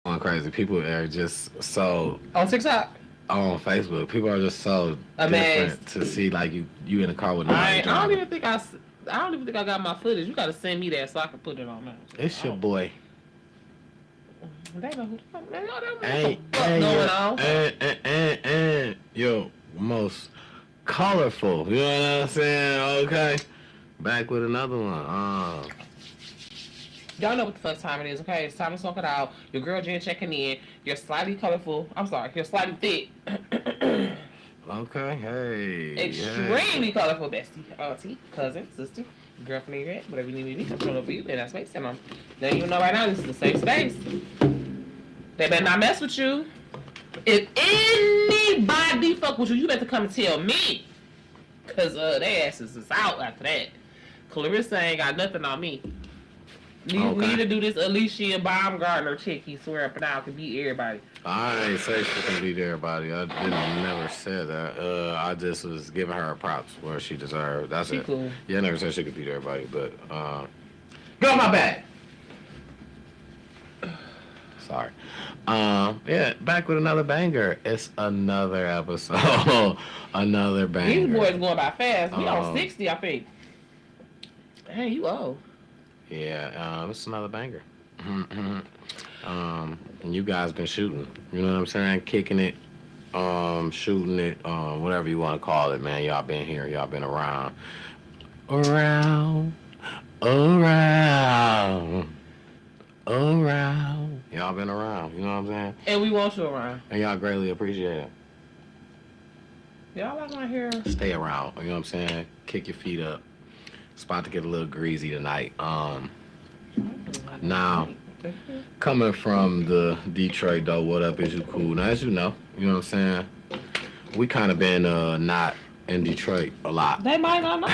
going crazy. People are just so On TikTok. on Facebook. People are just so Amazed. different to see like you in the car with nobody I don't driving. even think I don't even think I got my footage. You gotta send me that so I can put it on there. It's your boy. They know who they know what the Ain't fuck going on. and yo most colorful. You know what I'm saying? Okay. Back with another one. Y'all know what the fuck time it is, okay? It's time to smoke it out. Your girl Jen checking in. You're slightly colorful. I'm sorry, you're slightly thick. Okay. Hey. Extremely colorful bestie, auntie, cousin, sister, girlfriend, your whatever you need me to be. I'm showing up for you in that space. And I'm letting you know right now this is the safe space. They better not mess with you. If anybody fuck with you, you better come and tell me. Cause their asses is out after that. Clarissa ain't got nothing on me. Need to do this Alicia Baumgartner chick. He swear up and down can beat everybody. I ain't say she can beat everybody. I didn't never said that. I just was giving her props where she deserved. That's it. Cool. Yeah, I never said she could beat everybody, but get on my back. Sorry. Yeah, back with another banger. It's another episode. Another banger. These boys going by fast. We on 60, I think. Hey, you old. Yeah, it's another banger. And you guys been shooting. You know what I'm saying? Kicking it, shooting it, whatever you want to call it, man. Y'all been here. Y'all been around. Around. Y'all been around. You know what I'm saying? And we want you around. And y'all greatly appreciate it. Y'all like my hair. Stay around. You know what I'm saying? Kick your feet up. It's about to get a little greasy tonight. Now, coming from the Detroit though, what up is you cool? Now, as you know what I'm saying? We kind of been not in Detroit a lot. They might not know.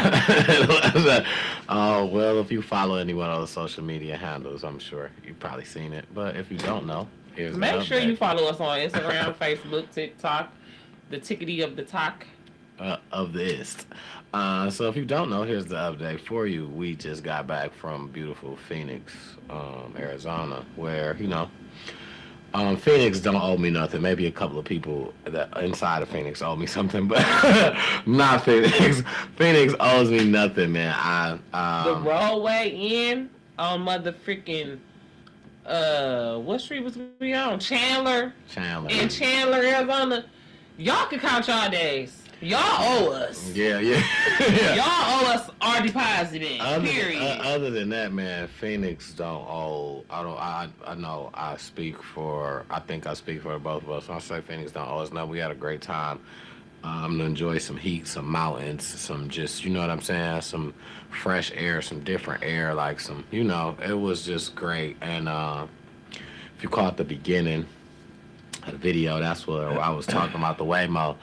Well, if you follow anyone on the social media handles, I'm sure you've probably seen it. But if you don't know, here's Make sure you follow us on Instagram, Facebook, TikTok, the tickety of the talk. Of this. So if you don't know, here's the update for you. We just got back from beautiful Phoenix, Arizona, where, Phoenix don't owe me nothing. Maybe a couple of people that inside of Phoenix owe me something, but not Phoenix. Phoenix owes me nothing, man. The roadway in on motherfucking what street was we on? Chandler. In Chandler, Arizona. Y'all can count y'all days. Y'all owe us. Yeah. Y'all owe us our deposit in. Period. Other than that, man, Phoenix don't owe. I know. I think I speak for both of us. When I say Phoenix don't owe us. No, we had a great time. I'm gonna enjoy some heat, some mountains, some just, you know what I'm saying, some fresh air, some different air, like some, it was just great. And if you caught the beginning of the video, that's what I was talking about, the Waymo.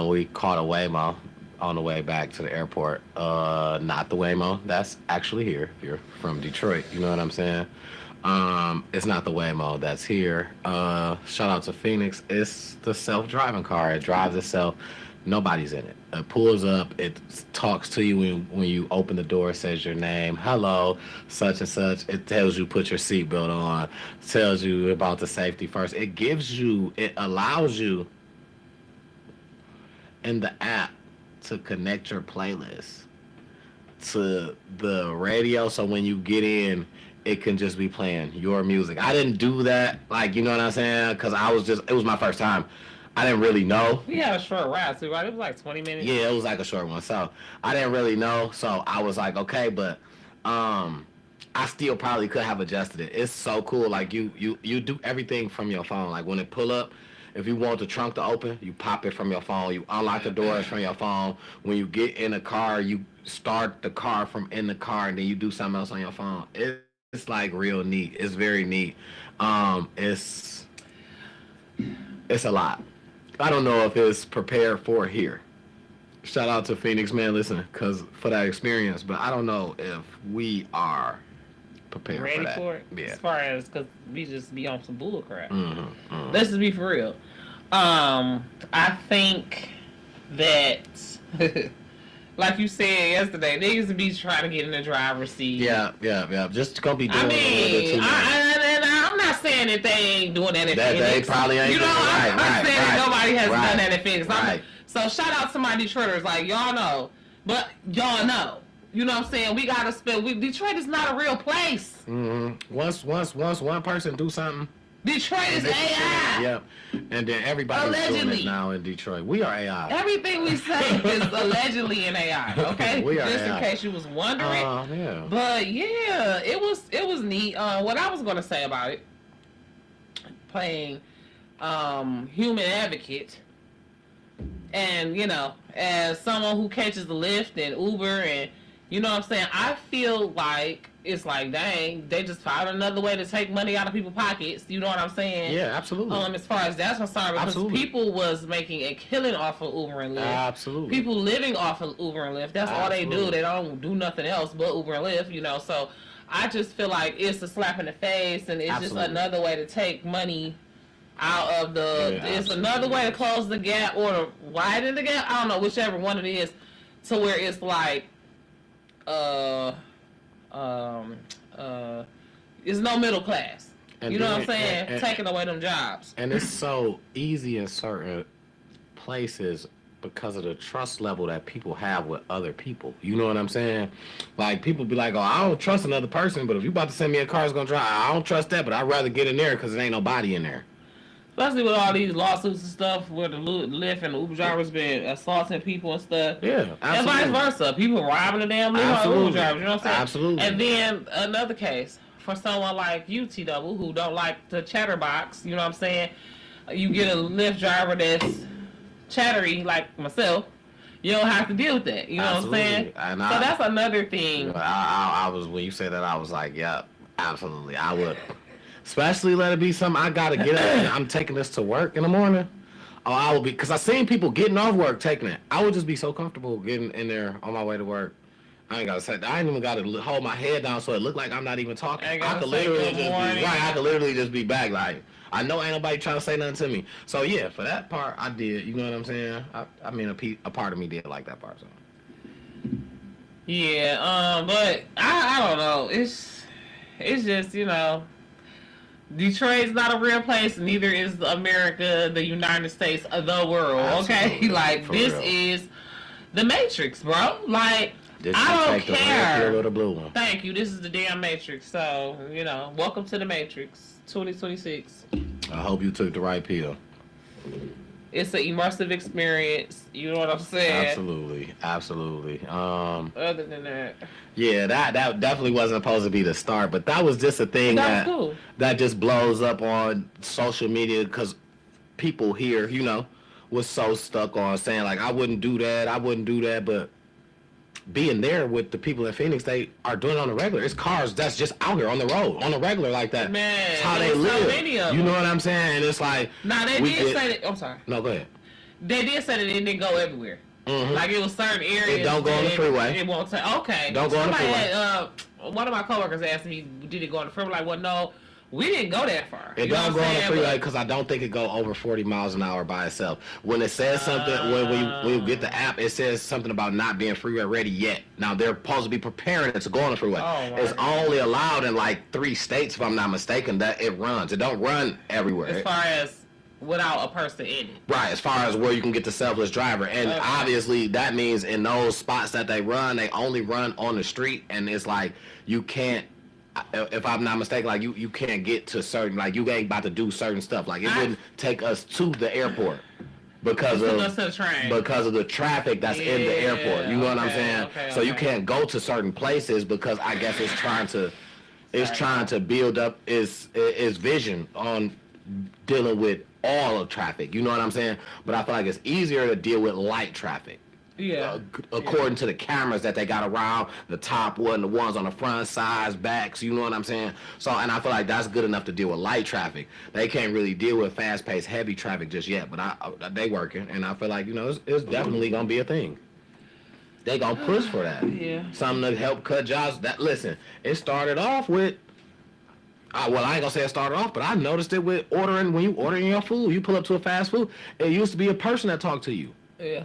We caught a Waymo on the way back to the airport. Not the Waymo that's actually here. If you're from Detroit, you know what I'm saying? It's not the Waymo that's here. Shout out to Phoenix. It's the self-driving car. It drives itself. Nobody's in it. It pulls up. It talks to you when you open the door. It says your name. Hello, such and such. It tells you put your seatbelt on. Tells you about the safety first. It allows you in the app to connect your playlist to the radio, so when you get in, it can just be playing your music. I didn't do that, you know what I'm saying? Because it was my first time. I didn't really know. We had a short ride too, right? It was like 20 minutes. Yeah, it was like a short one. So I didn't really know. So I was like, okay, but I still probably could have adjusted it. It's so cool. Like you do everything from your phone. Like when it pull up, if you want the trunk to open, you pop it from your phone. You unlock the doors from your phone. When you get in a car, you start the car from in the car, and then you do something else on your phone. It's like real neat. It's very neat. It's a lot. I don't know if it's prepared for here. Shout out to Phoenix, man. Listen, for that experience, but I don't know if we are prepared ready for that. For it. Yeah. As far as because we just be on some bull crap. Mm-hmm. Let's just be for real. I think that, like you said yesterday, niggas be trying to get in the driver's seat. Yeah. Just gonna be doing I'm not saying saying that they ain't doing that in That Phoenix. they probably ain't You know, doing it. I'm saying that nobody has done that in Phoenix. Right. So shout out to my Detroiters, like y'all know, but y'all know. You know what I'm saying? We gotta spend. Detroit is not a real place. Mm-hmm. Once one person do something, Detroit is AI. Yep. And then everybody's doing Allegedly. it now in Detroit. We are AI. Everything we say is allegedly in AI. Okay, We are just AI. in case you was wondering. Yeah. But yeah, it was neat. What I was gonna say about it, playing human advocate, and you know, as someone who catches the Lyft and Uber, and you know what I'm saying, I feel like it's like, dang, they just found another way to take money out of people's pockets. You know what I'm saying? Yeah, absolutely. As far as that's concerned, because Absolutely. people was making a killing off of Uber and Lyft. Absolutely. People living off of Uber and Lyft. That's all they do. Absolutely. They don't do nothing else but Uber and Lyft, you know. So I just feel like it's a slap in the face, and it's Absolutely. just another way to take money out of the. Yeah, it's another way to close the gap or to widen the gap. I don't know, whichever one it is, to where it's like, it's no middle class. And you know what I'm then- saying? and- Taking away them jobs. And it's so easy in certain places because of the trust level that people have with other people. You know what I'm saying? Like, people be like, oh, I don't trust another person, but if you about to send me a car that's going to drive, I don't trust that, but I'd rather get in there because there ain't nobody in there. Especially with all these lawsuits and stuff where the Lyft and the Uber drivers been assaulting people and stuff. Yeah, absolutely. And vice versa. People robbing the damn Lyft and Absolutely. Uber drivers. You know what I'm saying? Absolutely. And then another case for someone like you, T-Double, who don't like the chatterbox. You know what I'm saying? You get a Lyft driver that's chattery like myself. You don't have to deal with that. You know Absolutely. what I'm saying? And So that's another thing. I was, when you said that, I was like, yeah, absolutely, I would. Especially let it be something I gotta get up and I'm taking this to work in the morning. Oh, I will be, because I seen people getting off work taking it. I would just be so comfortable getting in there on my way to work. I ain't gotta say, I ain't even gotta hold my head down so it look like I'm not even talking. Ain't I gotta could say literally good just be morning. right. I could literally just be back. Like, I know ain't nobody trying to say nothing to me. So yeah, for that part, I did. You know what I'm saying? I mean, a part of me did like that part. So. Yeah, but I don't know. It's just, you know, Detroit's not a real place, neither is America, the United States, the world. Absolutely. Okay, like For this real. is the Matrix, bro. Like Did I you don't take the red pill or care. the blue one? Thank you. This is the damn Matrix. So you know, welcome to the Matrix 2026. I hope you took the right pill. It's an immersive experience. You know what I'm saying? Absolutely, absolutely. Other than that, Yeah, that definitely wasn't supposed to be the start, but that was just a thing that was cool. that just blows up on social media because people here, you know, was so stuck on saying like, I wouldn't do that, but being there with the people in Phoenix, they are doing it on the regular. It's cars that's just out here on the road, on the regular like that. Man, It's how they there's so live. many of You know them. what I'm saying? And it's like, Now they we did get- say that. I'm sorry. no, go ahead. They did say that it didn't go everywhere. Mhm. Like it was certain areas. It don't go on the that freeway. It won't say. Okay. Don't go on the Somebody freeway. Had, one of my coworkers asked me, "Did it go on the freeway?" Like, well, no, we didn't go that far. It You know don't what go I'm on the saying? freeway But- because I don't think it go over 40 miles an hour by itself. When it says something, when you get the app, it says something about not being freeway ready yet. Now they're supposed to be preparing it to go on the freeway. Oh, my It's God. only allowed in like 3 states, if I'm not mistaken, that it runs. It don't run everywhere. as far as without a person in it. Right, as far as where you can get the selfless driver. And Okay. obviously that means in those spots that they run, they only run on the street, and it's like you can't, if I'm not mistaken, like you can't get to certain, like you ain't about to do certain stuff. Like it wouldn't take us to the airport because Put of us to the train. because of the traffic that's in the Yeah, airport. You know what I'm okay, saying? okay, So you okay. can't go to certain places because I guess it's trying to build up its vision on dealing with all of traffic. You know what I'm saying? But I feel like it's easier to deal with light traffic. yeah. According to the cameras that they got around, the top one, the ones on the front, sides, backs, you know what I'm saying? So, and I feel like that's good enough to deal with light traffic. They can't really deal with fast-paced, heavy traffic just yet, but they working, and I feel like, you know, it's definitely gonna be a thing. They gonna push for that. Yeah. Something to help cut jobs. That, listen, it started off with, well, I ain't gonna say it started off, but I noticed it with ordering, when you ordering your food, you pull up to a fast food, it used to be a person that talked to you. Yeah.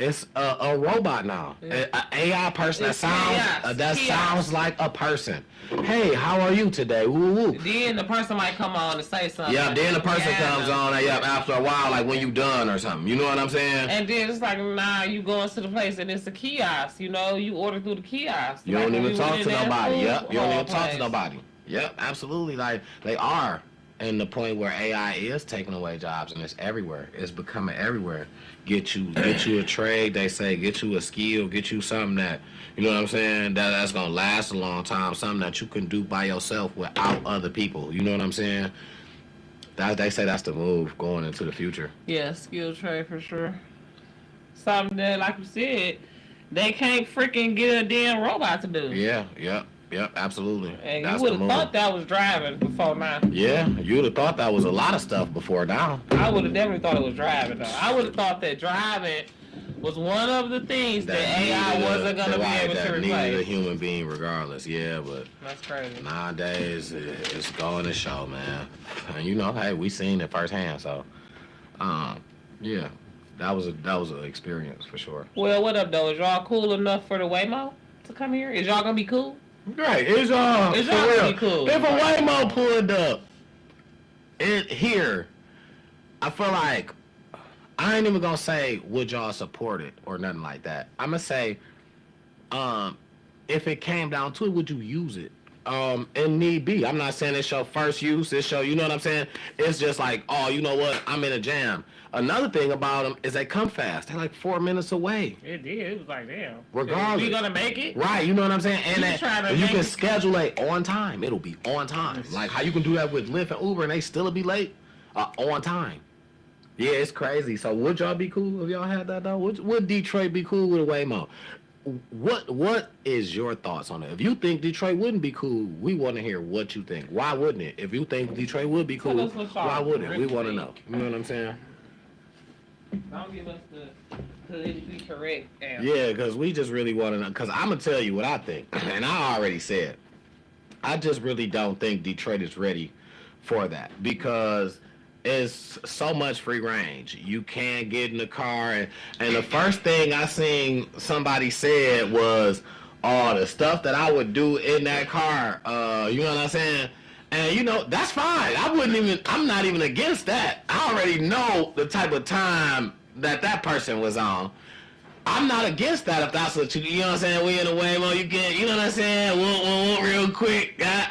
It's a robot now. Yeah. An AI person It's chaos. that Chaos. sounds like a person. Hey, how are you today? Woo woo. Then the person might come on and say something. Yeah, then the person Yeah, comes no. on, after a while, like when you done or something. You know what I'm saying? And then it's like, nah, you go into the place and it's a kiosk. You know, you order through the kiosk. You Like don't when even we talk went to in that nobody. food Yep, you don't hall even talk to place. nobody. Yep, absolutely. Like they are. And the point where AI is taking away jobs, and it's everywhere. It's becoming everywhere. Get you a trade. They say get you a skill, get you something that you know what I'm saying. That's gonna last a long time. Something that you can do by yourself without other people. You know what I'm saying? They say that's the move going into the future. Yeah, skill trade for sure. Something that, like you said, they can't freaking get a damn robot to do. Yeah. Yep. Absolutely. And That's you would the have move. thought that was driving before now. Yeah, you would have thought that was a lot of stuff before now. I would have definitely thought it was driving though. I would have thought that driving was one of the things that AI needed wasn't gonna be able to that needed a replace. human being regardless. Yeah, but That's crazy. nowadays it's going to show, man. And you know, hey, we seen it firsthand. So, yeah, that was an experience for sure. Well, what up though? Is y'all cool enough for the Waymo to come here? Is y'all gonna be cool? Right, it's It's for all real. gonna be cool. If a Waymo pulled up here, I feel like I ain't even gonna say would y'all support it or nothing like that. I'm gonna say, if it came down to it, would you use it? And need be. I'm not saying it's your first use. It's your, you know what I'm saying? It's just like, oh, you know what? I'm in a jam. Another thing about them is they come fast. They're like 4 minutes away. It did. It was like, damn. Regardless. We gonna make it? Right, you know what I'm saying? And You trying to you make can it- schedule it on time. It'll be on time. Like how you can do that with Lyft and Uber and they still be late on time. Yeah, it's crazy. So would y'all be cool if y'all had that though? Would Detroit be cool with a Waymo? What is your thoughts on it? If you think Detroit wouldn't be cool, we want to hear what you think. Why wouldn't it? If you think Detroit would be Tell cool, us what y'all why wouldn't it? We really want to think. know. You know what I'm saying? Don't give us the politically correct answer. Yeah, because we just really want to know. Because I'm going to tell you what I think. And I already said, I just really don't think Detroit is ready for that. Because it's so much free range. You can't get in the car. And the first thing I seen somebody said was, oh, the stuff that I would do in that car. You know what I'm saying? And you know, that's fine. I'm not even against that. I already know the type of time that person was on. I'm not against that if that's what you know what I'm saying? We in a Waymo, you get, you know what I'm saying? Whoop, real quick. Not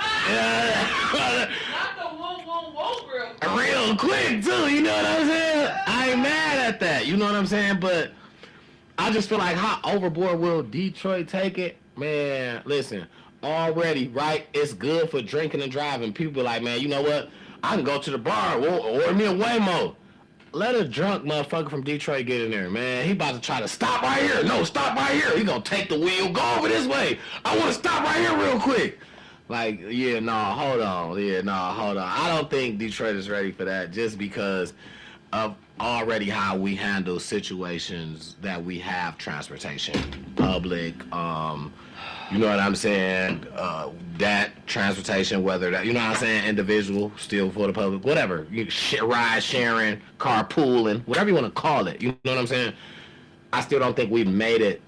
the whoa, Real quick, too, you know what I'm saying? I ain't mad at that, you know what I'm saying? But I just feel like how overboard will Detroit take it? Man, listen, already, right, it's good for drinking and driving. People be like, man, you know what? I can go to the bar, order me a Waymo. Let a drunk motherfucker from Detroit get in there, man. He about to try to stop right here. No, stop right here. He gonna take the wheel, go over this way. I want to stop right here real quick. Like, yeah, no, hold on. Yeah, no, hold on. I don't think Detroit is ready for that just because of already how we handle situations that we have transportation, public, you know what I'm saying? That transportation, whether that, you know what I'm saying, individual, still for the public, whatever. Ride sharing, carpooling, whatever you want to call it. You know what I'm saying? I still don't think we've made it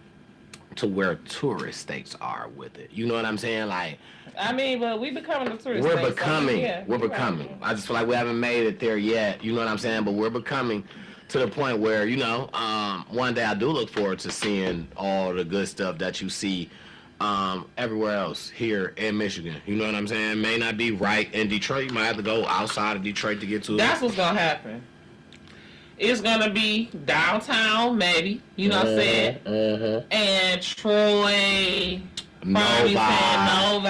to where tourist states are with it. You know what I'm saying? Like, I mean, but we becoming a tourist we're state, so becoming. yeah, We're you're right. becoming. I just feel like we haven't made it there yet. You know what I'm saying? But we're becoming to the point where, you know, one day I do look forward to seeing all the good stuff that you see everywhere else here in Michigan. You know what I'm saying? May not be right in Detroit. You might have to go outside of Detroit to get to it. That's what's gonna happen. It's gonna be downtown, maybe. You know what I'm saying? And Troy, Farmington, Novi,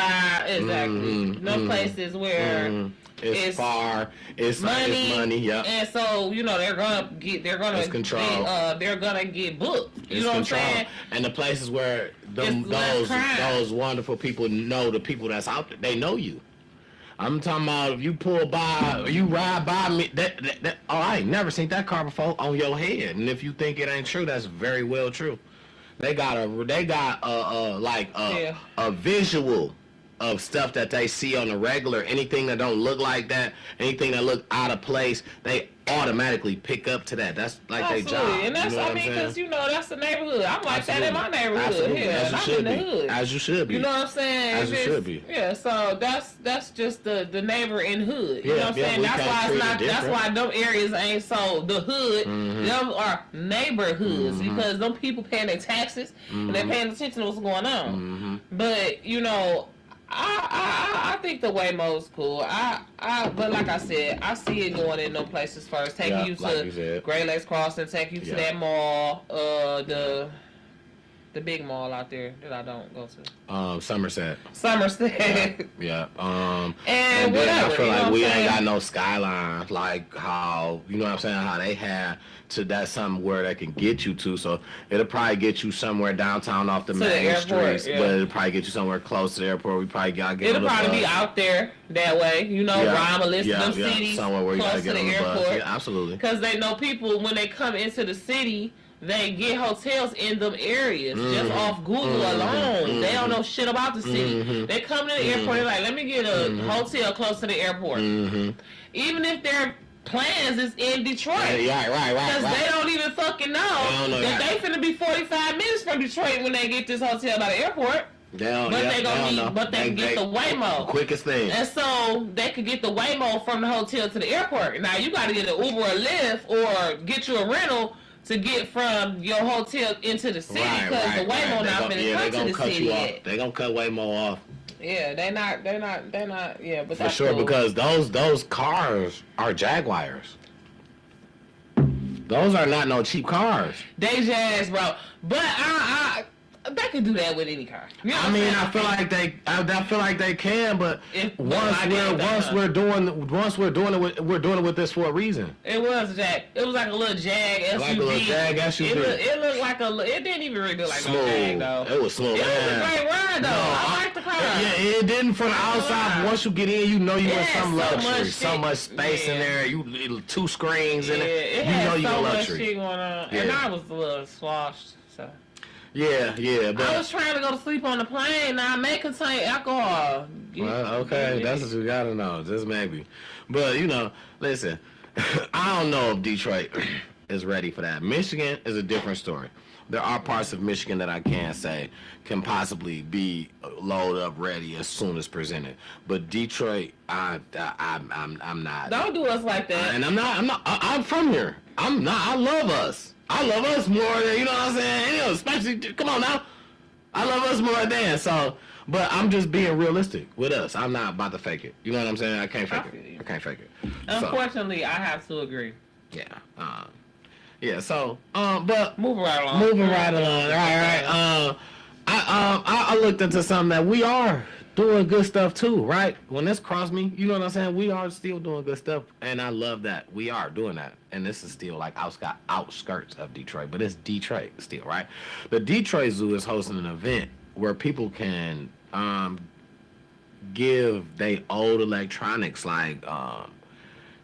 exactly. No places where it's far. It's money. It's money. Yep. And so you know they're gonna It's control. they're gonna get booked. You It's know control. what I'm saying? And the places where It's less crime. those wonderful people know the people that's out there. They know you. I'm talking about if you pull by, or you ride by me. Oh, I ain't never seen that car before on your head. And if you think it ain't true, that's very well true. They got a visual of stuff that they see on the regular, anything that don't look like that, anything that look out of place, they automatically pick up to that. That's like their job. And that's, I mean, because, that's the neighborhood. I'm like that in my neighborhood. Absolutely. Here, and I'm in the hood. As you should be. You know what I'm saying? As you should be. Yeah, so that's just the neighbor in hood. You know what I'm saying? That's why it's not. That's why them areas ain't so the hood. Them are neighborhoods because them people paying their taxes and they're paying attention to what's going on. But I think the Waymo's cool. But like I said, I see it going in them places first, taking you to Great Lakes Crossing, taking you to that mall, the big mall out there that I don't go to. Somerset. Yeah. And whatever. I feel like we ain't got no skyline like how how they have to that's somewhere that can get you to. So it'll probably get you somewhere downtown off the main streets, but it'll probably get you somewhere close to the airport. We probably gotta get. It'll probably be out there that way, Romulus, them cities somewhere where you close gotta get to the on the airport. bus. Yeah, absolutely. Because they know people when they come into the city. They get hotels in them areas just off Google alone. They don't know shit about the city. They come to the airport, they're like, let me get a hotel close to the airport. Even if their plans is in Detroit. Right. Because they don't even fucking know that they finna be 45 minutes from Detroit when they get this hotel by the airport. They can get the Waymo. Quickest thing. And so they could get the Waymo from the hotel to the airport. Now you gotta get an Uber or Lyft or get you a rental to get from your hotel into the city because the Waymo not gonna come to the city yet. They gonna cut Waymo off. Yeah, they're not. Yeah, but for sure cool. Because those cars are Jaguars. Those are not no cheap cars. They Jags, bro. But they can do that with any car. I feel like they can, but once we're doing it, we're doing it with this for a reason. It was a Jag. It was like a little Jag SUV. Like a little Jag SUV. It looked like it didn't even really look like no Jag though. It was smooth. It was a great ride though. I like the car. Yeah, it didn't from the outside. Once you get in, you in some luxury, so much space in there. You 2 screens in it. You so luxury. Much shit going on, and I was a little sloshed. So. Yeah, but I was trying to go to sleep on the plane. Now, I may contain alcohol. Well, okay, that's what you gotta know. Just maybe. But, listen, I don't know if Detroit is ready for that. Michigan is a different story. There are parts of Michigan that I can't say can possibly be loaded up ready as soon as presented. But Detroit, I'm not. Don't do us like that. And I'm from here. I'm not. I love us. I love us more than, you know what I'm saying? Especially, come on now. I love us more than, so, but I'm just being realistic with us. I'm not about to fake it. You know what I'm saying? I can't fake it. Unfortunately, I have to agree. Yeah. So, but. Moving right along. Right. I looked into something that we are doing good stuff too, right? When this crossed me, you know what I'm saying? We are still doing good stuff, and I love that. We are doing that. And this is still like outskirts of Detroit, but it's Detroit still, right? The Detroit Zoo is hosting an event where people can give their old electronics, like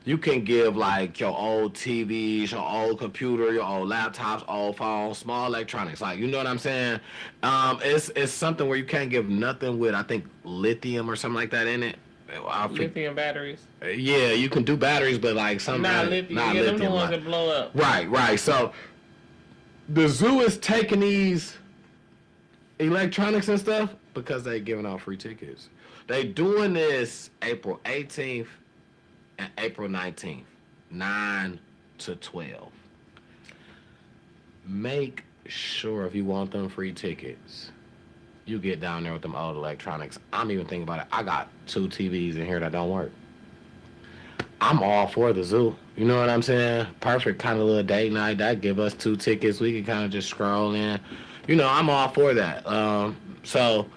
you can give like your old TVs, your old computer, your old laptops, old phones, small electronics, like, you know what I'm saying? It's something where you can't give nothing with, I think, lithium or something like that in it. Lithium batteries. Yeah, you can do batteries, but like something not lithium. Not lithium. Them the ones that blow up. Right. So the zoo is taking these electronics and stuff because they giving out free tickets. They doing this April 18th and April 19th, 9 to 12. Make sure if you want them free tickets, you get down there with them old electronics. I'm even thinking about it. I got 2 TVs in here that don't work. I'm all for the zoo. You know what I'm saying? Perfect kind of little date night. That give us 2 tickets. We can kind of just scroll in. I'm all for that. So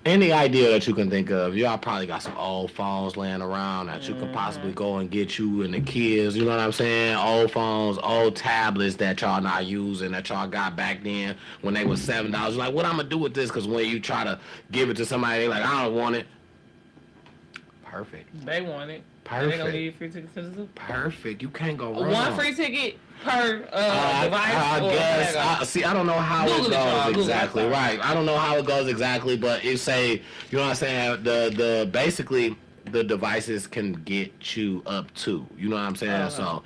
any idea that you can think of, y'all probably got some old phones laying around that you could possibly go and get you and the kids, you know what I'm saying? Old phones, old tablets that y'all not using, that y'all got back then when they was $7. Like, what I'm going to do with this? Because when you try to give it to somebody, they like, I don't want it. Perfect. They want it. Perfect. They gonna give you free tickets to the zoo. Perfect. You can't go wrong. One free ticket per device. I guess. I don't know how Google it goes exactly. Google. Right. I don't know how it goes exactly, but it say, you know what I'm saying? The basically the devices can get you up to. You know what I'm saying? So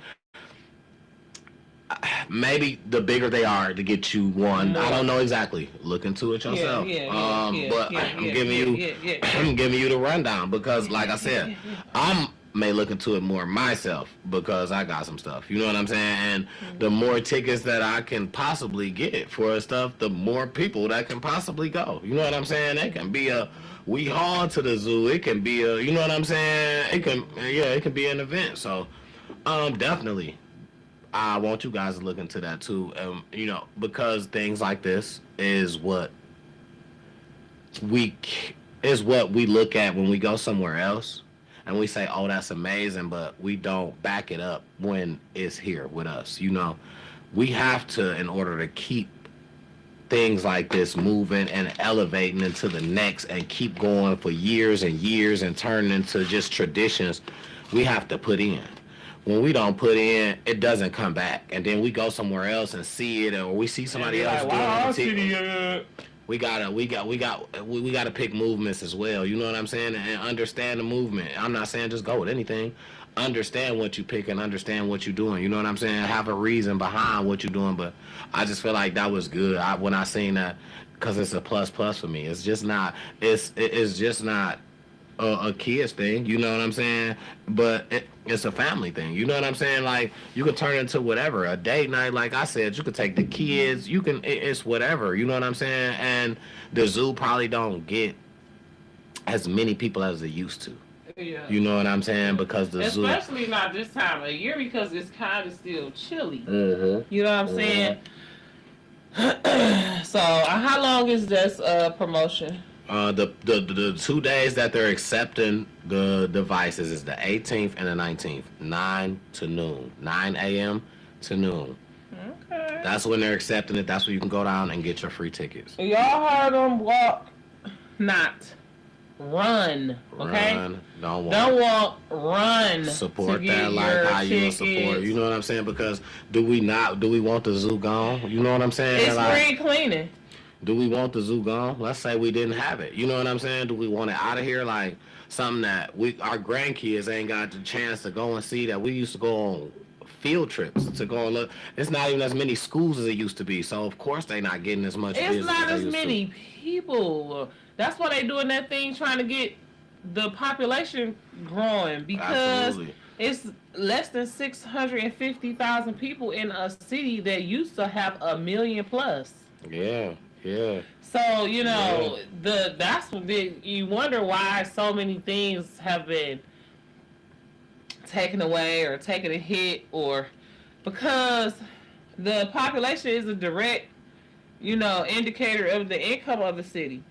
maybe the bigger they are to get you one. I don't know exactly. Look into it yourself. But I'm giving you the rundown because, like I said, may look into it more myself because I got some stuff. You know what I'm saying? And the more tickets that I can possibly get for stuff, the more people that can possibly go. You know what I'm saying? It can be a we haul to the zoo. It can be a, you know what I'm saying? It can be an event. So, definitely. I want you guys to look into that too, you know, because things like this is what we look at when we go somewhere else, and we say, "Oh, that's amazing," but we don't back it up when it's here with us. You know, we have to, in order to keep things like this moving and elevating into the next, and keep going for years and years and turning into just traditions. We have to put in. When we don't put in, it doesn't come back, and then we go somewhere else and see it, or we see somebody else doing it. We gotta pick movements as well. You know what I'm saying? And understand the movement. I'm not saying just go with anything. Understand what you pick and understand what you're doing. You know what I'm saying? Have a reason behind what you're doing. But I just feel like that was good when I seen that, because it's a plus for me. It's just not. It's just not a kids thing, you know what I'm saying? But it's a family thing, you know what I'm saying? Like, you could turn it into whatever, a date night, like I said. You could take the kids, it's whatever, you know what I'm saying? And the zoo probably don't get as many people as they used to. Yeah. You know what I'm saying? Because the zoo, especially not this time of year, because it's kind of still chilly. Mm-hmm. You know what I'm saying? So, how long is this promotion? The 2 days that they're accepting the devices is the 18th and the 19th, 9 to noon, 9 a.m. to noon. Okay. That's when they're accepting it. That's when you can go down and get your free tickets. Y'all heard them. Walk, not run. Okay. Run, don't walk. Run. Support that like how you support. You know what I'm saying? Because do we want the zoo gone? You know what I'm saying? It's free cleaning. Do we want the zoo gone? Let's say we didn't have it. You know what I'm saying? Do we want it out of here? Like something that our grandkids ain't got the chance to go and see, that we used to go on field trips to go and look. It's not even as many schools as it used to be. So of course they not getting as much. It's not as many people. That's why they doing that thing, trying to get the population growing, because Absolutely. It's less than 650,000 people in a city that used to have 1 million plus. Yeah. Yeah. So, you know, that's what you wonder why so many things have been taken away or taken a hit, or because the population is a direct, indicator of the income of the city.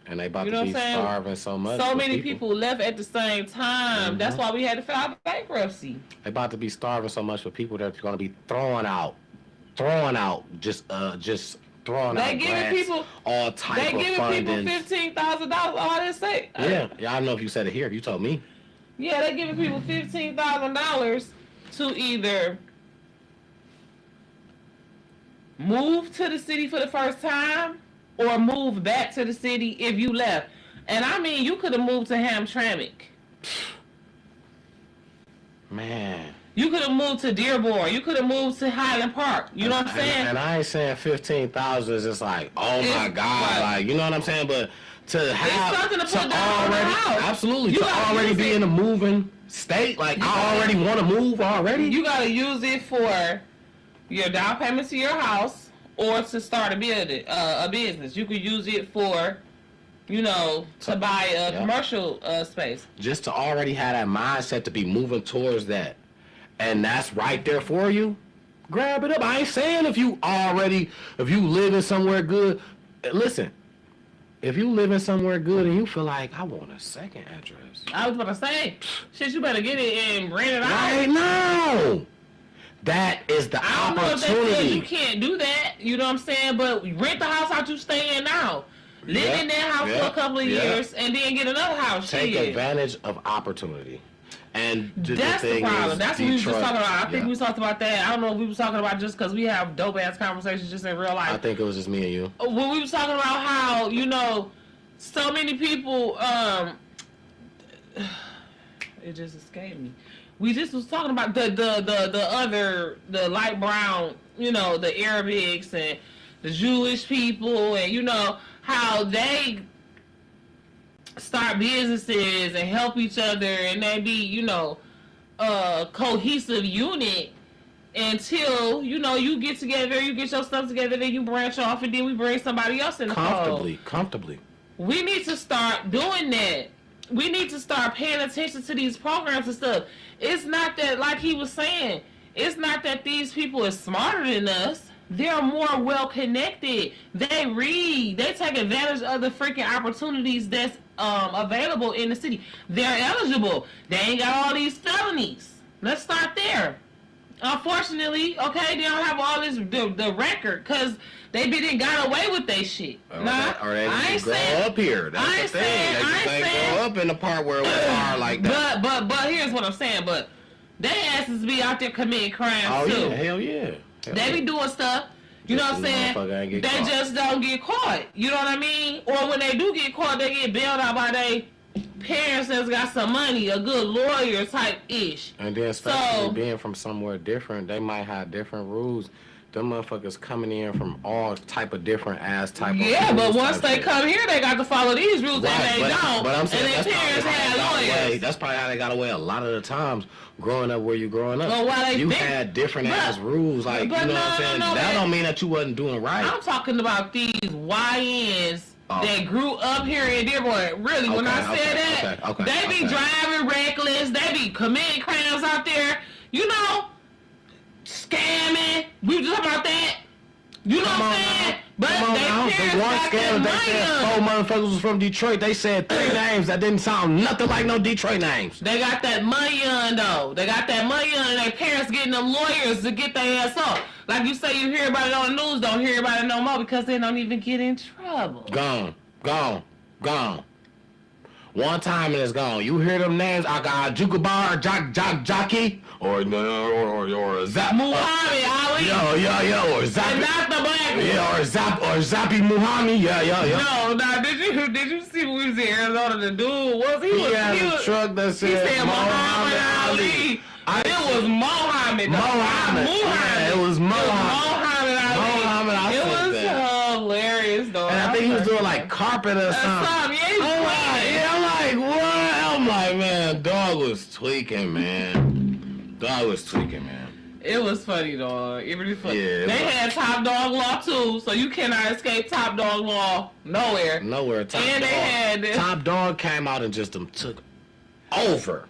And they about to be starving so much. So many people left at the same time. Mm-hmm. That's why we had to file bankruptcy. They about to be starving so much for people that are going to be throwing out, just throwing out grants, all type of funding. They giving people $15,000. All they say. Yeah, I don't know if you said it here. You told me. Yeah, they giving people $15,000 to either move to the city for the first time or move back to the city if you left. And I mean, you could have moved to Hamtramck. Man. You could have moved to Dearborn. You could have moved to Highland Park. You know what I'm saying? And I ain't saying 15,000 is just like, oh my God, like, you know what I'm saying? But to have, it's something to put down on the house. Absolutely, to already be in a moving state, like I already want to move already. You gotta use it for your down payment to your house, or to start a business. You could use it for, to buy a commercial space. Just to already have that mindset to be moving towards that. And that's right there for you. Grab it up. I ain't saying if you live in somewhere good. Listen, if you live in somewhere good and you feel like, I want a second address. I was about to say, shit, you better get it and rent it out. Right now. That is the opportunity. You can't do that. You know what I'm saying? But rent the house out you stay in now. live in that house for a couple of years, and then get another house. Take advantage of opportunity. And that's the problem. That's what we were just talking about. I think we talked about that. I don't know if we were talking about just because we have dope ass conversations just in real life. I think it was just me and you. When we were talking about how, you know, so many people, it just escaped me. We just was talking about the light brown, you know, the Arabics and the Jewish people, and you know how they start businesses and help each other, and they be, you know, a cohesive unit until, you know, you get together, you get your stuff together, then you branch off, and then we bring somebody else in the fold. Comfortably. We need to start doing that. We need to start paying attention to these programs and stuff. It's not that, like he was saying, it's not that these people are smarter than us. They're more well-connected. They read. They take advantage of the freaking opportunities that's available in the city. They're eligible. They ain't got all these felonies. Let's start there. Unfortunately, okay, they don't have all this the record because they didn't got away with their shit. Or they didn't grow up here. That's the thing. They just grow up in the part where it was hard like that. But here's what I'm saying. But they asses be out there committing crimes too. Yeah, hell yeah. They be doing stuff. You know what I'm saying? They just don't get caught. You know what I mean? Or when they do get caught, they get bailed out by their parents that's got some money, a good lawyer type ish. And then especially being from somewhere different, they might have different rules. Them motherfuckers coming in from all type of different ass type of rules. Yeah, but once they come here, they got to follow these rules, and they don't. But I'm saying and their parents had lawyers. That's probably how they got away a lot of the times growing up where you growing up. Well, you had different ass rules, like, you know what I'm saying? That don't mean that you wasn't doing right. I'm talking about these YNs that grew up here in Dearborn. Really, when I said that, they be driving reckless. They be committing crimes out there. You know, scamming. We was talking about that. You know what I'm saying? But the one scam they said 4 motherfuckers was from Detroit. They said 3 names that didn't sound nothing like no Detroit names. They got that money on though. They got that money on, and their parents getting them lawyers to get their ass off. Like you say, you hear about it on the news, don't hear about it no more because they don't even get in trouble. Gone. One time and it's gone. You hear them names? I got Jukabar, Jockey, or Zap Muhammad Ali. Yo, or Zap. And not the black one. Yeah, or Zappy Muhammad. Yeah. No, did you see when we was in Arizona? The dude he had a truck that said Muhammad Ali. It was Muhammad. It was Muhammad Ali. It was hilarious, though. And I think he was doing like carpet or something. I'm like, what? I'm like, man, dog was tweaking, man. It was funny, dog. It really funny. Yeah, they had Top Dog Law too, so you cannot escape Top Dog Law nowhere. Top Dog came out and just took over.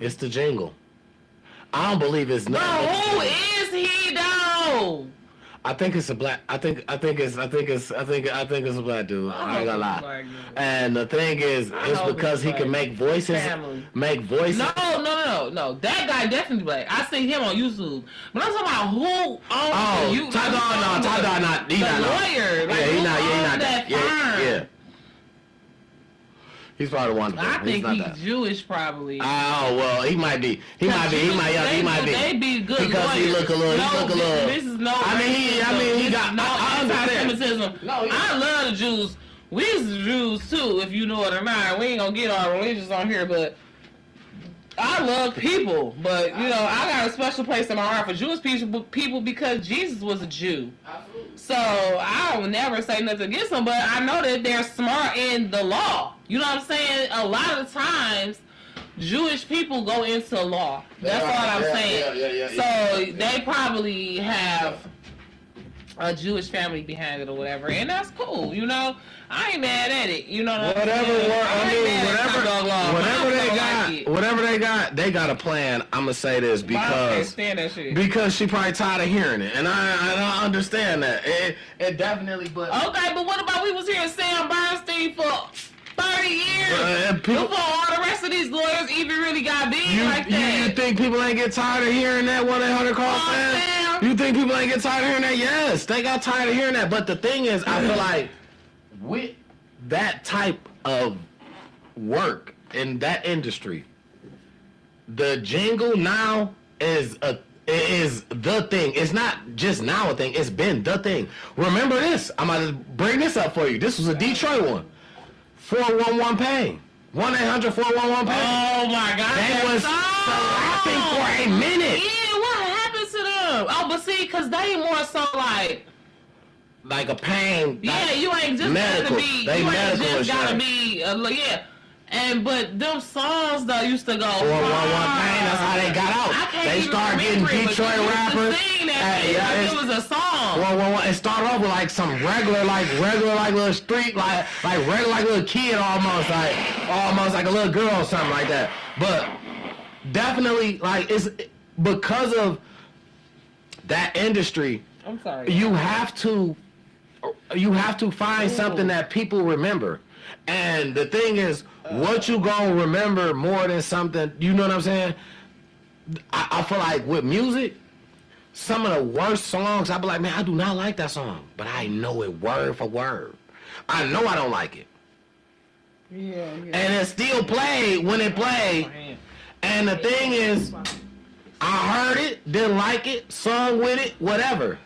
It's the jingle. I don't believe it's not. Bro, who is he though? I think it's a black. I think it's a black dude. I ain't gonna lie. And the thing is, it's because he can make voices. No. That guy definitely black. I see him on YouTube. But I'm talking about who owns you. Top Dog not. He's not. Lawyer. Like, he's not that. Yeah. He's probably one of them. I think he's Jewish, probably. Oh well, he might be. He might be. They be good because lawyers. he look a little. This is no. He got no anti-Semitism. I love the Jews. We's the Jews too, if you know what or not. We ain't gonna get our religions on here, but I love people. But you know, I got a special place in my heart for Jewish people because Jesus was a Jew. So I will never say nothing against them, but I know that they're smart in the law. You know what I'm saying? A lot of times, Jewish people go into law. That's all I'm saying. So they probably have a Jewish family behind it or whatever, and that's cool. You know, I ain't mad at it. You know what whatever they got, they got a plan. I'm gonna say this because she probably tired of hearing it, and I don't understand that. It definitely, but okay. But what about we was hearing Sam Bernstein for 30 years before all the rest of these lawyers even really got big like that? You think people ain't get tired of hearing that 1-800 call Sam? You think people ain't get tired of hearing that? Yes, they got tired of hearing that. But the thing is, I feel like with that type of work in that industry, the jingle now is the thing. It's not just now a thing. It's been the thing. Remember this. I'm going to bring this up for you. This was a Detroit one. 411 Pain. 1-800-411-PAIN. Oh my God. They was slapping for a minute. Yeah, what happened to them? Oh, but see, because they more so like a pain. Yeah, you ain't just medical. gotta be. They You ain't medical just gotta insurance. be. Yeah. But them songs though used to go 411 Pain. That's how they got out. I can't They even start getting remember it, Detroit but you rappers. used to sing that shit like it was a song. 411. It started off with like some regular little street like regular like little kid almost like a little girl or something like that. But definitely like it's because of that industry. I'm sorry. You have to find something that people remember. And the thing is, what you gonna remember more than something, you know what I'm saying? I feel like with music, some of the worst songs, I be like, man, I do not like that song. But I know it word for word. I know I don't like it. Yeah. And it still played when it played. And the thing is, I heard it, didn't like it, sung with it, whatever.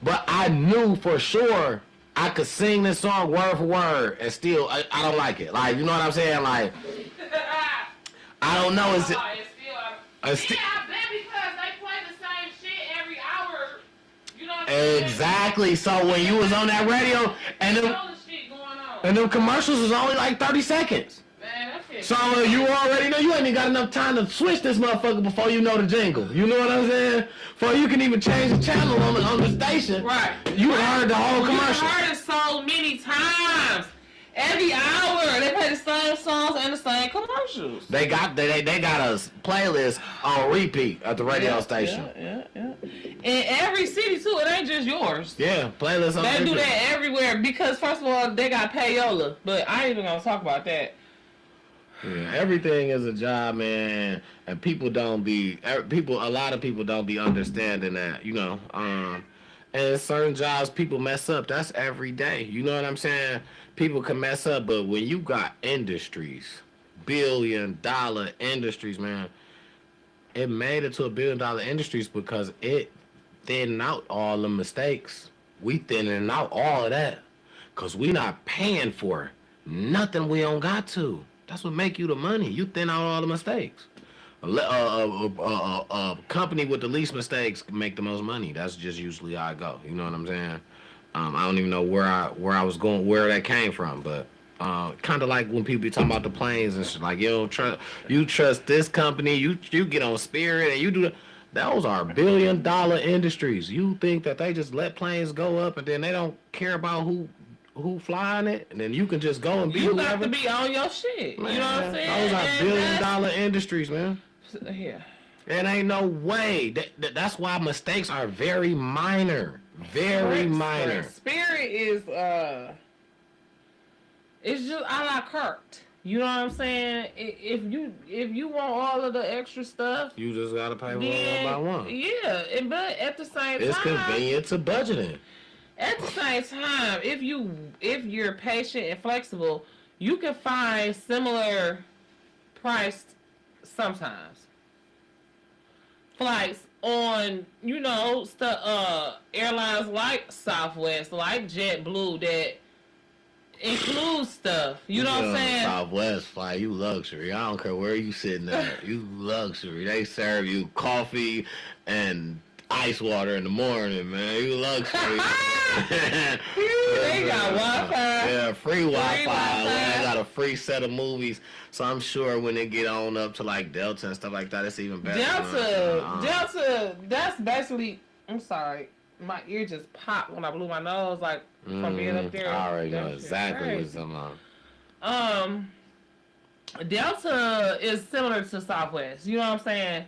But I knew for sure I could sing this song word for word, and still I don't like it. Like, you know what I'm saying? Like, I don't know. It's yeah, I bet because they play the same shit every hour. You know what I'm saying? Exactly. So when you was on that radio and them commercials was only like 30 seconds. Man, that shit. So you already know you ain't even got enough time to switch this motherfucker before you know the jingle. You know what I'm saying? Before you can even change the channel on the station. Right. You heard the whole commercial. You heard it so many times. Every hour they play the same songs and the same commercials. They got a playlist on repeat at the radio station. Yeah. In every city too. It ain't just yours. Yeah, playlist on They repeat. do that everywhere because first of all they got payola, but I ain't even gonna talk about that. Yeah, everything is a job, man, and a lot of people don't be understanding that, you know. And certain jobs people mess up. That's every day. You know what I'm saying? People can mess up, but when you got industries, billion-dollar industries, man, it made it to a billion-dollar industries because it thinned out all the mistakes. We thinning out all of that because we not paying for nothing we don't got to. That's what make you the money. You thin out all the mistakes. A company with the least mistakes make the most money. That's just usually how I go. You know what I'm saying? I don't even know where I was going, where that came from, but kind of like when people be talking about the planes and shit. Like, you trust this company. You get on Spirit and you do. Those are billion-dollar industries. You think that they just let planes go up and then they don't care about who flying it, and then you can just go and be You whoever. got to be on your shit. Man, you know what I'm saying? those are billion-dollar industries, man. Yeah. It ain't no way. That's why mistakes are very minor. Very minor. Spirit is it's just a la carte. You know what I'm saying? If you want all of the extra stuff, You just gotta pay then, one by one. Yeah, but at the same It's time, convenient to budgeting. at the same time, if you're patient and flexible, you can find similar priced sometimes flights on, airlines like Southwest, like JetBlue that includes stuff. You know what I'm saying? Southwest fly, you luxury. I don't care where you sitting at. You luxury. They serve you coffee and ice water in the morning, man. You luxury. They got Wi-Fi. Yeah, free Wi-Fi. Wi-Fi. They got a free set of movies. So I'm sure when they get on up to like Delta and stuff like that, it's even better. Delta, that's basically, I'm sorry, my ear just popped when I blew my nose, like, from being up there. I already know That shit exactly what's crazy. going on. Delta is similar to Southwest, you know what I'm saying?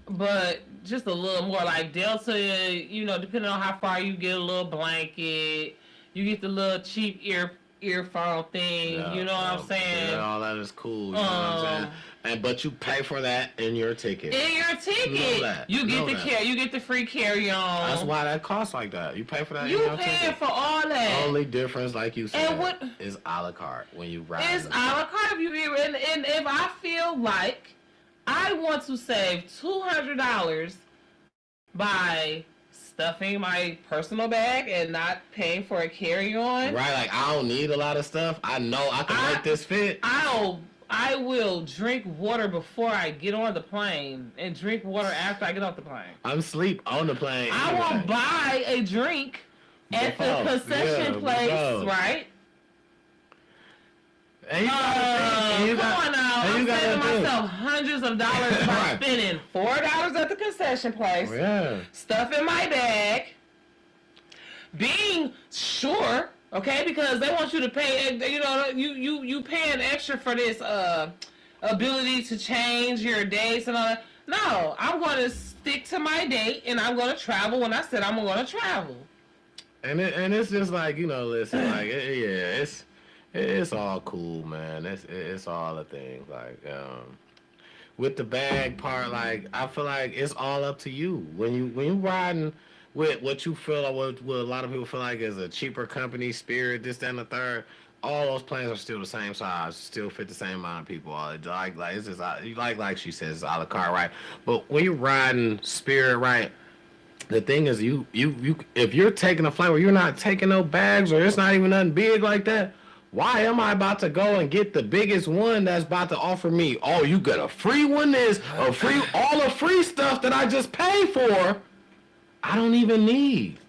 But just a little more like Delta, depending on how far you get, a little blanket, you get the little cheap earphone thing. Yeah, You know what I'm saying? Yeah, all that is cool. You know what I'm saying? But you pay for that in your ticket. In your ticket, you get you get the free carry on. That's why that costs like that. You pay for that. You in your paying ticket. for all that. Only difference, like you said, And is a la carte when you ride. It's a la carte if you and if I feel like I want to save $200 by stuffing my personal bag and not paying for a carry-on. Right, like I don't need a lot of stuff. I know I can make this fit. I will drink water before I get on the plane and drink water after I get off the plane. I'm asleep on the plane. I won't buy a drink at the concession place, right? And come on now. I'm saving myself hundreds of dollars by spending $4 at the concession place, stuff in my bag, being sure, okay, because they want you to pay, you know, you paying extra for this ability to change your dates and all that. No, I'm going to stick to my date and I'm going to travel when I said I'm going to travel. And it's just like, you know, listen, like, it's all cool, man. It's all a thing. Like, with the bag part, like, I feel like it's all up to you. When you riding with what you feel, or what a lot of people feel like is a cheaper company, Spirit, this, that, and the third, all those planes are still the same size, still fit the same amount of people. Like it's just like she says, a la carte, right? But when you're riding Spirit, right? The thing is, you if you're taking a flight where you're not taking no bags or it's not even nothing big like that. Why am I about to go and get the biggest one that's about to offer me, oh, you got a free one, all the free stuff that I just paid for, I don't even need.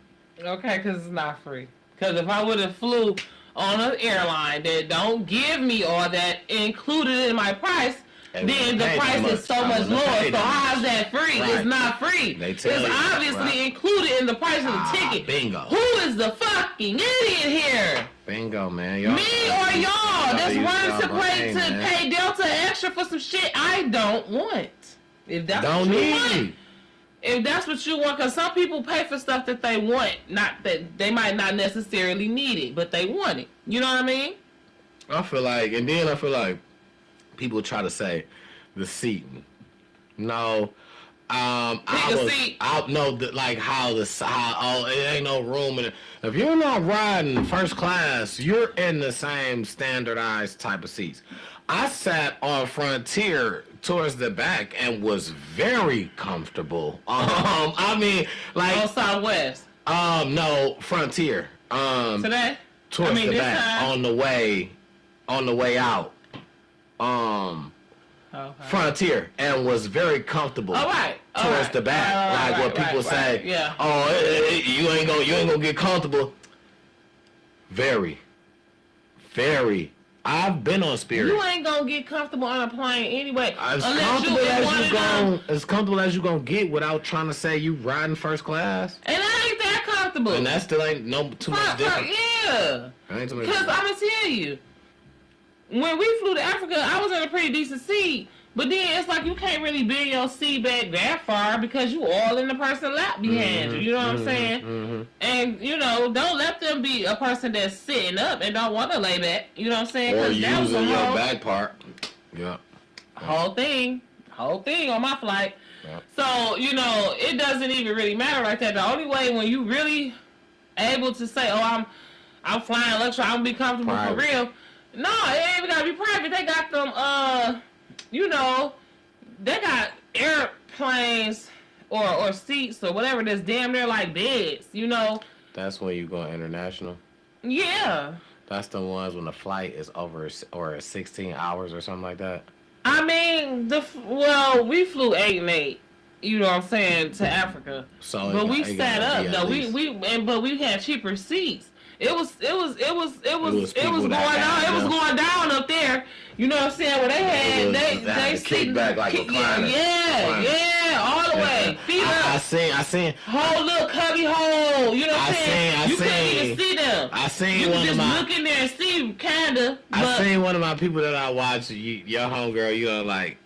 Okay, because it's not free. Because if I would have flew on an airline that don't give me all that included in my price, then the price is so much lower. So how is that free? Right. It's not free. It's obviously included in the price of the ticket. Bingo. Who is the fucking idiot here? Bingo, man. Me or y'all that's running to pay Delta extra for some shit I don't want. If that's what you want. If that's what you want, because some people pay for stuff that they want, not that they might not necessarily need it, but they want it. You know what I mean? I feel like people try to say the seating. No, it ain't no room in it. If you're not riding first class, you're in the same standardized type of seats. I sat on Frontier towards the back and was very comfortable. I mean, like on Southwest. No, Frontier. Today. Towards the back time? on the way out. Frontier, and was very comfortable towards the back, like what people say. Yeah. Oh, you ain't gonna get comfortable. Very. I've been on Spirit. You ain't gonna get comfortable on a plane anyway. As comfortable as you gonna get without trying to say you riding first class. And I ain't that comfortable. And that still ain't too much different. Yeah. Because I'm gonna tell you. When we flew to Africa, I was in a pretty decent seat, but then it's like you can't really bend your seat back that far because you all in the person's lap behind you. You know what I'm saying? Mm-hmm. And you know, don't let them be a person that's sitting up and don't want to lay back. You know what I'm saying? Or using your back part. Yeah. Whole thing on my flight. Yeah. So you know, it doesn't even really matter like that. The only way when you really able to say, "Oh, I'm flying luxury, I'm gonna be comfortable private. For real." No, it ain't even gotta be private. They got them, you know, they got airplanes or seats or whatever that's damn near like beds, you know. That's when you go international? Yeah. That's the ones when the flight is over or 16 hours or something like that? I mean, we flew 8 and 8. You know what I'm saying, to Africa. So but we sat up though. But we had cheaper seats. It was going down. It was going down up there. You know what I'm saying? Where they had they kick back like a climber. Yeah. saying? All the way. Feet I up. seen. Whole little cubby hole. You know what I'm saying? You couldn't seen. even see them. I seen You one could of just my. look in there and see, kinda. I seen one of my people that I watch. Your homegirl. You know, like.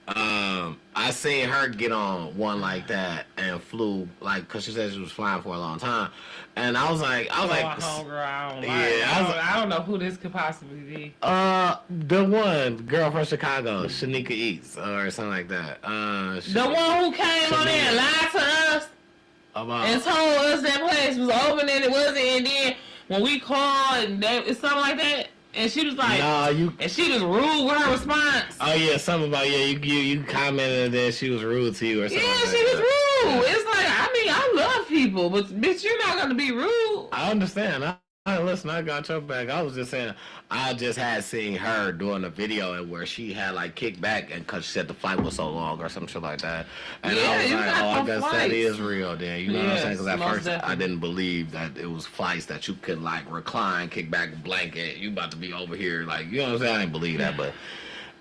I seen her get on one like that and flew like, cause she said she was flying for a long time, and I was like, homegirl, I don't know who this could possibly be. The one girl from Chicago, Shanika Eats or something like that. The one who came on there and lied to us and told us that place was open and it wasn't, and then when we called, it's something like that. And she was like, and she was rude with her response. Oh yeah, something about you commented and then she was rude to you or something. Yeah, like she was that. rude. It's like, I mean, I love people, but bitch, you're not gonna be rude. I understand. Listen, I got your back. I was just saying, I just had seen her doing a video where she had like kicked back and cause she said the flight was so long or some shit like that. And yeah, I was like, I guess flights. that is real then. You know what I'm saying? Because at first definitely. I didn't believe that it was flights that you could like recline, kick back, blanket. You about to be over here. Like, you know what I'm saying? I didn't believe that. But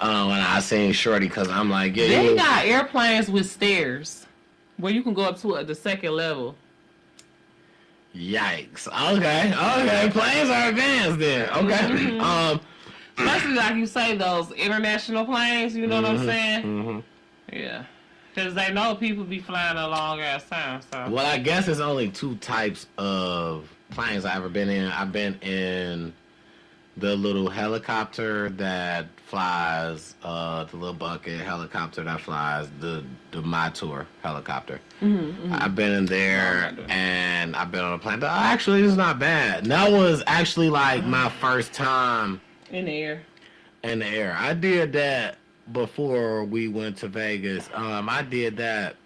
when I seen Shorty, cause I'm like, yeah. They got airplanes with stairs where you can go up to the second level. Yikes. Okay. Planes are advanced then. Okay. Mm-hmm. Especially like you say, those international planes, you know what I'm saying? Mm-hmm. Yeah. Because they know people be flying a long ass time, so. Well, I guess there's only two types of planes I've ever been in. I've been in the little helicopter that flies, the little bucket helicopter that flies, the My Tour helicopter. I've been in there, and I've been on a plane. Actually, it's not bad. That was actually like my first time in the air. In the air. I did that before we went to Vegas. I did that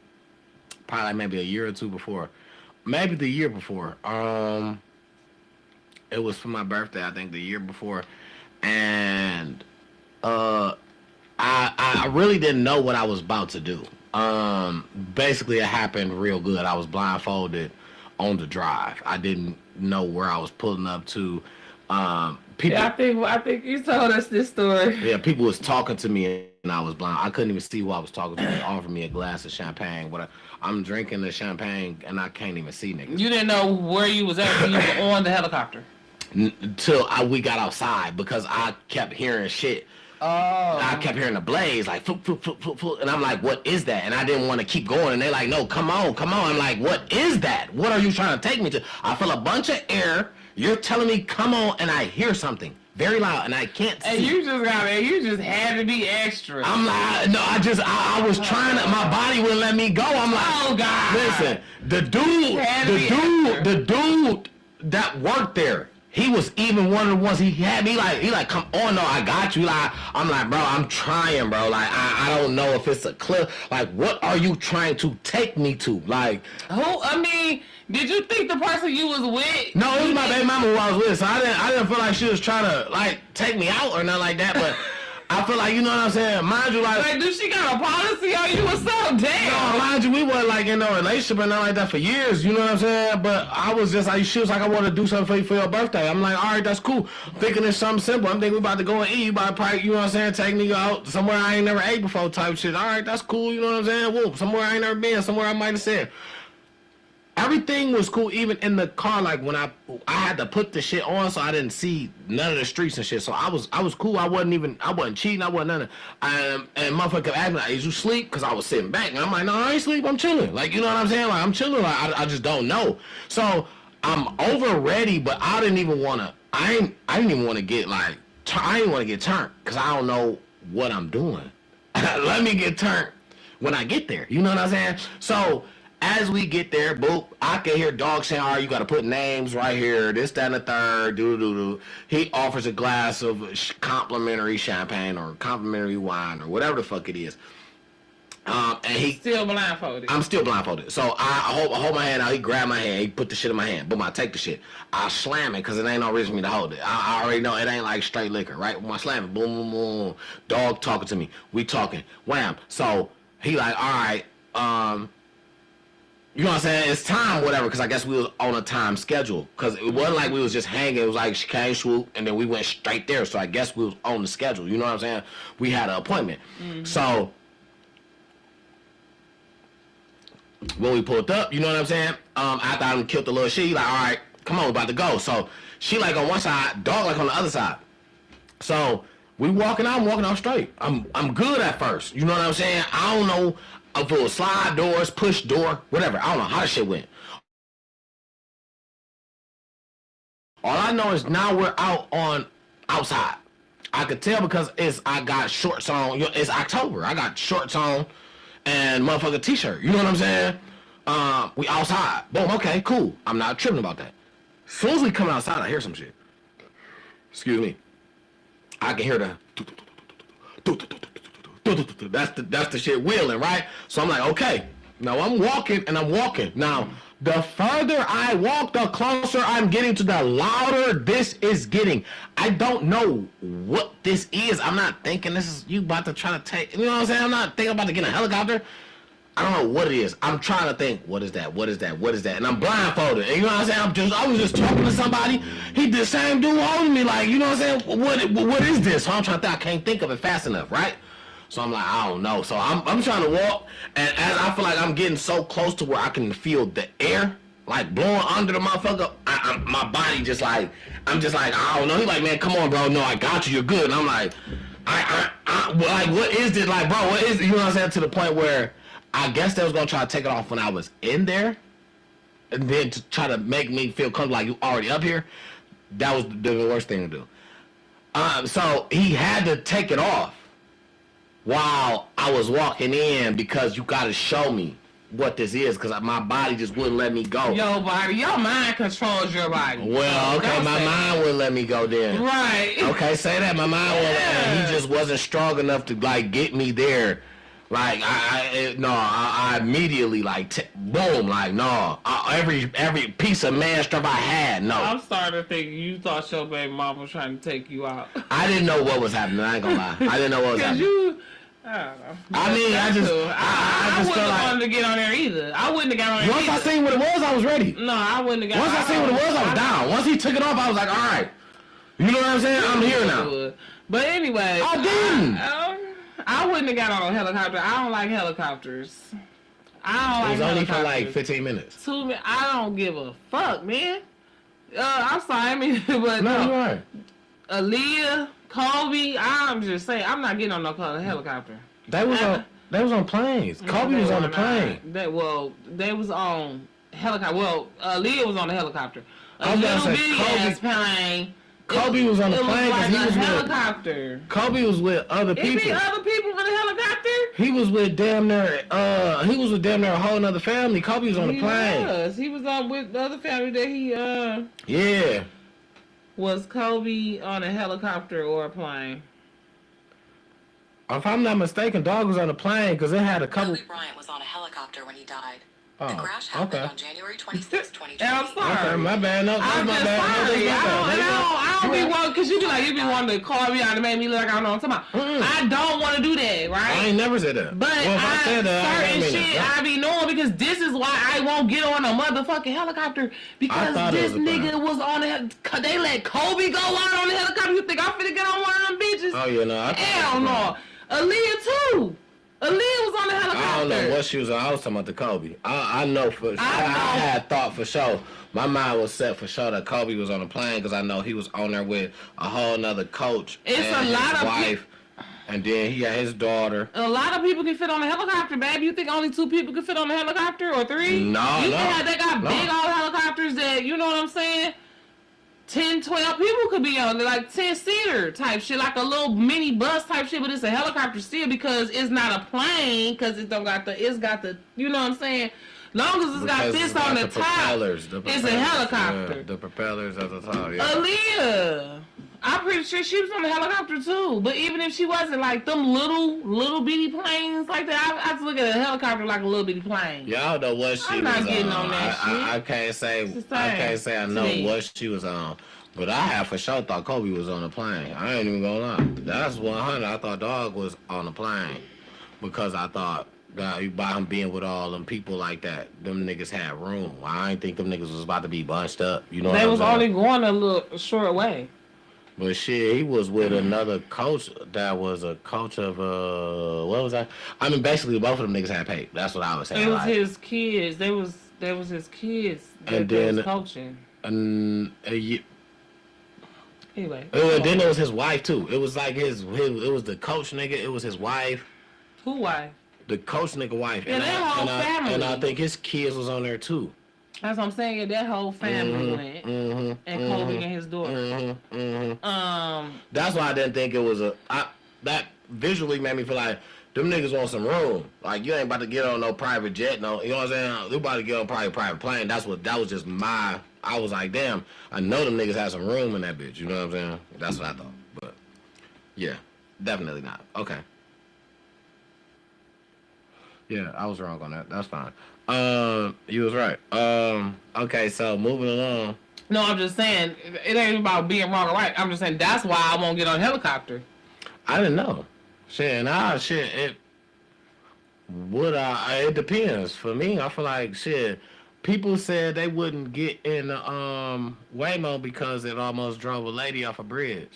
probably maybe a year or two before. Maybe the year before. It was for my birthday, I think, the year before. And I really didn't know what I was about to do. Basically, it happened real good. I was blindfolded on the drive. I didn't know where I was pulling up to. People, yeah, I think you told us this story. Yeah, people was talking to me and I was blind. I couldn't even see who I was talking to. They offered me a glass of champagne. I'm drinking the champagne and I can't even see niggas. You didn't know where you was at when you were on the helicopter? Until we got outside because I kept hearing shit. Oh. I kept hearing the blaze, like, floop, floop, floop, floop, floop. And I'm like, what is that? And I didn't want to keep going. And they're like, no, come on. I'm like, what is that? What are you trying to take me to? I feel a bunch of air. You're telling me, come on, and I hear something very loud, and I can't see. And you just had to be extra. I'm like, no, I was trying to, my body wouldn't let me go. I'm like, oh, God. Listen, the dude that worked there, he was even one of the ones he had me like, come on, no, I got you. Like, I'm like, bro, I'm trying, bro. Like, I don't know if it's a clip. Like, what are you trying to take me to? Like, did you think the person you was with? No, it was my baby mama who I was with, so I didn't feel like she was trying to like take me out or nothing like that. But I feel like, you know what I'm saying? Mind you, like do she got a policy on you or something? Damn. No, mind you, we weren't like in no relationship or nothing like that for years. You know what I'm saying? But I was just like, she was like, I want to do something for you for your birthday. I'm like, all right, that's cool. Thinking it's something simple. I'm thinking we about to go and eat. You about to probably, you know what I'm saying? Take me out somewhere I ain't never ate before type shit. All right, that's cool. You know what I'm saying? Whoop, somewhere I ain't never been. Somewhere I might have said. Everything was cool, even in the car. Like when I had to put the shit on, so I didn't see none of the streets and shit. So I was cool. I wasn't cheating. I wasn't nothing. And motherfucker kept asking me, like, "Is you sleep?" Because I was sitting back, and I'm like, "No, I ain't sleep. I'm chilling." Like, you know what I'm saying? Like, I'm chilling. Like, I just don't know. So I'm over ready, but I didn't even want to. I didn't even want to get like. I didn't want to get turned because I don't know what I'm doing. Let me get turned when I get there. You know what I'm saying? So. As we get there, boop, I can hear dog saying, all right, you got to put names right here, this, that, and the third, doo-doo-doo-doo. He offers a glass of complimentary champagne or complimentary wine or whatever the fuck it is. And he still blindfolded. I'm still blindfolded. So I hold my hand out. He grabbed my hand. He put the shit in my hand. Boom, I take the shit. I slam it because it ain't no reason for me to hold it. I already know it ain't like straight liquor, right? When I slam it, boom, boom, boom. Dog talking to me. We talking. Wham. So he like, all right, you know what I'm saying? It's time, whatever, because I guess we was on a time schedule. Because it wasn't like we was just hanging. It was like she came, swoop, and then we went straight there. So I guess we was on the schedule. You know what I'm saying? We had an appointment. Mm-hmm. So when we pulled up, you know what I'm saying? After I done killed the little shit, he like, all right, come on, we about to go. So she like on one side, dog like on the other side. So we walking out, I'm walking out straight. I'm good at first. You know what I'm saying? I don't know if it was slide doors, push door, whatever. I don't know how the shit went. All I know is now we're out on outside. I could tell because I got shorts on. It's October. I got shorts on and motherfucking t-shirt. You know what I'm saying? We outside. Boom. Okay. Cool. I'm not tripping about that. As soon as we come outside, I hear some shit. Excuse me. I can hear the. That's the shit wheeling, right? So I'm like, okay. Now I'm walking and I'm walking. Now, the further I walk, the closer I'm getting to the louder this is getting. I don't know what this is. I'm not thinking this is you about to try to take, you know what I'm saying? I'm not thinking about to get a helicopter. I don't know what it is. I'm trying to think, what is that? What is that? What is that? And I'm blindfolded. And you know what I'm saying? I was just talking to somebody. He the same dude holding me like, you know what I'm saying? What is this? So I'm trying to think. I can't think of it fast enough, right? So I'm like, I don't know. So I'm trying to walk, and as I feel like I'm getting so close to where I can feel the air like blowing under the motherfucker, my body just like, I'm just like, I don't know. He's like, man, come on, bro. No, I got you. You're good. And I'm like, like, what is this? Like, bro, what is it? You know what I'm saying? To the point where I guess they was gonna try to take it off when I was in there, and then to try to make me feel comfortable like you already up here. That was the worst thing to do. So he had to take it off while I was walking in because you got to show me what this is because my body just wouldn't let me go. Your mind controls your body. Well, okay, my mind wouldn't let me go then. Right. Okay, say that. My mind wouldn't. And he just wasn't strong enough to like get me there. Like I immediately like boom, like no, every piece of man stuff I had, no. I'm starting to think you thought your baby mama was trying to take you out. I didn't know what was happening. I ain't gonna lie. I didn't know what was happening. I don't know. I mean, I just wouldn't have wanted to get on there either. I wouldn't have got on there. Once I seen what it was, I was ready. No, I wouldn't have got. Once I seen what it was, I was down. Once he took it off, I was like, all right. You know what I'm saying? I'm here now. But anyway, I didn't. I wouldn't have got on a helicopter. I don't like helicopters. I don't like helicopters. It was only for like 15 minutes. 2 minutes. I don't give a fuck, man. I'm sorry, I mean, but no, you're right. Aaliyah, Kobe, I'm just saying, I'm not getting on no kind of helicopter. They was on planes. Kobe was on the plane. They was on helicopter. Well, Aaliyah was on the helicopter. A little bitty ass plane. Kobe was on the plane because he was helicopter. Kobe was with other people. It be other people in the helicopter? He was with damn near a whole nother family. Kobe was on the plane. He was on with the other family that he Yeah. Was Kobe on a helicopter or a plane? If I'm not mistaken, dog was on a plane because it had a couple. Kobe Bryant was on a helicopter when he died. The crash happened on January 26, 2020. I'm sorry. Okay, my bad. No, I'm my just bad. sorry. I don't be wanting, because you be like, you be wanting to call me out and make me look like I don't know what I'm talking about. I don't want to do that, right? I ain't never said that. But well, if I said that, certain shit I be knowing because this is why I won't get on a motherfucking helicopter because this nigga was on they let Kobe go on the helicopter. You think I'm finna get on one of them bitches? Oh, yeah, no. Hell no. Aaliyah too. Aaliyah was on the helicopter. I don't know what she was on. I was talking about the Kobe. I know for sure. I had thought for sure. My mind was set for sure that Kobe was on the plane because I know he was on there with a whole nother coach and his wife. And then he had his daughter. A lot of people can fit on a helicopter, baby. You think only 2 people can fit on a helicopter or 3? No, They got big old helicopters that, you know what I'm saying? 10, 12 people could be on, like 10-seater type shit, like a little mini bus type shit, but it's a helicopter still because it's not a plane, because it's got the, you know what I'm saying? Long as it's got this on the top, it's a helicopter. Yeah, the propellers at the top, yeah. Aaliyah, I'm pretty sure she was on the helicopter too, but even if she wasn't, like them little bitty planes like that, I have to look at a helicopter like a little bitty plane. Y'all know what she I'm was not getting on that shit. I can't say I know what she was on. But I have for sure thought Kobe was on the plane. I ain't even gonna lie. That's 100. I thought Dog was on the plane because I thought that by him being with all them people like that, them niggas had room. I ain't think them niggas was about to be bunched up. You know, they was only going a short way. But shit, he was with another coach that was a coach of what was that? I mean, basically both of them niggas had paid. That's what I was saying. It was his kids. They was his kids and that then was coaching. And Anyway. then it was his wife too. It was like his it was the coach nigga. It was his wife. Who wife? The coach nigga wife. Yeah, that whole family. And I think his kids was on there too. That's what I'm saying. That whole family went, and Kobe and his daughter. That's why I didn't think it was that visually made me feel like them niggas want some room. Like you ain't about to get on no private jet, no. You know what I'm saying? You about to get on private plane. That was just my. I was like, damn. I know them niggas had some room in that bitch. You know what I'm saying? That's what I thought. But yeah, definitely not. Okay. Yeah, I was wrong on that. That's fine. You was right. Okay, so moving along. No, I'm just saying it ain't about being wrong or right. I'm just saying that's why I won't get on a helicopter. I didn't know. It depends. For me, I feel like shit. People said they wouldn't get in the Waymo because it almost drove a lady off a bridge.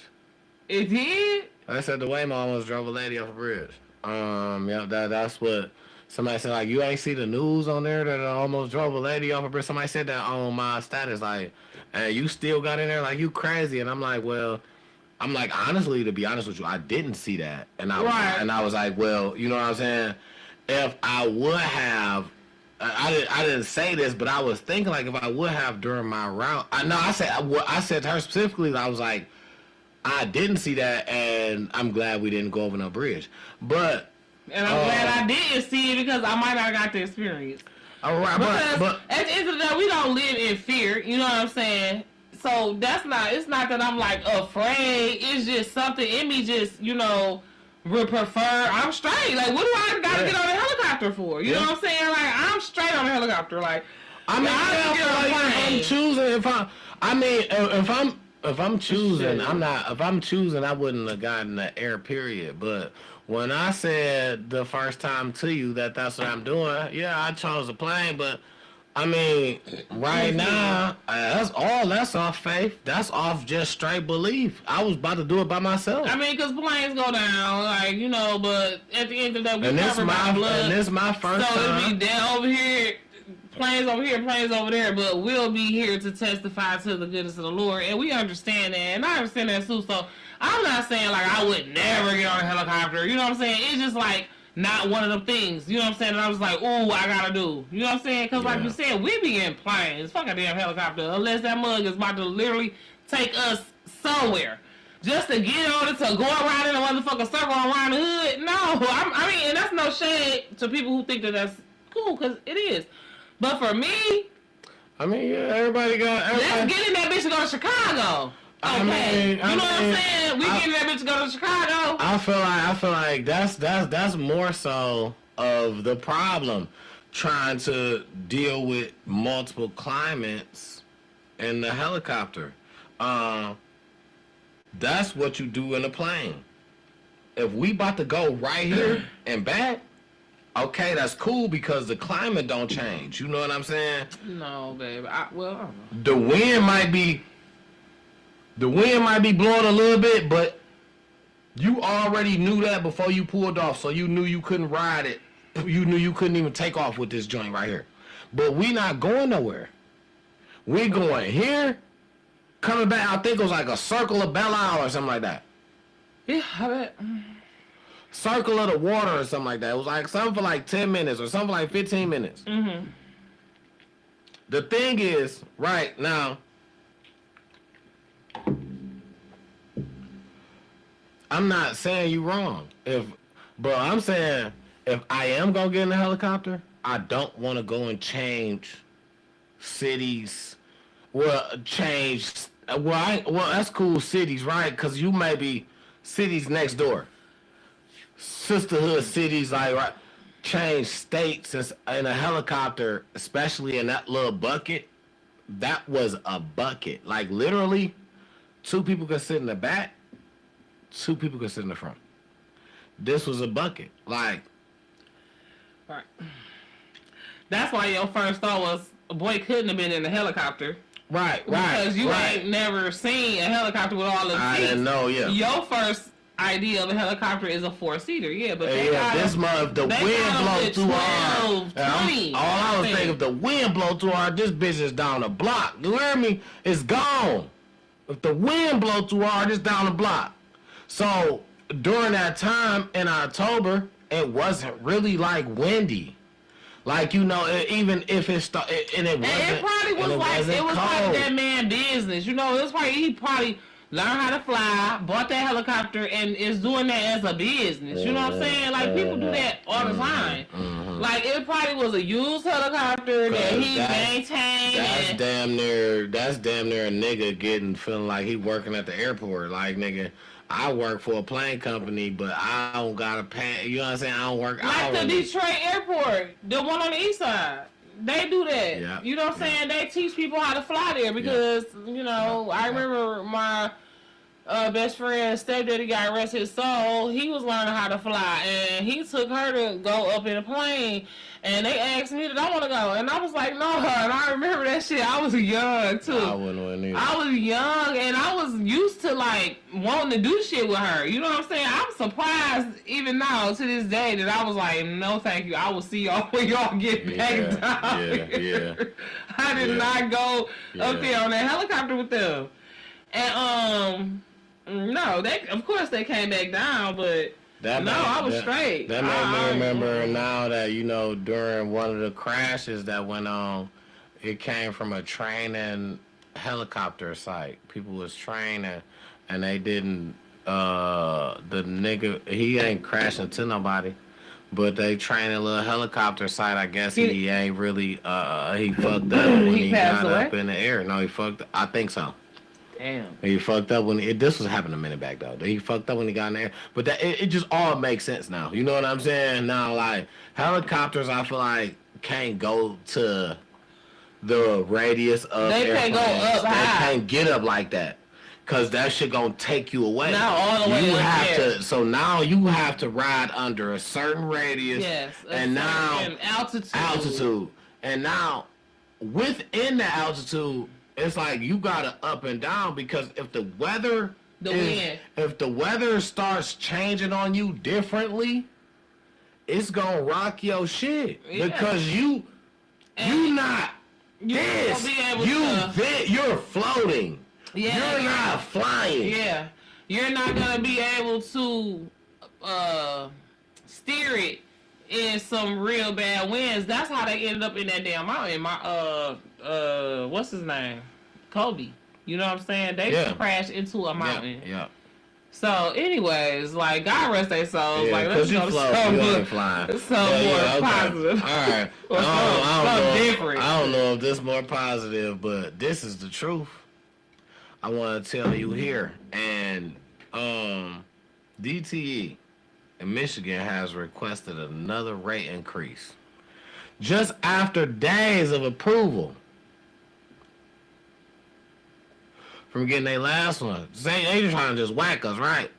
It did? They said the Waymo almost drove a lady off a bridge. Yeah, that's what somebody said. Like, you ain't see the news on there that it almost drove a lady off a bridge. Somebody said that on my status. Like, hey, you still got in there? Like, you crazy? And I'm like, well, honestly, to be honest with you, I didn't see that. And I was like, well, you know what I'm saying? If I would have, I didn't say this, but I was thinking like if I would have during my route. I said to her specifically, I was like, I didn't see that, and I'm glad we didn't go over no bridge. But and I'm glad I didn't see it because I might not have got the experience. All right, but at the end of the day, we don't live in fear. You know what I'm saying? So it's not that I'm like afraid. It's just something in me just, would prefer. I'm straight. Like, what do I gotta get on a helicopter for? You know what I'm saying? Like, I'm straight on a helicopter. Like, I mean, if I'm choosing, I wouldn't have gotten the air period. But when I said the first time to you that's what I'm doing, yeah, I chose a plane, but I mean, right now, that's off faith. That's off just straight belief. I was about to do it by myself. I mean, because planes go down, but at the end of the day, we covered by blood. And this is my first time. So it'd be down over here, planes over here, planes over there, but we'll be here to testify to the goodness of the Lord. And we understand that, and I understand that too. So I'm not saying, like, I would never get on a helicopter. You know what I'm saying? It's just, like, not one of them things, you know what I'm saying? And I was like, ooh, I gotta do. You know what I'm saying? Because like you said, we be in planes. Fuck a damn helicopter. Unless that mug is about to literally take us somewhere. Just to get on it, to go around in a motherfucking circle around the hood. No, I mean, and that's no shade to people who think that that's cool, because it is. But for me... I mean, yeah, everybody... Let's get in that bitch and go to Chicago. Okay, you know what I'm saying? We getting that bitch to go to Chicago. I feel like that's more so of the problem, trying to deal with multiple climates in the helicopter. That's what you do in a plane. If we about to go right here and back, okay, that's cool because the climate don't change. You know what I'm saying? No, baby. I don't know. The wind might be blowing a little bit, but you already knew that before you pulled off, so you knew you couldn't ride it. You knew you couldn't even take off with this joint right here. But we not going nowhere. We going here, coming back. I think it was like a circle of Belle Isle or something like that. Yeah, I bet. Circle of the water or something like that. It was like something for like 10 minutes or something for like 15 minutes. Mm-hmm. The thing is, right now, I'm not saying you wrong. But I'm saying if I am gonna get in a helicopter, I don't want to go and change cities. Well, that's cool, cities, right? Because you may be cities next door, sisterhood cities, like right. Change states in a helicopter, especially in that little bucket. That was a bucket, like literally. 2 people could sit in the back, 2 people could sit in the front. This was a bucket. Like, right. That's why your first thought was a boy couldn't have been in the helicopter. Right. Because you ain't never seen a helicopter with all the seats. I didn't know. Yeah. Your first idea of a helicopter is a 4-seater. Yeah, but this month the wind blow through hard. All I was thinking, if the wind blow through hard, this bitch is down the block. You hear me? It's gone. If the wind blow through hard, it's down the block. So during that time in October, it wasn't really like windy. Like, you know, even if it started, and it wasn't. And it probably was like that man business. You know, it's probably he probably learned how to fly, bought that helicopter, and is doing that as a business. You know what I'm saying? Like people do that all the time. Mm-hmm. Like it probably was a used helicopter that he maintained. That's damn near a nigga feeling like he working at the airport. Like nigga, I work for a plane company, but I don't gotta pay. You know what I'm saying? I don't work like the Detroit airport, the one on the east side. They do that. Yeah. You know what I'm saying? They teach people how to fly there because, you know, I remember my best friend's stepdaddy got arrested his soul. He was learning how to fly, and he took her to go up in a plane, and they asked me did I want to go, and I was like, no, and I remember that shit. I was young, too. I wouldn't want either. I was young, and I was used to, like, wanting to do shit with her. You know what I'm saying? I'm surprised, even now, to this day, that I was like, no, thank you. I will see y'all when y'all get back down here. I did not go up there on that helicopter with them. And, no, of course they came back down, but I was straight. That made me remember now that, you know, during one of the crashes that went on, it came from a training helicopter site. People was training, and they didn't, the nigga, he ain't crashing to nobody, but they trained a little helicopter site. I guess he ain't really, he fucked up when he got up in the air. No, he fucked up. I think so. Damn. He fucked up when this was happening a minute back though. He fucked up when he got in there, but that it just all makes sense now. You know what I'm saying? Now, like helicopters, I feel like can't go to the radius of they airplanes. Can't go up high. They can't get up like that, cause that shit gonna take you away. Now all the way you up have there. So now you have to ride under a certain radius. Yes. And now altitude. And now within the altitude. It's like you gotta up and down because if the weather starts changing on you differently, it's gonna rock your shit because you're floating. Yeah, you're not flying. Yeah, you're not gonna be able to steer it in some real bad winds. That's how they ended up in that damn mountain. What's his name? Kobe. You know what I'm saying? They crashed into a mountain. Yeah. So, anyways, like, God rest their souls. Like, let's go to some more positive. All right. I don't know if this is more positive, but this is the truth. I want to tell you here. And DTE in Michigan has requested another rate increase. Just after days of approval from getting their last one. They trying to just whack us, right?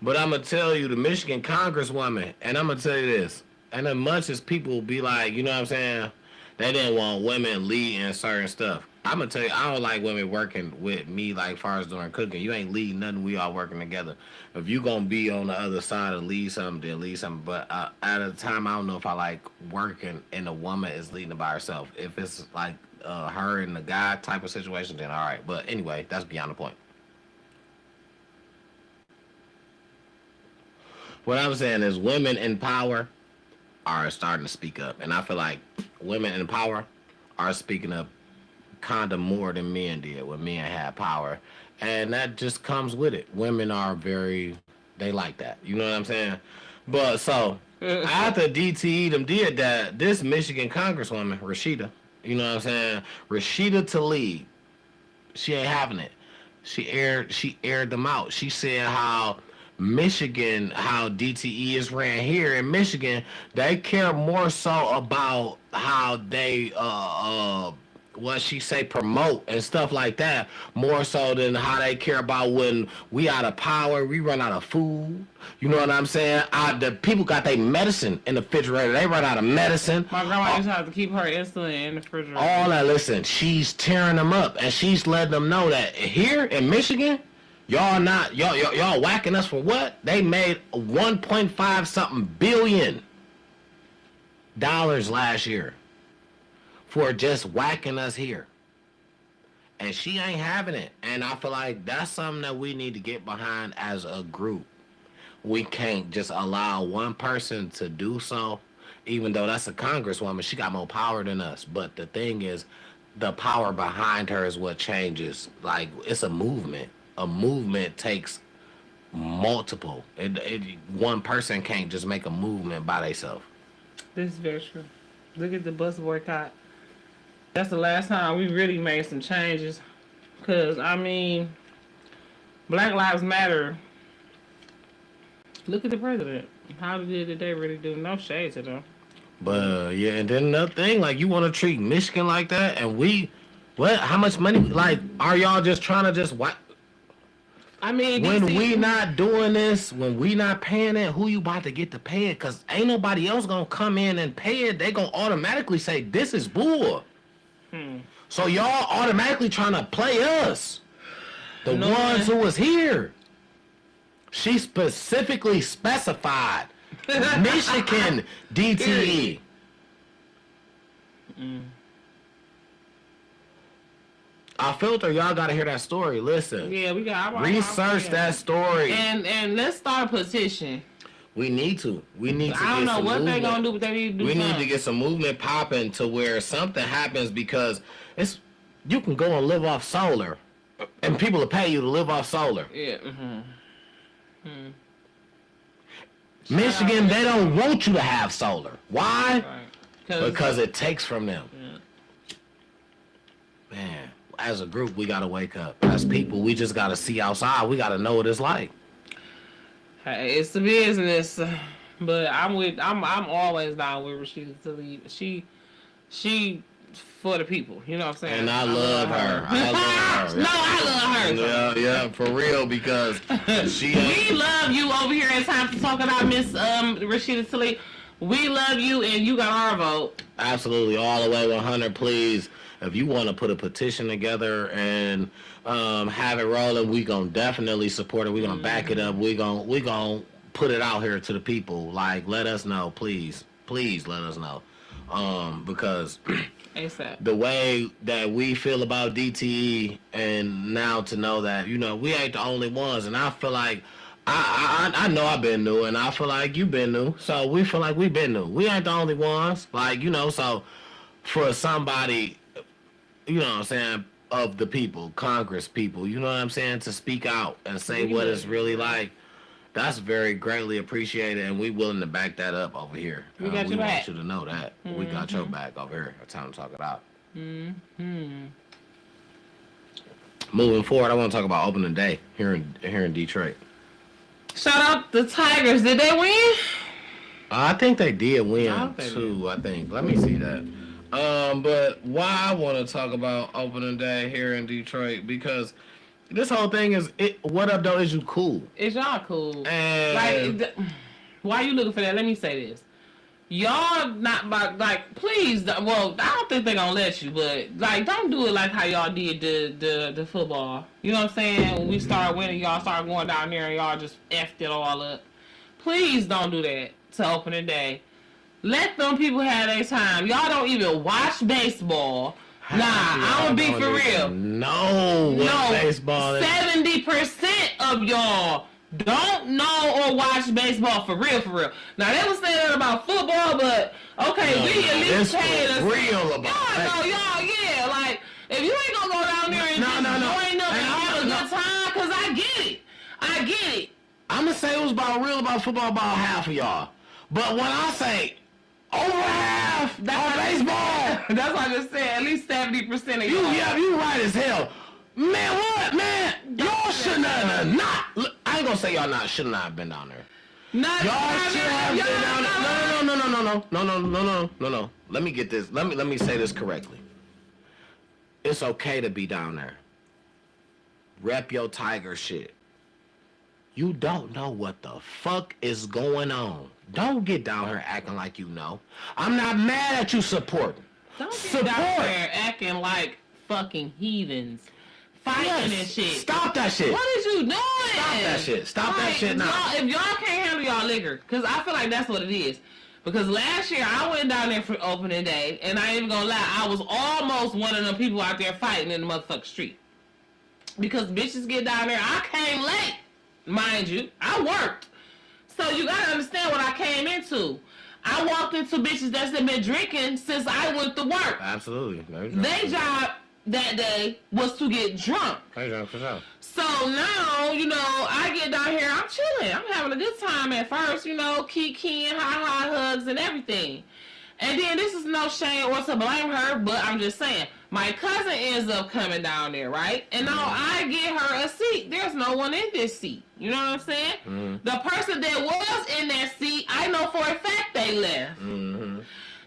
But I'm going to tell you, the Michigan Congresswoman, and I'm going to tell you this, and as much as people be like, you know what I'm saying, they didn't want women leading certain stuff. I'm going to tell you, I don't like women working with me, like, far as doing cooking. You ain't leading nothing. We all working together. If you going to be on the other side and lead something, then lead something. But at a time, I don't know if I like working and a woman is leading by herself. If it's like her and the guy type of situation, then all right. But anyway, that's beyond the point. What I'm saying is women in power are starting to speak up. And I feel like women in power are speaking up kind of more than men did when men had power. And that just comes with it. Women are they like that. You know what I'm saying? But so, after DTE them did that, this Michigan Congresswoman, Rashida, you know what I'm saying? Rashida Tlaib, she ain't having it. She aired them out. She said how Michigan, how DTE is ran here in Michigan, they care more so about how they what she say, promote and stuff like that, more so than how they care about when we out of power, we run out of food. You know what I'm saying? The people got their medicine in the refrigerator. They run out of medicine. My grandma used to have to keep her insulin in the refrigerator. All that, listen, she's tearing them up, and she's letting them know that here in Michigan, y'all whacking us for what? They made 1.5 something billion dollars last year for just whacking us here. And she ain't having it. And I feel like that's something that we need to get behind as a group. We can't just allow one person to do so, even though that's a congresswoman. She got more power than us. But the thing is, the power behind her is what changes. Like, it's a movement. A movement takes multiple. One person can't just make a movement by themselves. This is very true. Look at the bus boycott. That's the last time we really made some changes. Because, I mean, Black Lives Matter. Look at the president. How did they really do? No shade to them. But, yeah, and then another thing, like, you want to treat Michigan like that? And what? How much money? Like, are y'all just trying to just what? I mean, when we not doing this, when we not paying it, who you about to get to pay it? Because ain't nobody else going to come in and pay it. They going to automatically say, this is bull. So y'all automatically trying to play us. The ones who was here. She specifically specified Michigan DTE. I filter, y'all gotta hear that story. Listen. Yeah, we got research that story. And let's start a petition. We need to. I don't know what they're gonna do, but they need to do something. We need to get some movement popping to where something happens, because you can go and live off solar, and people will pay you to live off solar. Yeah. Michigan, they don't want you to have solar. Why? Right. Because it takes from them. Yeah. Man, as a group, we gotta wake up. As people, we just gotta see outside. We gotta know what it's like. Hey, it's the business, but I'm always down with Rashida Tlaib. She for the people, you know what I'm saying? And I love her. I love her. No, I love her. Yeah, for real, because we love you over here in time to talk about Miss Rashida Tlaib. We love you, and you got our vote. Absolutely, all the way 100, please. If you want to put a petition together and have it rolling, we gonna definitely support it. We gonna back it up. We gonna put it out here to the people. Like, let us know, please let us know, because ASAP. The way that we feel about DTE, and now to know that we ain't the only ones, and I feel like I know I've been new, and I feel like you've been new, so we feel like we've been new. We ain't the only ones, like so for somebody. You know what I'm saying, of the people, Congress people, you know what I'm saying, to speak out and say what it's really like, that's very greatly appreciated, and we willing to back that up over here. We got your back. Want you to know that. We got your back over here. It's time to talk it out. Moving forward, I want to talk about opening day here in Detroit. Shout out the Tigers. Did they win? I think they did win, too, I think. Let me see that. But why I want to talk about opening day here in Detroit, because this whole thing is, what up though, is you cool? Is y'all cool? And why you looking for that? Let me say this. Y'all not about, please, well, I don't think they're gonna let you, but, don't do it like how y'all did the football. You know what I'm saying? When we started winning, y'all started going down there and y'all just effed it all up. Please don't do that to opening day. Let them people have their time. Y'all don't even watch baseball. Nah, I'm gonna be for real. No, baseball is. 70% of y'all don't know or watch baseball for real. Now they was saying that about football, but okay, we at least paid us. Real about y'all, yeah. If you ain't gonna go down there and join up and have a good time, cause I get it. I'm gonna say it was real about football, about half of y'all. But when I say over half on baseball, that's what I just said. At least 70% of y'all. Yeah, you right as hell. Man, what? Man, y'all should not. I ain't gonna say y'all should not have been down there. Y'all should have been down there. No. Let me get this. Let me say this correctly. It's okay to be down there. Rep your Tiger shit. You don't know what the fuck is going on. Don't get down here acting like you know. I'm not mad at you supporting. Don't get down there acting like fucking heathens. Fighting and shit. Stop that shit. What is you doing? Stop that shit. Stop that shit now. If y'all can't handle y'all liquor, because I feel like that's what it is. Because last year I went down there for opening day, and I ain't even gonna lie, I was almost one of them people out there fighting in the motherfucking street. Because bitches get down there, I came late, mind you. I worked. So you gotta understand what I came into. I walked into bitches that's been drinking since I went to work. Absolutely. Their job that day was to get drunk. For sure. So now, you know, I get down here, I'm chilling. I'm having a good time at first, you know, kikiing, high hugs and everything. And then this is no shame or to blame her, but I'm just saying, my cousin ends up coming down there, right? And now I get her a seat. There's no one in this seat. You know what I'm saying? Mm-hmm. The person that was in that seat, I know for a fact they left. Mm-hmm.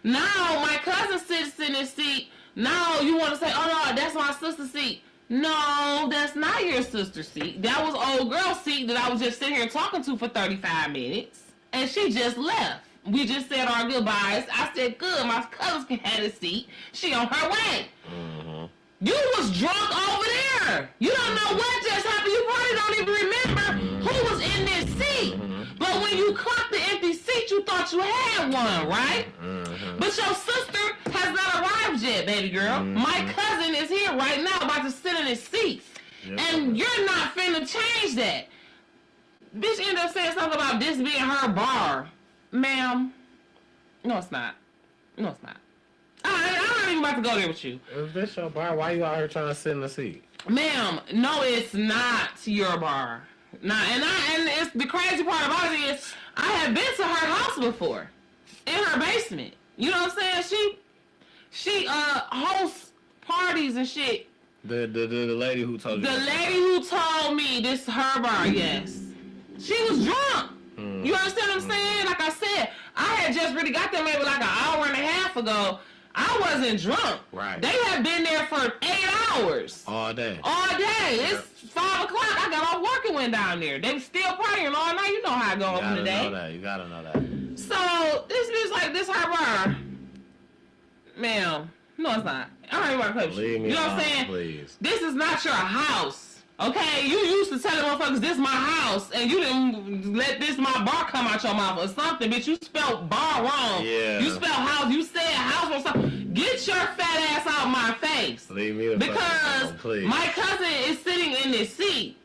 Now my cousin sits in this seat. Now you want to say, oh no, that's my sister's seat. No, that's not your sister's seat. That was old girl's seat that I was just sitting here talking to for 35 minutes. And she just left. We just said our goodbyes. I said, good, my cousin can have a seat. She on her way. Mm-hmm. You was drunk over there. You don't know what just happened. You probably don't even remember who was in this seat. Mm-hmm. But when you clocked the empty seat, you thought you had one, right? Mm-hmm. But your sister has not arrived yet, baby girl. Mm-hmm. My cousin is here right now about to sit in his seat. Yep. And you're not finna change that. Bitch ended up saying something about this being her bar. Ma'am, no it's not. No it's not. I'm not even about to go there with you. If this your bar, why you out here trying to sit in the seat? Ma'am, no it's not your bar. Nah, and it's the crazy part about it is I have been to her house before. In her basement. You know what I'm saying? She hosts parties and shit. The lady who told you. The lady who told me this is her bar, yes. She was drunk. You understand what I'm saying? Like I said, I had just really got there maybe like an hour and a half ago. I wasn't drunk. Right. They had been there for 8 hours. All day. All day. It's 5 o'clock. I got off work and went down there. They was still partying all night. You know how I go up in the day. You gotta know that. So this bitch like this her bar. Ma'am, no it's not. I don't even want to play with you. You know what I'm saying? Please. This is not your house. Okay, you used to telling motherfuckers this my house, and you didn't let this my bar come out your mouth or something, bitch. You spelled bar wrong. Yeah. You spelled house. You said house or something. Get your fat ass out my face. Leave me the because fuck alone, my cousin is sitting in this seat.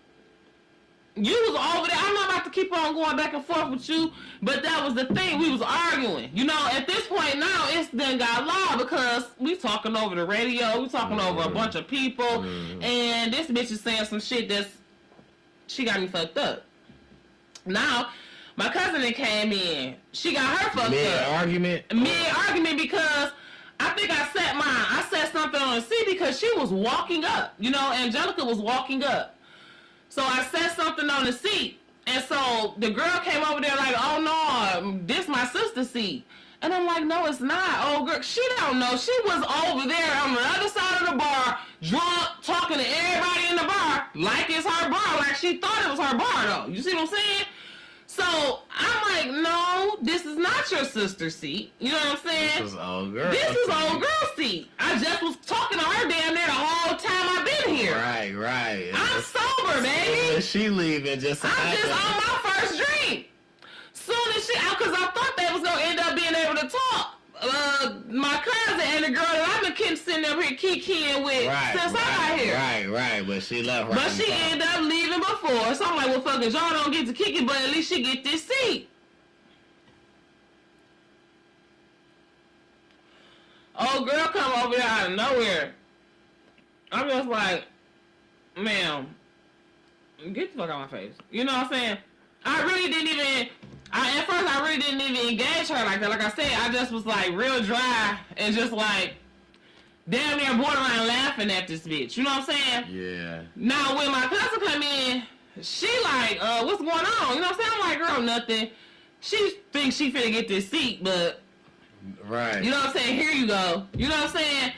You was over there. I'm not about to keep on going back and forth with you, but that was the thing. We was arguing. You know, at this point now, it's then got law because we talking over the radio. We talking over a bunch of people, and this bitch is saying some shit she got me fucked up. Now, my cousin that came in, she got her fucked up. Mid-argument because I think I said something on the seat because she was walking up. You know, Angelica was walking up. So I said something on the seat. And so the girl came over there like, oh no, this my sister's seat. And I'm like, no, it's not. Oh, girl, she don't know. She was over there on the other side of the bar, drunk, talking to everybody in the bar like it's her bar, like she thought it was her bar, though. You see what I'm saying? So I'm like, no, this is not your sister's seat. You know what I'm saying? This is old girl. This is old girl's seat. I just was talking to her damn near the whole time I've been here. Right. I'm sober, baby. She leaving just. I'm just on my first drink. Soon as because I thought they was gonna end up being able to talk. My cousin and the girl that I've been sitting up here kikiing with since I got here. Right. But she left her. But she ended up leaving before. So I'm like, well, fuck it. Y'all don't get to kick it, but at least she get this seat. Old girl come over there out of nowhere. I'm just like, ma'am, get the fuck out of my face. You know what I'm saying? I really didn't even... At first, I really didn't even engage her like that. Like I said, I just was like real dry and just like damn near borderline laughing at this bitch. You know what I'm saying? Yeah. Now, when my cousin come in, she like, what's going on? You know what I'm saying? I'm like, girl, nothing. She thinks she finna get this seat, but... Right. You know what I'm saying? Here you go. You know what I'm saying?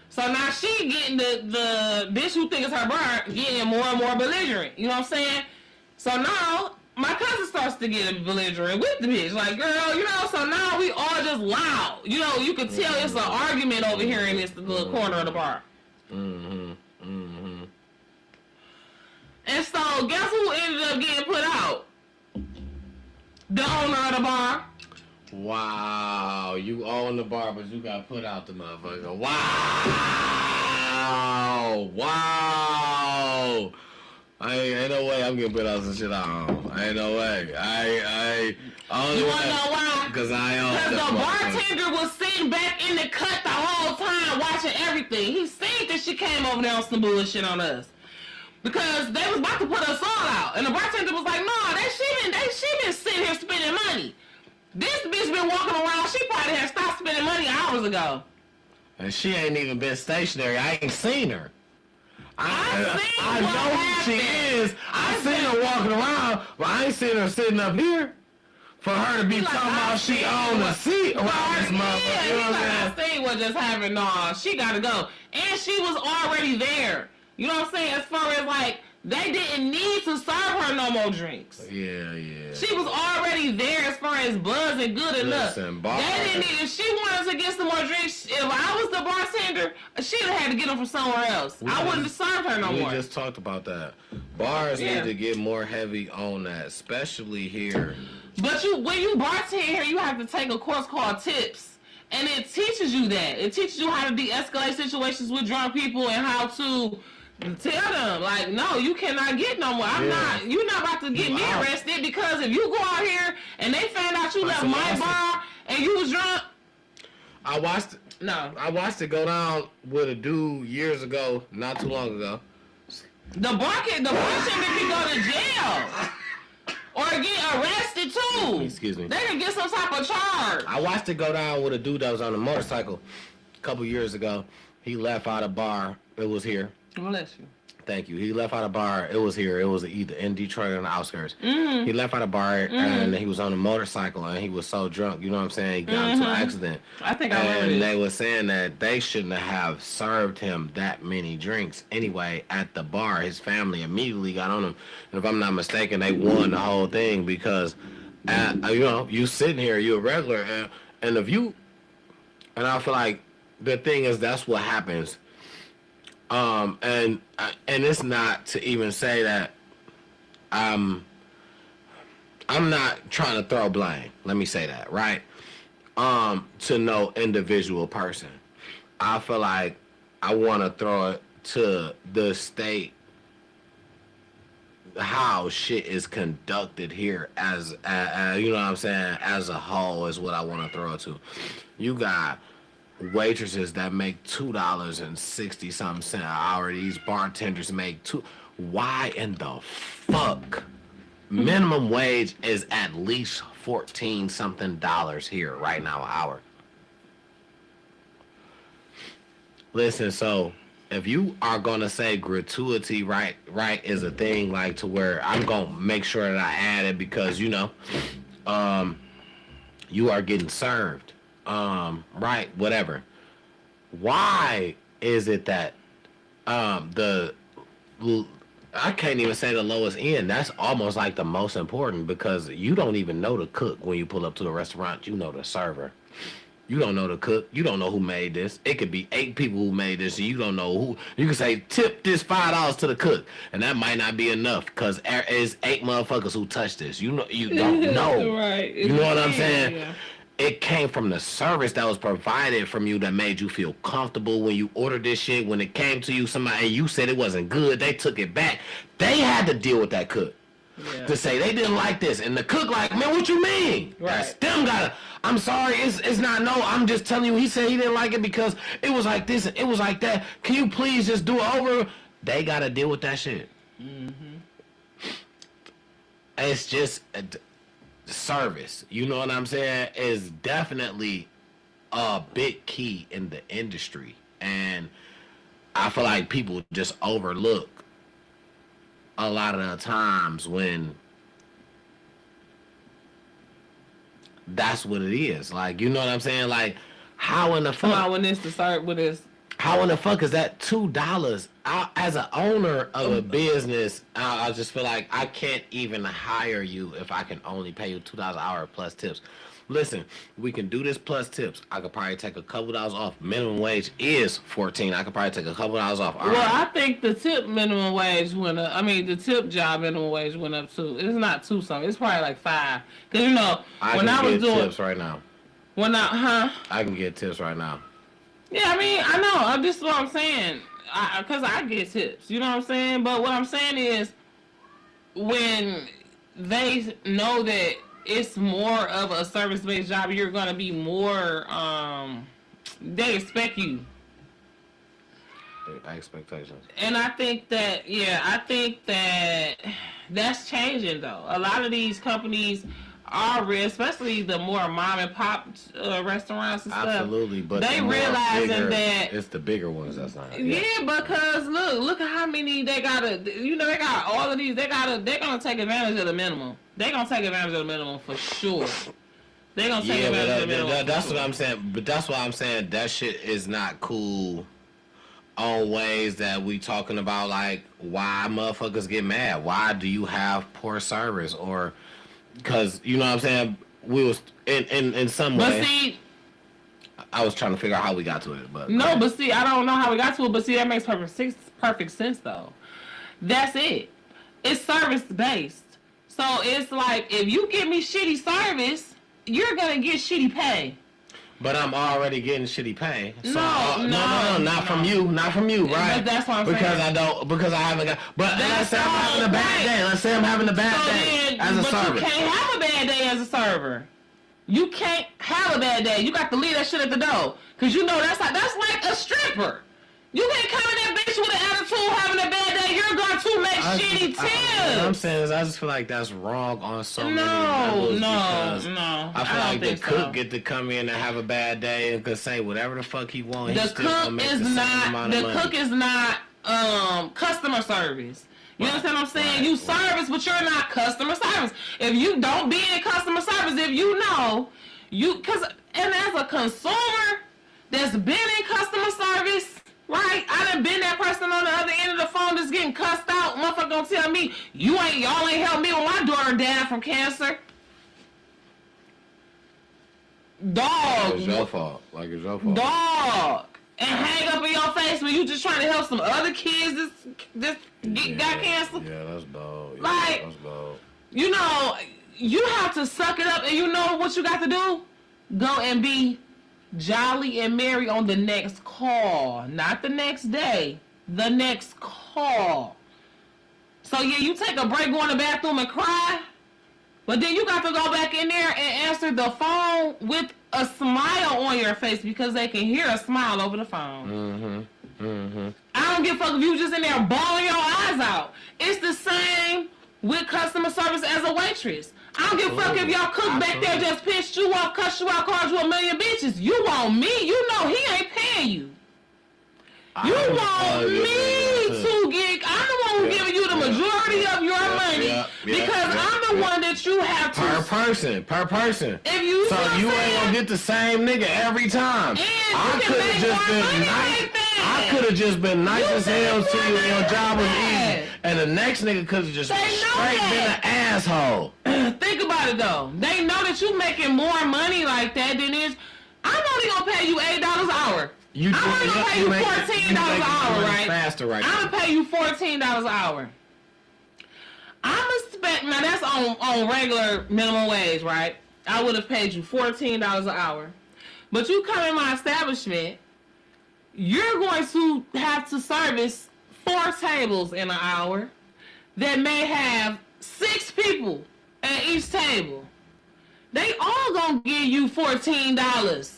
So now she getting the bitch who think it's her bar getting more and more belligerent. You know what I'm saying? So now my cousin starts to get belligerent with the bitch. Like, girl, you know, so now we all just loud. You know, you can tell it's an argument over here in this little corner of the bar. And so guess who ended up getting put out? The owner of the bar. Wow, you own the bar, but you got put out the motherfucker. Wow. Ain't no way I'm getting put out some shit out. Ain't no way. I only You wanna know why? Because I own Because the bartender was sitting back in the cut the whole time watching everything. He seen that she came over there on some bullshit on us. Because they was about to put us all out. And the bartender was like, no, she been sitting here spending money. This bitch been walking around. She probably had stopped spending money hours ago. And she ain't even been stationary. I ain't seen her. I know who she is. I seen her walking around, but I ain't seen her sitting up here. For her to be talking about she owned a seat around this motherfucker. You know what I'm saying? I see what just happened. No, she gotta go. And she was already there. You know what I'm saying? As far as like, they didn't need to serve her no more drinks. Yeah. She was already there as far as buzz and good enough. They didn't need, if she wanted to get some more drinks, if I was the bartender, she'd have had to get them from somewhere else. I wouldn't have served her no more. We just talked about that. Bars need to get more heavy on that, especially here. But when you bartend here, you have to take a course called Tips. And it teaches you that. It teaches you how to de-escalate situations with drunk people and how to tell them, like, no, you cannot get no more. You're not about to get me arrested because if you go out here and they found out you left my bar and you was drunk. I watched it go down with a dude years ago, not too long ago. The bartender can go to jail. Or get arrested too. Excuse me. They can get some type of charge. I watched it go down with a dude that was on a motorcycle a couple years ago. He left out a bar. It was here. Bless you. Thank you. He left out a bar. It was here. It was either in Detroit or on the outskirts. He left out a bar and he was on a motorcycle and he was so drunk. You know what I'm saying? He got into an accident. I think I remember And this. they were saying that they shouldn't have served him that many drinks anyway at the bar. His family immediately got on him. And if I'm not mistaken, they won the whole thing because, you sitting here, you're a regular. And if you, and I feel like the thing is that's what happens. And it's not to even say that I'm not trying to throw blame. Let me say that, right? To no individual person. I feel like I want to throw it to the state, how shit is conducted here as you know what I'm saying, as a whole is what I want to throw it to. You got waitresses that make $2.60 something an hour. These bartenders make $2. Why in the fuck? Minimum wage is at least $14 something here right now an hour. Listen, so if you are gonna say gratuity, right is a thing, like to where I'm gonna make sure that I add it because you are getting served. Right, whatever. Why is it that I can't even say the lowest end. That's almost like the most important because you don't even know the cook when you pull up to a restaurant. You know the server. You don't know the cook. You don't know who made this. It could be 8 people who made this, and you don't know who. You can say, tip this $5 to the cook, and that might not be enough because there's 8 motherfuckers who touched this. You don't know. Right. You know what I'm saying? Yeah. It came from the service that was provided from you that made you feel comfortable when you ordered this shit. When it came to you, somebody and you said it wasn't good, they took it back. They had to deal with that cook to say they didn't like this, and the cook like, man, what you mean? Right. That's them gotta. I'm sorry, it's not no. I'm just telling you. He said he didn't like it because it was like this and it was like that. Can you please just do it over? They gotta deal with that shit. It's just. Service, you know what I'm saying, is definitely a big key in the industry, and I feel like people just overlook a lot of the times when that's what it is. Like, you know what I'm saying? Like, how in the fuck? When this to start with this. How in the fuck is that $2? As an owner of a business, I just feel like I can't even hire you if I can only pay you $2 an hour plus tips. Listen, we can do this plus tips. I could probably take a couple dollars off. Minimum wage is $14. I could probably take a couple dollars off. Well, I think the tip minimum wage went up. I mean, the tip job minimum wage went up too. It's not 2 something. It's probably like 5. Cause you know when I was doing tips right now. I can get tips right now. Yeah, I mean, I know. This is what I'm saying. Cause I get tips. You know what I'm saying? But what I'm saying is, when they know that it's more of a service-based job, you're gonna be more. They expect you. Expectations. And I think that that's changing though. A lot of these companies are, especially the more mom and pop restaurants and stuff. Absolutely, but they realizing that it's the bigger ones that's not. Yeah, because look at how many they gotta. You know, they got all of these. They're gonna take advantage of the minimum. They're gonna take advantage of the minimum for sure. They're gonna take advantage of the minimum. That's what I'm saying. But that's why I'm saying that shit is not cool. On ways that we talking about, like why motherfuckers get mad. Why do you have poor service or? Because, you know what I'm saying, we was, in some way, but see, I was trying to figure out how we got to it, but... No, but see, I don't know how we got to it, but see, that makes perfect sense, though. That's it. It's service-based. So, it's like, if you give me shitty service, you're gonna get shitty pay. But I'm already getting shitty pay. So no, not from you, right? But that's what I'm saying. Because I haven't got. But let's say I'm having a bad day. Let's say I'm having a bad day as a server. But you can't have a bad day as a server. You can't have a bad day. You got to leave that shit at the door, cause you know that's like a stripper. You can't come in that bitch with an attitude having a bad day. You're going to make shitty tips. What I'm saying is I just feel like that's wrong on so many levels. No. I feel like the cook get to come in and have a bad day and could say whatever the fuck he wants. The cook is not customer service. You understand what I'm saying? You service, but you're not customer service. If you don't be in customer service, if you know, and as a consumer that's been in customer service, right? I done been that person on the other end of the phone that's getting cussed out. Motherfucker gonna tell me, y'all ain't helped me when my daughter died from cancer. Dog. It's your fault. Dog. And hang up in your face when you just trying to help some other kids that got cancer. Yeah, that's dog. Yeah, like, that's dog. You know, you have to suck it up, and you know what you got to do? Go and be jolly and merry on the next call. Not the next day. The next call. So yeah, you take a break, go in the bathroom and cry, but then you got to go back in there and answer the phone with a smile on your face because they can hear a smile over the phone. I don't give a fuck if you just in there bawling your eyes out. It's the same with customer service as a waitress. I don't give a fuck if y'all cook back there just pissed you off, cussed you out, called you a million bitches. You want me? You know he ain't paying you. You want me to get... I'm the one who's giving you the majority of your money because I'm the one that you have to... Per person. If you so you ain't gonna get the same nigga every time. And I could have just been nice. I could have just been nice as hell to you and your job was easy. And the next nigga could have just straight been an asshole. Think about it though. They know that you making more money like that than is. I'm only gonna pay you $8 an hour. I'm only gonna pay you $14 an hour, right? Faster, right? I'm gonna pay you $14 an hour. I'm expect now that's on regular minimum wage, right? I would have paid you $14 an hour. But you come in my establishment, you're going to have to service 4 tables in an hour that may have 6 people at each table. They all gonna give you $14.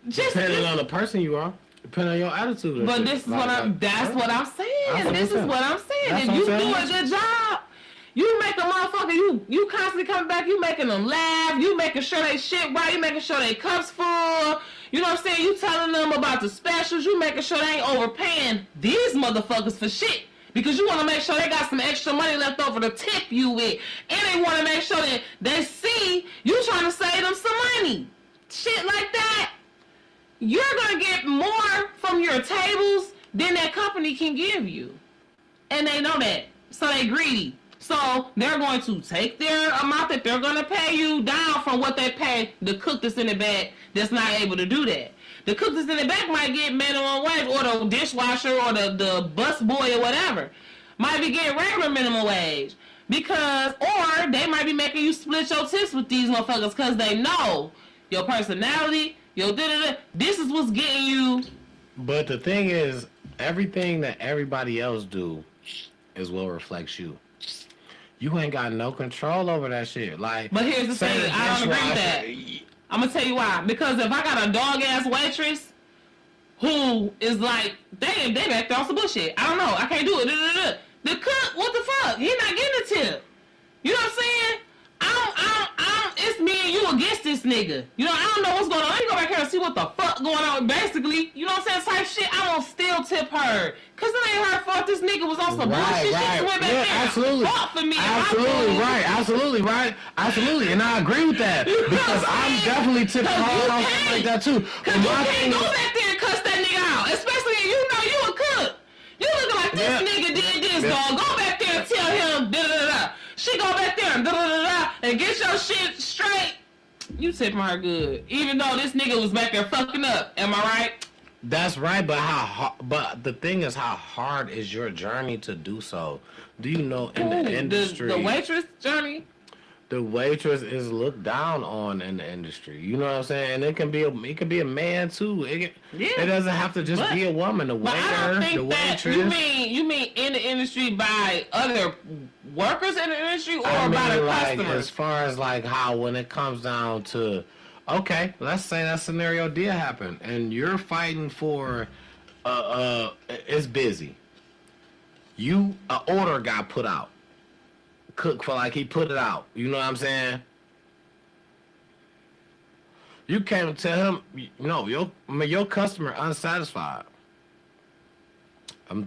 Depending on the person you are, depending on your attitude. But this is that's what I'm saying. This is what I'm saying. If you do a good job, you make a motherfucker, you constantly come back, you making them laugh, you making sure they shit right, you making sure they cups full. You know what I'm saying? You telling them about the specials, you making sure they ain't overpaying these motherfuckers for shit. Because you want to make sure they got some extra money left over to tip you with. And they want to make sure that they see you trying to save them some money. Shit like that. you're going to get more from your tables than that company can give you. And they know that. So they greedy. So they're going to take their amount that they're going to pay you down from what they pay the cook that's in the back that's not able to do that. The cook that's in the back might get minimum wage, or the dishwasher, or the bus boy, or whatever. Might be getting regular minimum wage. Because, or they might be making you split your tips with these motherfuckers because they know your personality, your da-da-da. This is what's getting you. But the thing is, everything that everybody else do is what reflects you. You ain't got no control over that shit. Like, but here's the thing, I don't agree with that. I'm gonna tell you why. Because if I got a dog ass waitress who is like, they back there on some bullshit. I don't know. I can't do it. Da-da-da. The cook, what the fuck? He not getting a tip. You know what I'm saying? It's me and you against this nigga. You know, I don't know what's going on. Let me go back here and see what the fuck going on. Basically, you know what I'm saying? Type shit. I won't still tip her. Cause it ain't her fault this nigga was on some bullshit. She just went back there absolutely. and fought for me. Absolutely right. And I agree with that. Because I'm definitely tipping hard on something like that too. Cause you can't go back there and cuss that nigga out. Especially if you know you a cook. You looking like this nigga did this, dog. Go back there and tell him da-da-da-da. She go back there and da-da-da-da and get your shit straight. You tipping her good. Even though this nigga was back there fucking up. Am I right? That's right, but the thing is, how hard is your journey to do so? Do you know in the industry... The waitress journey? The waitress is looked down on in the industry. You know what I'm saying? And it can be a man too. It doesn't have to just be a woman. The waiter, the waitress. You mean in the industry by other workers in the industry, or by the customers? As far as like how when it comes down to, okay, let's say that scenario did happen, and you're fighting for, it's busy. An order got put out. Cook for like he put it out. You know what I'm saying? You can't tell him, your customer unsatisfied. You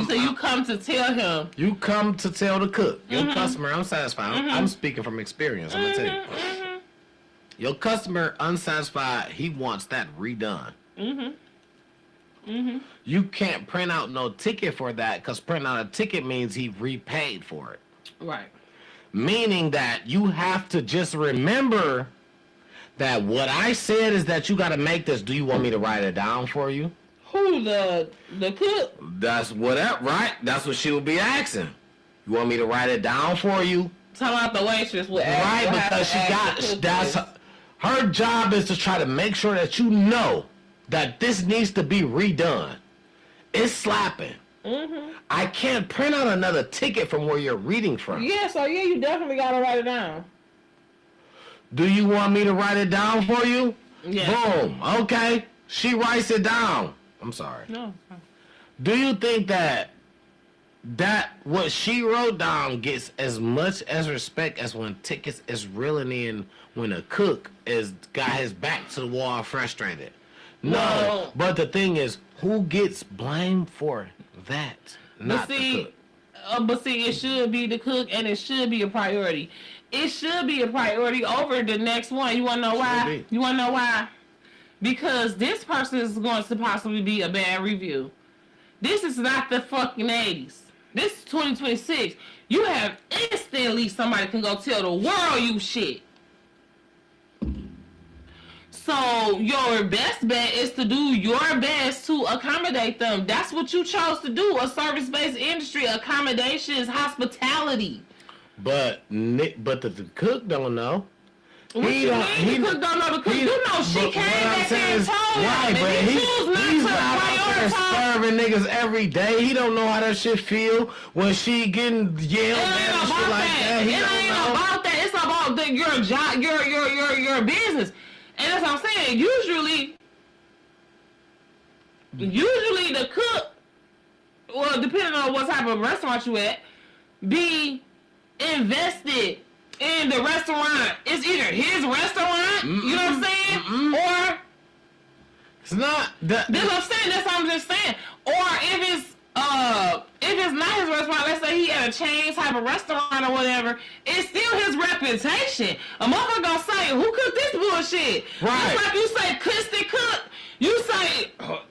say you come to tell him. You come to tell the cook, your customer unsatisfied. I'm speaking from experience. I'm gonna tell you. Your customer unsatisfied. He wants that redone. You can't print out no ticket for that, because printing out a ticket means he repaid for it. Right. Meaning that you have to just remember that what I said is that you got to make this. Do you want me to write it down for you? Who, the cook? That's whatever, right? That's what she would be asking. You want me to write it down for you? Talking about the waitress would ask. Right, because her job is to try to make sure that you know that this needs to be redone. It's slapping. I can't print out another ticket from where you're reading from. Yeah, so you definitely gotta write it down. Do you want me to write it down for you? Yeah. Boom. Okay. She writes it down. I'm sorry. No. Do you think that what she wrote down gets as much as respect as when tickets is reeling in when a cook is got his back to the wall frustrated? No. But the thing is, who gets blamed for that? Not the cook. But see, it should be the cook, and it should be a priority. It should be a priority over the next one. You want to know why? You want to know why? Because this person is going to possibly be a bad review. This is not the fucking 80s. This is 2026. You have instantly somebody can go tell the world you shit. So your best bet is to do your best to accommodate them. That's what you chose to do. A service-based industry, accommodations, hospitality. But the cook don't know. The cook don't know the cook. You know she came back there and told him, and he choose not to prioritize. Serving niggas every day. He don't know how that shit feel when she getting yelled at and shit like that. It ain't about that. It's about your job, your business. And that's what I'm saying. Usually the cook, well, depending on what type of restaurant you at, be invested in the restaurant. It's either his restaurant, you know what I'm saying, or it's not. That's what I'm saying. That's what I'm just saying. Or if if it's not his restaurant, let's say he at a chain type of restaurant or whatever, it's still his reputation. A motherfucker gonna say, who cooked this bullshit? Right. Just like you say, Christy cook. You say, I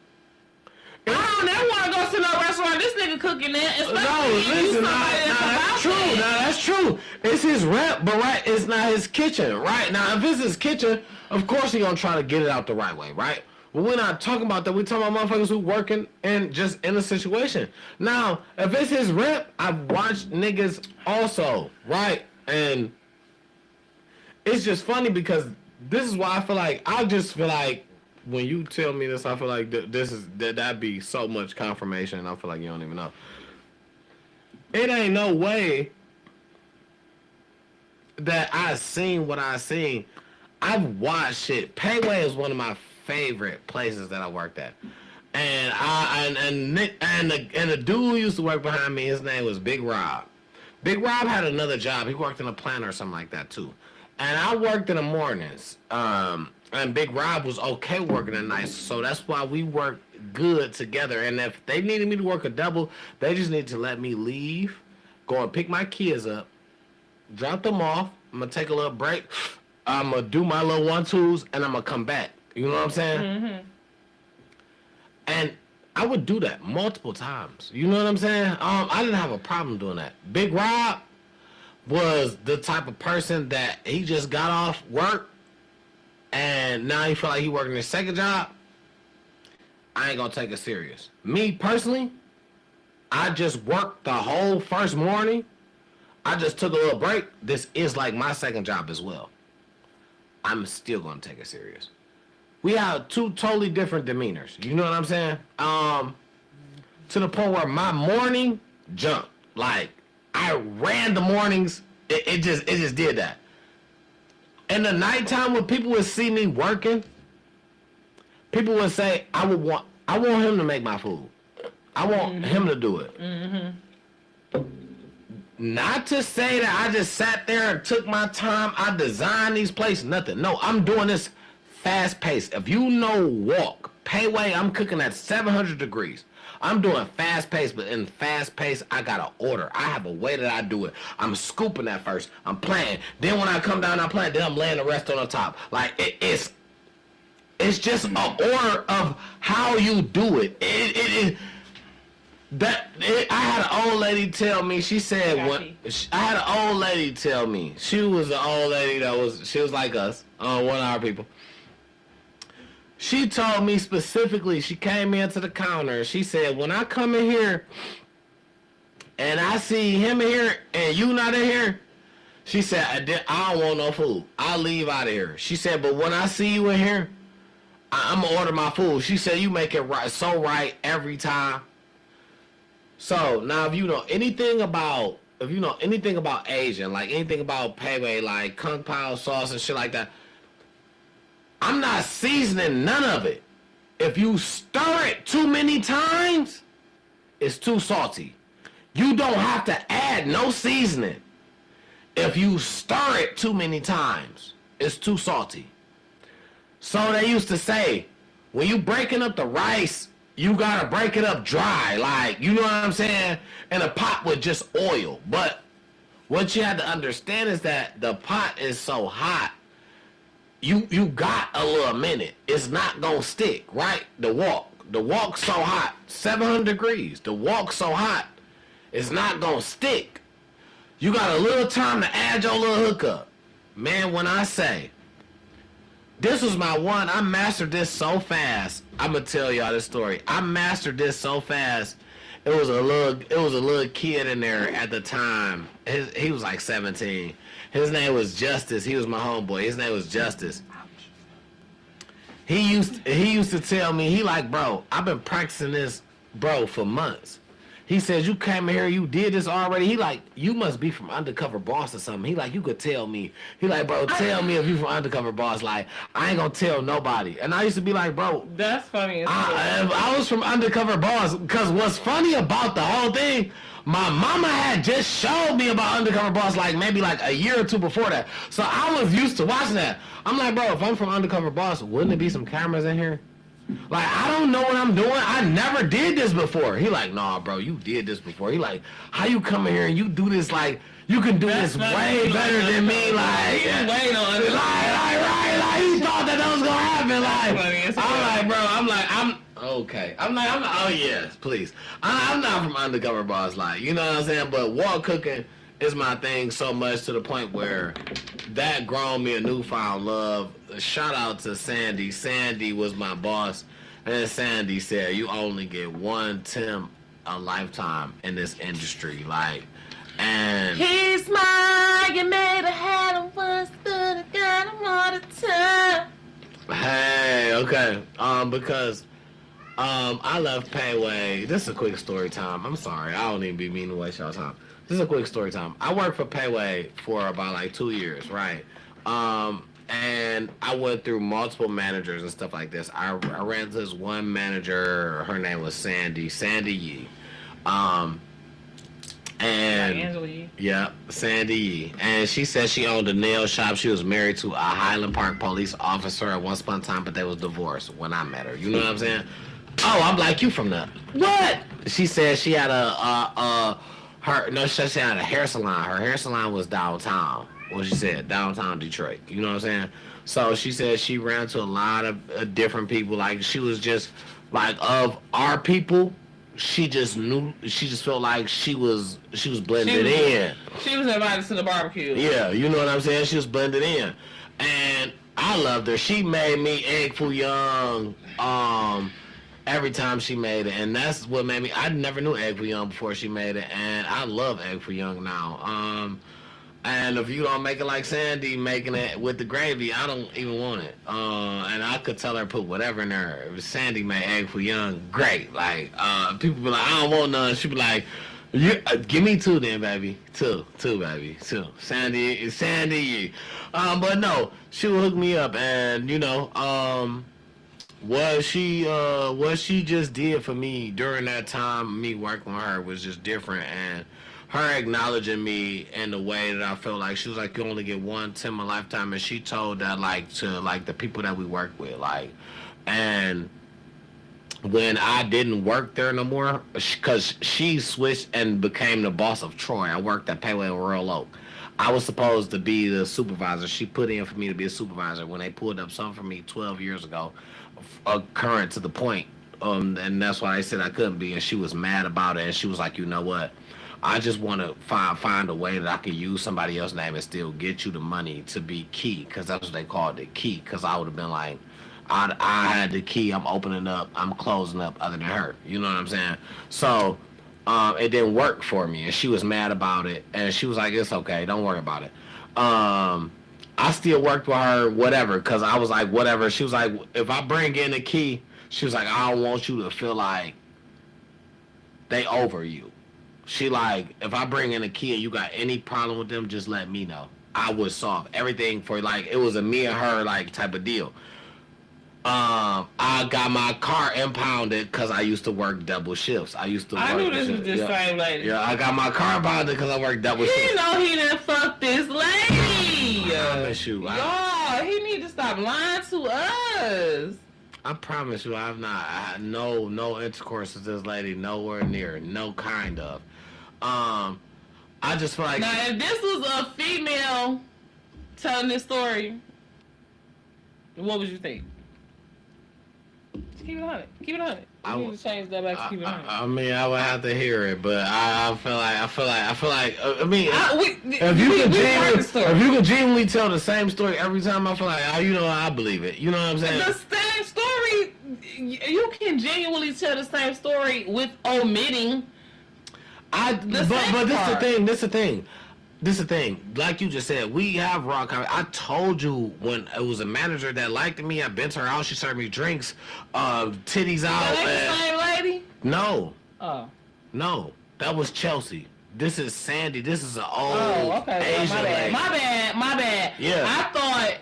don't never want to go to no restaurant. This nigga cooking that. No, listen, that's true. Now that's true. It's his rep, but right, it's not his kitchen, right? Now, if it's his kitchen, of course he gonna try to get it out the right way, right? But we're not talking about that. We're talking about motherfuckers who working and just in a situation. Now, if it's his rep, I've watched niggas also, right? And it's just funny because this is why I just feel like when you tell me this, I feel like that'd be so much confirmation, and I feel like you don't even know. It ain't no way that I seen what I seen. I've watched shit. Payway is one of my favorite places that I worked at, and the dude who used to work behind me, his name was Big Rob. Big Rob had another job. He worked in a plant or something like that too, and I worked in the mornings. And Big Rob was okay working at nights, so that's why we worked good together. And if they needed me to work a double, they just need to let me leave, go and pick my kids up, drop them off. I'm gonna take a little break. I'm gonna do my little 1-2s, and I'm gonna come back. You know what I'm saying? Mm-hmm. And I would do that multiple times. You know what I'm saying? I didn't have a problem doing that. Big Rob was the type of person that he just got off work, and now he feel like he working his second job. I ain't gonna take it serious. Me personally, I just worked the whole first morning. I just took a little break. This is like my second job as well. I'm still gonna take it serious. We have two totally different demeanors. You know what I'm saying? To the point where my morning jumped. Like, I ran the mornings. It just did that. In the nighttime, when people would see me working, people would say, I want him to make my food. I want him to do it. Mm-hmm. Not to say that I just sat there and took my time. I designed these places, nothing. No, I'm doing this fast paced. If you know walk, Payway, I'm cooking at 700 degrees. I'm doing fast paced, but in fast paced, I got an order. I have a way that I do it. I'm scooping at first. I'm playing. Then when I come down, I'm playing. Then I'm laying the rest on the top. Like, it's just an order of how you do it. I had an old lady tell me, she said, I had an old lady tell me, she was an old lady she was like us, one of our people. She told me specifically, she came into the counter, she said, when I come in here and I see him in here and you not in here, she said, I don't want no food. I'll leave out of here. She said, but when I see you in here, I'm going to order my food. She said, you make it right, so right every time. So now if you know anything about Asian, like anything about Payway, like Kung Pao sauce and shit like that, I'm not seasoning none of it. If you stir it too many times, it's too salty. You don't have to add no seasoning. If you stir it too many times, it's too salty. So they used to say, when you breaking up the rice, you gotta break it up dry, like, you know what I'm saying? In a pot with just oil. But what you have to understand is that the pot is so hot, you got a little minute. It's not gonna stick, right? The walk's so hot, 700 degrees. The walk's so hot, it's not gonna stick. You got a little time to add your little hookup. Man, when I say, this was my one, I mastered this so fast. I'm gonna tell y'all this story. I mastered this so fast. It was a little kid in there at the time. He was like 17. His name was Justice. He was my homeboy. His name was Justice. He used to tell me, he like, bro, I've been practicing this, bro, for months. He says, you came here, you did this already. He like, you must be from Undercover Boss or something. He like, you could tell me. He like, bro, tell me if you from Undercover Boss. Like, I ain't gonna tell nobody. And I used to be like, bro. That's funny. I was from Undercover Boss. Because what's funny about the whole thing, my mama had just showed me about Undercover Boss like maybe like a year or two before that. So I was used to watching that. I'm like, bro, if I'm from Undercover Boss, wouldn't it be some cameras in here? Like, I don't know what I'm doing. I never did this before. He like, nah, bro, you did this before. He like, how you come in here and you do this like, you can do this way better than me. Like, wait on it. Like, he thought that was gonna happen. Like, I'm like, bro, I'm okay. Oh yes, please. I'm not from Undercover Boss, like, you know what I'm saying? But wall cooking is my thing so much to the point where that grown me a newfound love. Shout out to Sandy. Sandy was my boss, and Sandy said, you only get one Tim a lifetime in this industry, like. And he's mine. You made a hat on once, but I got him all the time. Hey, okay. Because I left Payway. This is a quick story time. I'm sorry. I don't even be meaning to waste y'all's time. This is a quick story time. I worked for Payway for about like 2 years, right? And I went through multiple managers and stuff like this. I ran into this one manager. Her name was Sandy Yee. And yeah, Sandy Yee. And she said she owned a nail shop. She was married to a Highland Park police officer at one upon a time, but they was divorced when I met her. You know what I'm saying? Oh, I'm like, you from the what? She said she had she had a hair salon. Her hair salon was downtown. Well, she said downtown Detroit. You know what I'm saying? So she said she ran to a lot of different people. Like, she was just like, of our people, she just felt like she was blended in. She was invited to the barbecue. Yeah, you know what I'm saying? She was blended in. And I loved her. She made me egg foo young every time she made it. And that's what made me, I never knew egg foo young before she made it. And I love egg foo young now. And if you don't make it like Sandy making it with the gravy, I don't even want it. And I could tell her put whatever in there. If Sandy made egg foo young, great. Like, people be like, I don't want none. She be like, give me two then, baby. Two, baby. Two. Sandy. But no, she would hook me up, and you know, what she just did for me during that time, me working with her, was just different. And her acknowledging me in the way that I felt like, she was like, you only get one Tim a lifetime, and she told that like to like the people that we work with, like. And when I didn't work there no more, because she switched and became the boss of Troy. I worked at Payway in Royal Oak. I was supposed to be the supervisor. She put in for me to be a supervisor when they pulled up something for me 12 years ago, current to the point. And that's why I said I couldn't be, and she was mad about it. And she was like, you know what? I just want to find a way that I could use somebody else's name and still get you the money to be key, because that's what they called it, key. Because I would have been like, I had the key, I'm opening up, I'm closing up other than her. You know what I'm saying? So it didn't work for me, and she was mad about it. And she was like, it's okay, don't worry about it. I still worked with her, whatever, because I was like, whatever. She was like, if I bring in the key, she was like, I don't want you to feel like they over you. She like, if I bring in a key and you got any problem with them, just let me know. I would solve everything for, like, it was a me and her like type of deal. I got my car impounded because I used to work double shifts. I knew this was the same lady. Yeah, I got my car impounded because I worked double shifts. He know he didn't fuck this lady. I promise you. Y'all, he need to stop lying to us. I promise you, I had no intercourse with this lady, nowhere near, no kind of. I just feel like, now if this was a female telling this story, what would you think? Keep it 100. Keep it 100. I need to change that back to keep it 100. I mean, I would have to hear it, but I feel like. I mean, if you can genuinely tell the same story every time, I feel like, I believe it. You know what I'm saying? The same story. You can genuinely tell the same story with omitting. But this is the thing. Like you just said, we have raw comedy. I told you when it was a manager that liked me, I bent her out. She served me drinks, titties out. Is that the same lady? No. Oh. No, that was Chelsea. This is Sandy. This is an old Asian lady. My bad. Yeah. I thought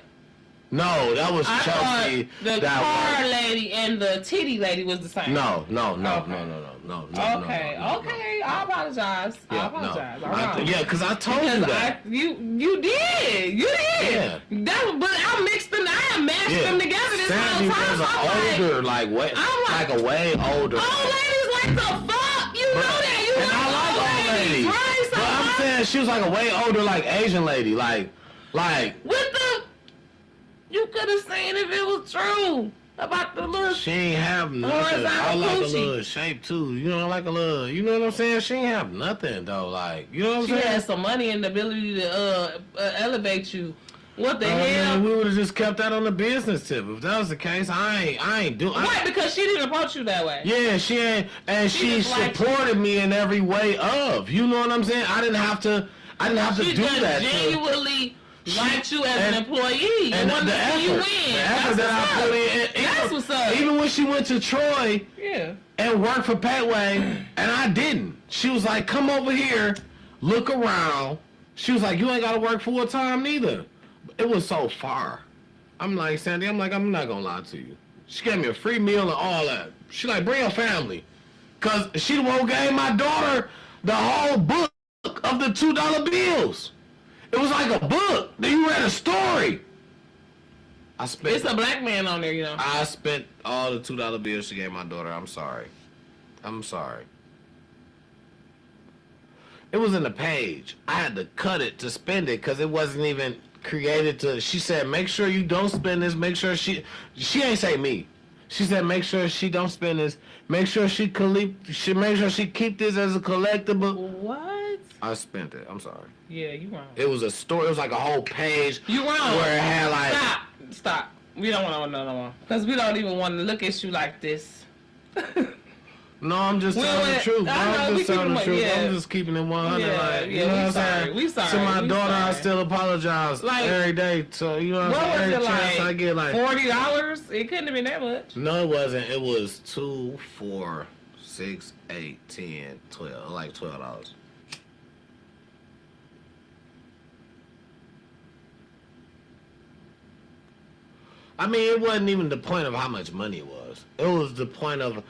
No, that was I Chelsea. thought the that car was, lady and the titty lady was the same. no, Okay. okay. Okay. I apologize. I apologize. I'm wrong. Yeah, because I told Because you that. you did. Yeah. But I mixed them. I matched them together this Sandy whole time. was an older, like a way older. Old ladies like the fuck. You know that. You And I like old ladies. Right? So But I'm saying she was like a way older, like Asian lady, like. with the, you could have seen if it was true about the little. She ain't have nothing. Horizontal I like a coochie. little shape too. You know, like a little. You know what I'm saying? She ain't have nothing though. Like, you know what I'm She saying? had some money and the ability to elevate you. What the hell? Man, we would have just kept that on the business tip. If that was the case, I ain't doing. Why? Because she didn't approach you that way. Yeah, she ain't, and she just liked supported me in every way of. You know what I'm saying? I didn't have to She do just that. genuinely liked you as an employee And wanted the to see you effort, win. the effort that I put in. That's what's up. Even when she went to Troy Yeah. and worked for Petway, and I didn't. She was like, "Come over here, look around." She was like, "You ain't got to work full time neither." It was so far. I'm like, Sandy, I'm not gonna lie to you. She gave me a free meal and all that. She like, bring your family. Cause she the one who gave my daughter the whole book of the $2 bills. It was like a book. Then you read a story. It's a black man on there, you know. I spent all the $2 bills she gave my daughter. I'm sorry. It was in the page. I had to cut it to spend it because it wasn't even created to. She said, make sure you don't spend this. Make sure she ain't say me. She said, make sure she don't spend this. Make sure she make sure she keep this as a collectible. What? I spent it. I'm sorry. Yeah, you wrong. It was a story. It was like a whole page. You wrong. Where it had like. Stop. We don't want to know no more. Because we don't even want to look at you like this. No, I'm just telling the truth. I'm just telling the truth. Yeah. I'm just keeping it 100. Yeah, like, you yeah, know we what I'm sorry. saying? We sorry. To my We daughter, I sorry. still apologize Like, every day. So, you know what What I'm saying? was Every it chance like? I get like $40? It couldn't have been that much. No, it wasn't. It was 2, 4, 6, 8, 10, 12. Like $12. I mean, it wasn't even the point of how much money it was. It was the point of, you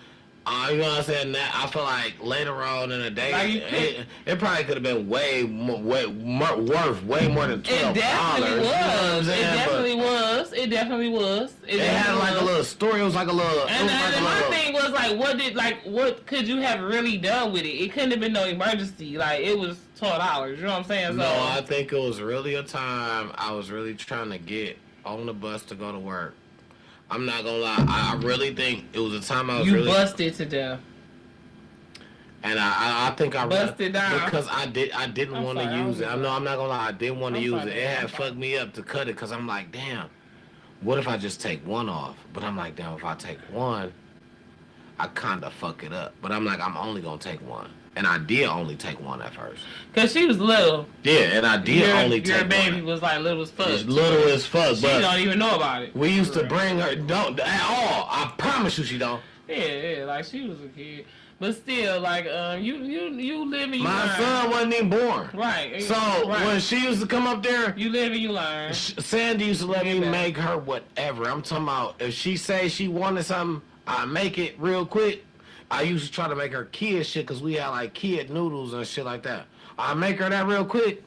know what I'm saying? That I feel like later on in the day, Like it probably could have been worth way more than $12. It definitely You know what I'm was. It saying? definitely was. It definitely was. It had like a little story. It was like a little. And my thing was what could you have really done with it? It couldn't have been no emergency. Like it was $12. You know what I'm saying? No, I think it was really a time I was really trying to get on the bus to go to work. I'm not gonna lie. I really think it was a time I was really busted to death. And I think I busted down because I didn't want to use it. I'm not gonna lie. I didn't want to use it. It had fucked me up to cut it because I'm like, damn. What if I just take one off? But I'm like, damn. If I take one, I kind of fuck it up. But I'm like, I'm only gonna take one. And I did only take one at first. Cause she was little. Yeah, and I did only take one. Your baby was like little as fuck. It's little as fuck. She don't even know about it. We used to bring her, don't at all. I promise you she don't. Yeah, like she was a kid. But still, like, you live and you My learn. son wasn't even born. Right. So when she used to come up there, you live and you learn. Sandy used to let me make her whatever. I'm talking about if she say she wanted something, I make it real quick. I used to try to make her kid shit because we had like kid noodles and shit like that. I make her that real quick.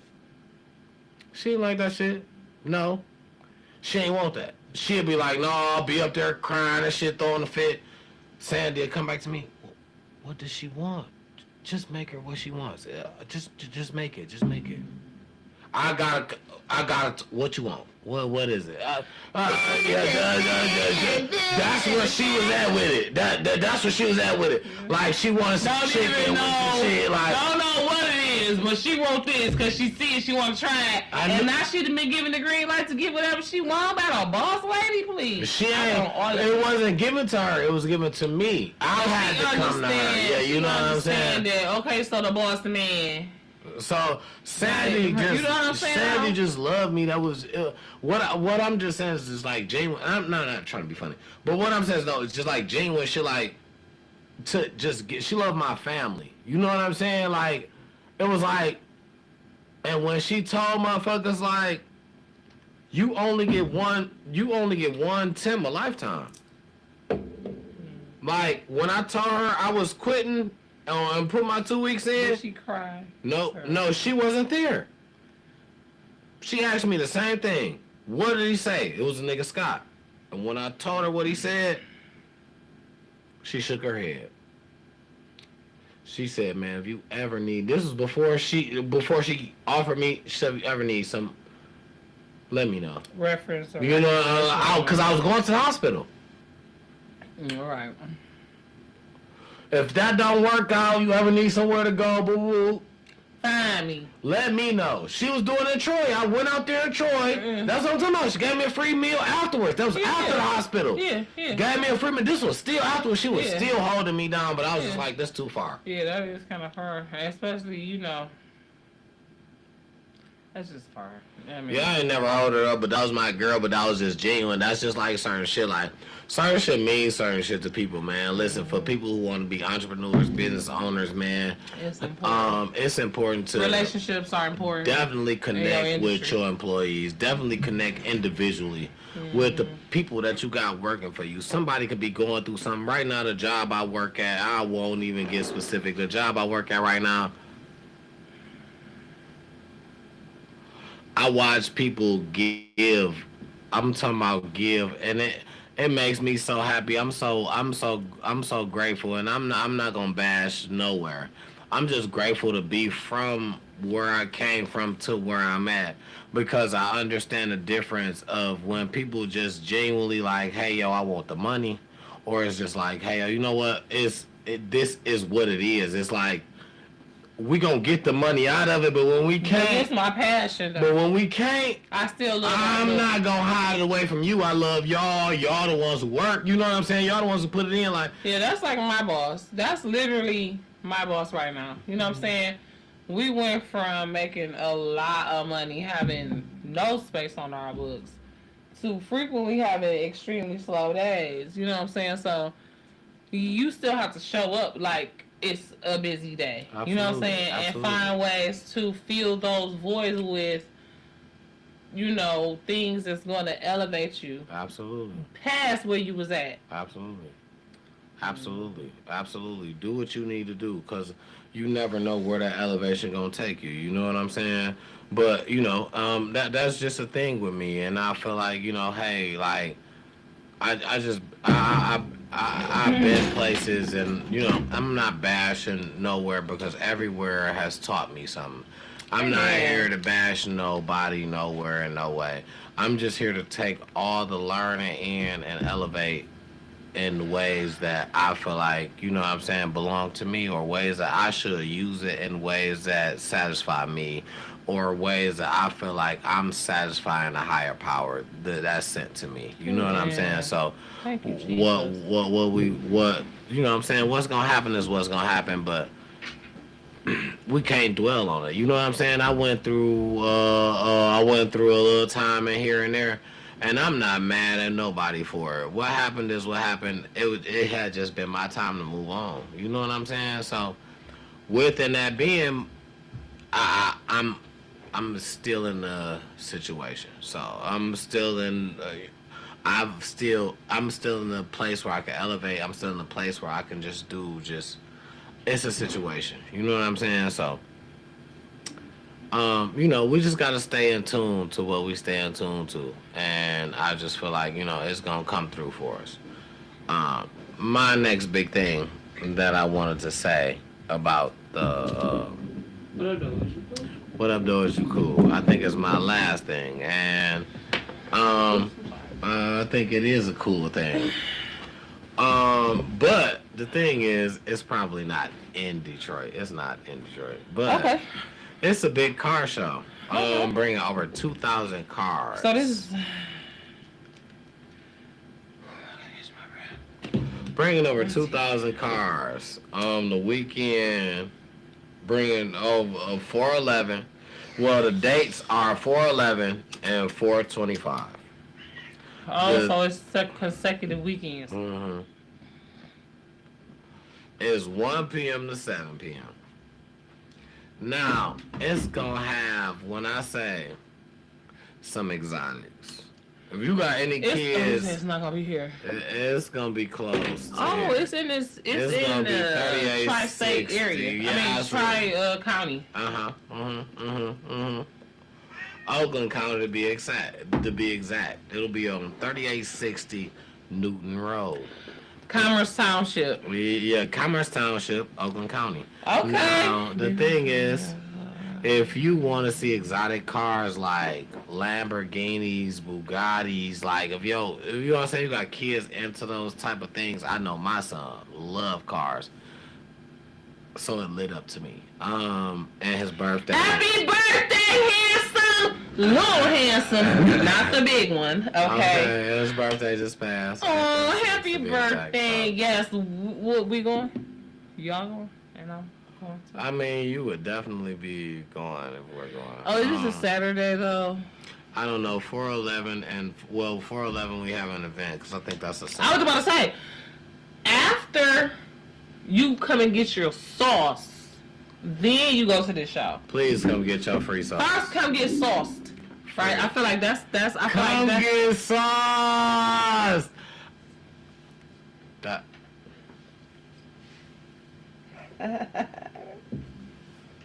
She ain't like that shit. No. She ain't want that. She'll be like, no, I'll be up there crying and shit, throwing a fit. Sandy'll come back to me. What does she want? Just make her what she wants. Just make it. Just make it. I got what you want. What is it? That's where she was at with it. That's where she was at with it. Like she wanted some chicken with some shit. Like don't know what it is, but she want this because she see it. She want to try it, and now she done been given the green light to get whatever she want. About a boss lady, please. She ain't. It wasn't given to her. It was given to me. I had to come to her. Yeah, you know what I'm saying. That. Okay, so the boss man. So Sandy just, you know what I'm saying, Sandy just loved me. That was what I'm just saying is just like genuine. I'm not trying to be funny, but what I'm saying is, though, it's just like genuine. She like to just get. She loved my family. You know what I'm saying? Like it was like, and when she told motherfuckers like, You only get one. You only get one Tim a lifetime. Like when I told her I was quitting and put my 2 weeks in. Did she cry? No, she wasn't there. She asked me the same thing. What did he say? It was a nigga Scott. And when I told her what he said, she shook her head. She said, "Man, if you ever need," this was before she offered me. She said, "If you ever need some, let me know." Reference. You know, because I was going to the hospital. All right. If that don't work out, you ever need somewhere to go, boo boo, Find me. let me know. She was doing it in Troy. I went out there in Troy. Mm-mm. That's what I'm talking about. She gave me a free meal afterwards. That was after the hospital. Yeah. Gave me a free meal. This was still afterwards. She was Yeah. still holding me down, but I was just like, "This too far." Yeah, that is kind of hard, especially that's just hard. I mean, Yeah, I ain't never hold her up, but that was my girl, but that was just genuine. That's just like certain shit. Like, certain shit means certain shit to people, man. Listen, for people who want to be entrepreneurs, business owners, man, it's important to... Relationships are important. Definitely connect with industry. your employees. Definitely connect individually with the people that you got working for you. Somebody could be going through something. Right now, the job I work at, I won't even get specific. The job I work at right now, I watch people give. I'm talking about give, and it makes me so happy. I'm so grateful, and I'm not gonna bash nowhere. I'm just grateful to be from where I came from to where I'm at, because I understand the difference of when people just genuinely like, "Hey, yo, I want the money," or it's just like, "Hey, yo, you know what? This is what it is." It's like, we gonna get the money out of it, but when we can't, it's my passion. Though. But when we can't, I still love. I'm not gonna hide it away from you. I love y'all. Y'all the ones who work. You know what I'm saying? Y'all the ones who put it in. Like, yeah, that's like my boss. That's literally my boss right now. You know what I'm saying? We went from making a lot of money, having no space on our books, to frequently having extremely slow days. You know what I'm saying? So you still have to show up like it's a busy day. Absolutely. You know what I'm saying? Absolutely. And find ways to fill those voids with, things that's going to elevate you absolutely, past where you was at. absolutely. Do what you need to do, because you never know where that elevation gonna take you. You know what I'm saying? But that's just a thing with me, and I feel like hey, like I've been places, and I'm not bashing nowhere, because everywhere has taught me something. I'm not here to bash nobody nowhere in no way. I'm just here to take all the learning in and elevate in ways that I feel like, belong to me, or ways that I should use it in ways that satisfy me, or ways that I feel like I'm satisfying a higher power that's sent to me. You know what I'm saying? So Thank you, Jesus. what's gonna happen is what's gonna happen, but we can't dwell on it. You know what I'm saying? I went through a little time in here and there, and I'm not mad at nobody for it. What happened is what happened. It had just been my time to move on. You know what I'm saying? So within that being, I'm still in the situation. So I'm still in the place where I can elevate. I'm still in the place where I can it's a situation. You know what I'm saying? So we just gotta stay in tune to what we stay in tune to, and I just feel like it's gonna come through for us. My next big thing that I wanted to say about the what up, though? Is you cool? I think it's my last thing, and I think it is a cool thing. But the thing is, it's probably not in Detroit. It's not in Detroit, but it's a big car show. Bringing over 2,000 cars. So this is bringing over 2,000 cars on the weekend. Bringing over 4/11. Well, the dates are 4/11 and 4/25. so it's consecutive weekends. Mm-hmm. It's 1 p.m. to 7 p.m. Now, it's going to have, when I say some exotics. If you got any kids, it's not gonna be here. It's gonna be close. Oh, here. It's in this. It's in the tri-state area. Yeah, Tri-county. Oakland County to be exact. It'll be on 3860 Newton Road. Commerce Township. Commerce Township, Oakland County. Okay. Now, the thing is, if you want to see exotic cars like Lamborghinis, Bugattis, like if you want to say you got kids into those type of things, I know my son love cars. So it lit up to me. And his birthday. Happy birthday, handsome! Little handsome, not the big one. Okay. His birthday just passed. Oh, happy birthday! Yes, we going? Y'all going? And I'm going. I mean, you would definitely be going if we're going. Oh, is this a Saturday though? I don't know. 411 we have an event because I think that's a Saturday. I was about to say, after you come and get your sauce, then you go to this show. Please come get your free sauce. First, come get sauced. Right? I feel like that's. Come get sauce.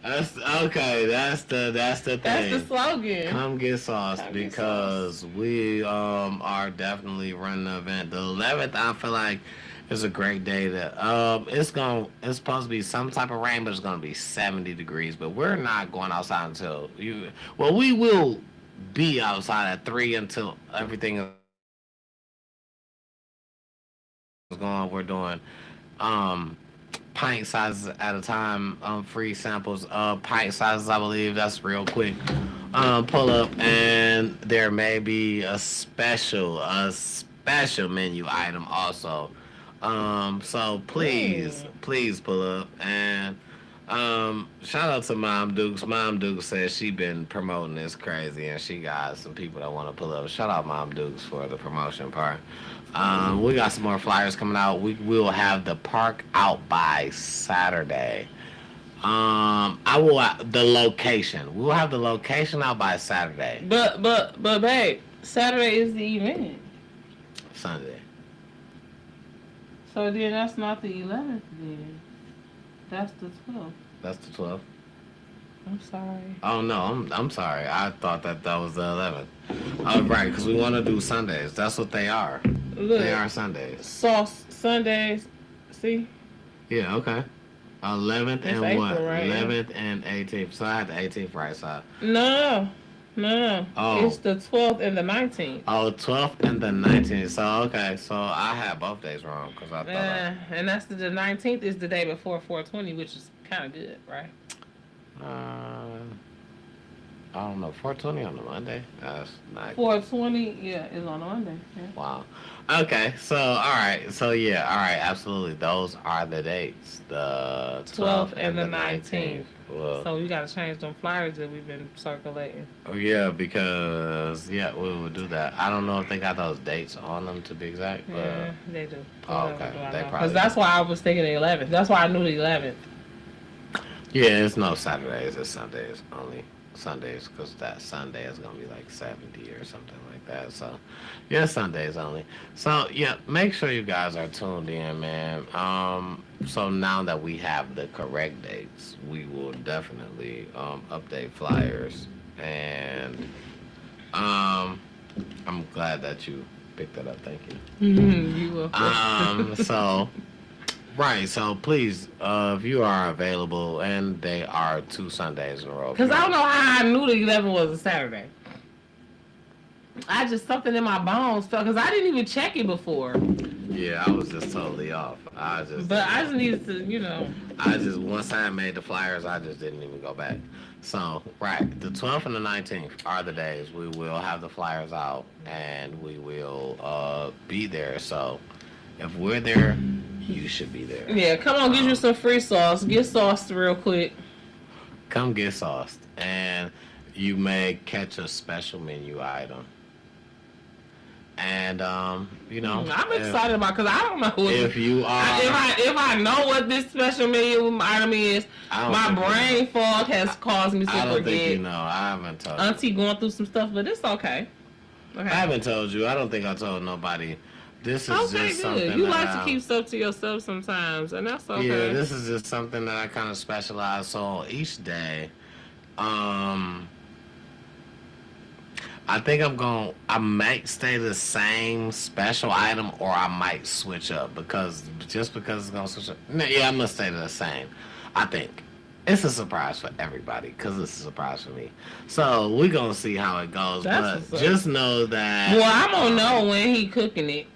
That's okay. That's the thing. That's the slogan. Come get sauce because we are definitely running the event. The 11th, I feel like, is a great day. It's supposed to be some type of rain, but it's gonna be 70 degrees. But we're not going outside until we will be outside at 3 until everything is going. We're doing pint sizes at a time, free samples of pint sizes, I believe. That's real quick. Pull up, and there may be a special menu item also. So please pull up, and shout out to Mom Dukes. Mom Dukes says she been promoting this crazy, and she got some people that want to pull up. Shout out Mom Dukes for the promotion part. We got some more flyers coming out. We will have the park out by Saturday. The location. We'll have the location out by Saturday. But babe, Saturday is the event. Sunday. So then that's not the 11th then. That's the 12th. That's the 12th. I'm sorry. Oh no, I'm sorry. I thought that was the 11th. Oh, right, because we want to do Sundays. That's what they are. Look, they are Sundays. Sauce Sundays. See? Yeah. Okay. 11th and April, what? right? 11th and 18th. So I had the 18th right side. No. Oh. It's the 12th and the 19th. Oh, 12th and the 19th. So okay. So I had both days wrong because I thought. And that's the 19th is the day before 420, which is kind of good, right? I don't know. 420 on the Monday. That's nice. 420, yeah, is on a Monday. Yeah. Wow. Okay. So all right. So yeah. All right. Absolutely. Those are the dates. The 12th and the 19th. Well, so we got to change them flyers that we've been circulating. Oh yeah, because we will do that. I don't know if they got those dates on them to be exact. But yeah, they do. Oh, okay. They probably. Because that's why I was thinking the 11th. That's why I knew the 11th. Yeah, it's no Saturdays. It's Sundays only. Sundays, because that Sunday is gonna be like 70 or something like that. So yeah, Sundays only. So yeah, make sure you guys are tuned in, man. So now that we have the correct dates, we will definitely update flyers, and I'm glad that you picked that up. Thank you. You will. So. Right, so please, if you are available, and they are 2 Sundays in a row. Because I don't know how I knew the 11th was a Saturday. I just, something in my bones felt, because I didn't even check it before. Yeah, I was just totally off. I just needed to, once I made the flyers, I just didn't even go back. So, right, the 12th and the 19th are the days we will have the flyers out, and we will be there. So, if we're there, you should be there. Yeah, come on, get you some free sauce. Get sauced real quick. Come get sauced. And you may catch a special menu item. And you know, I'm excited about because I don't know if you are. If I know what this special menu item is, my brain fog has caused me to forget. I don't think you know. I haven't told Auntie going through some stuff, but it's okay. I haven't told you. I don't think I told nobody. This is just something. You like to keep stuff to yourself sometimes, and that's okay. Yeah, this is just something that I kind of specialize on each day. I think I might stay the same special item, or I might switch up because it's gonna switch up. Yeah, I'm gonna stay the same. I think it's a surprise for everybody because it's a surprise for me. So we're gonna see how it goes. But just know that. Well, I'm gonna know when he cooking it.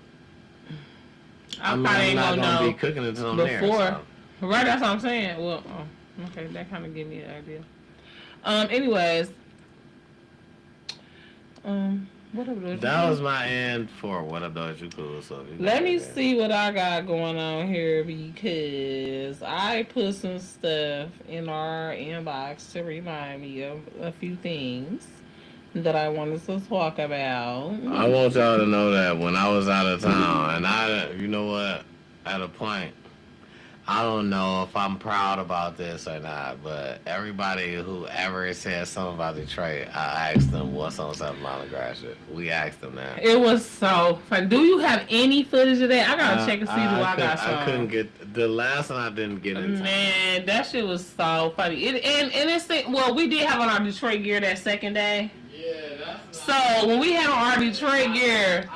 I'm not gonna be cooking it until I'm there. So. Right, that's what I'm saying. Well, okay, that kind of gave me an idea. Anyways. What up, that was my end for What Up, Though You Cool. So let me see what I got going on here because I put some stuff in our inbox to remind me of a few things that I wanted to talk about. I want y'all to know that when I was out of town, and you know what, at a point, I don't know if I'm proud about this or not, but everybody who ever said something about Detroit, I asked them what's on 7 Mile and Gratiot. We asked them that. It was so fun. Do you have any footage of that? I gotta check and see do I got some. I couldn't get the last one. I didn't get in time. Man, that shit was so funny. And it's we did have on our Detroit gear that second day. Yeah, so when we had on our Detroit gear.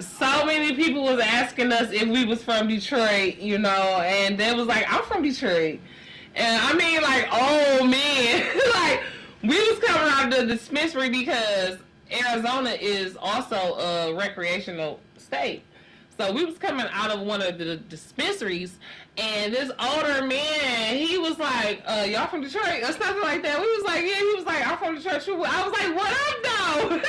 So many people was asking us if we was from Detroit, you know, and they was like, I'm from Detroit. And I mean, like, oh man, like, we was coming out of the dispensary because Arizona is also a recreational state. So we was coming out of one of the dispensaries, and this older man, he was like, y'all from Detroit? Or something like that. We was like, yeah, he was like, I'm from Detroit too. I was like, what up, though?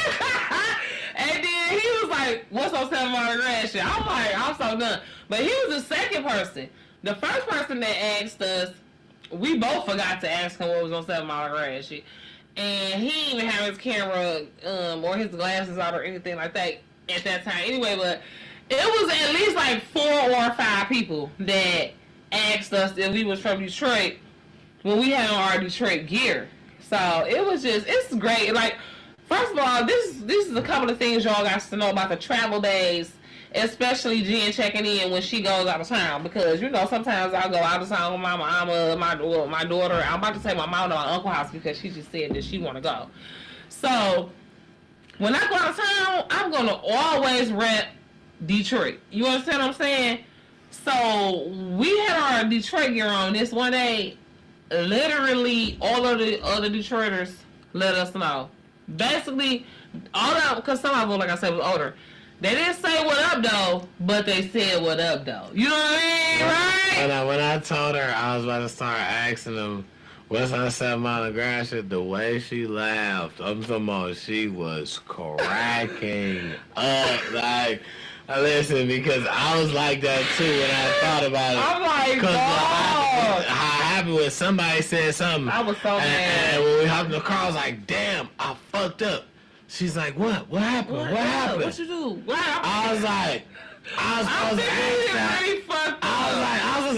And then he was like, what's on 7 Mile and Gratiot? I'm like, I'm so done. But he was the second person. The first person that asked us, we both forgot to ask him what was on 7 Mile and Gratiot. And he didn't even have his camera or his glasses out or anything like that at that time. Anyway, but it was at least like 4 or 5 people that asked us if we was from Detroit when we had on our Detroit gear. So it was just, it's great. Like, first of all, this is a couple of things y'all got to know about the travel days, especially Jen checking in when she goes out of town. Because, you know, sometimes I'll go out of town with my mama, my daughter. I'm about to say my mom to my uncle's house because she just said that she want to go. So, when I go out of town, I'm going to always rep Detroit. You understand what I'm saying? So, we had our Detroit gear on this one day. Literally, all of the other Detroiters let us know. Basically, all that, because some of them, like I said, was older. They didn't say what up, though, but they said what up, though. You know what I mean, right? When I told her I was about to start asking them what's on 7 Mile and Gratiot, the way she laughed, I'm talking about she was cracking up. Like, listen, because I was like that, too, when I thought about it. I'm like, how happy when somebody said something. I was so mad. And when we hopped in the car, I was like, damn, I fucked up. She's like, what? What happened? What happened? What you do? What happened? I was like, I was supposed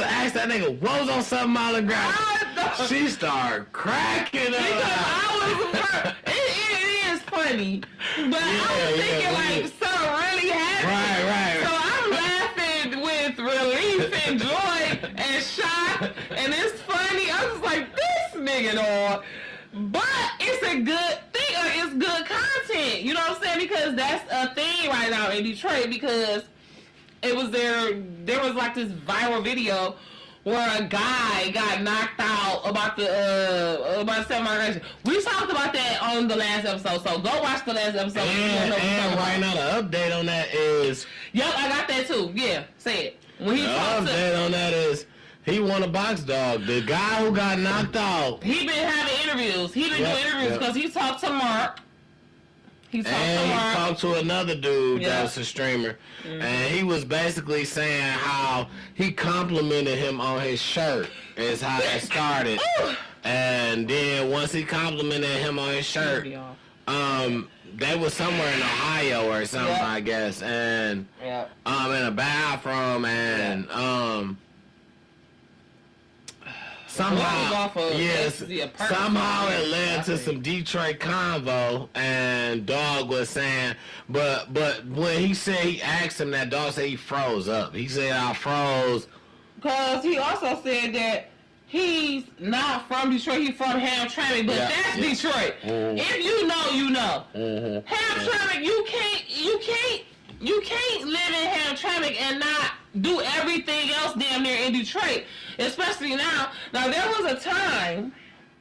to ask that nigga, what was on 7 Mile and Gratiot? She started cracking up. Because it is funny, but I was thinking like, something really happened. Right. So I'm laughing with relief and joy and shock, and it's funny. I was like, this nigga, dog. But it's a good thing. It's good content. You know what I'm saying? Because that's a thing right now in Detroit. Because it was there was like this viral video where a guy got knocked out about 7 Mile and Gratiot. We talked about that on the last episode. So go watch the last episode. And right now the update on that is. Yep, I got that too. Yeah, say it. When he the update on that is. He won a box dog. The guy who got knocked out. He been having interviews. He been doing interviews because he talked to Mark. He talked to another dude that was a streamer. Mm-hmm. And he was basically saying how he complimented him on his shirt is how that started. And then once he complimented him on his shirt, They was somewhere in Ohio or something, I guess, and in a bathroom, and somehow somehow it led to some Detroit convo, and Dog was saying, but when he said, he asked him that, Dog said he froze up. He said, I froze. Because he also said that he's not from Detroit, he's from Hamtramck, but that's Detroit. Mm-hmm. If you know, you know. Mm-hmm. Hamtramck, you can't live in Hamtramck and not do everything else damn near in Detroit, especially now. Now, there was a time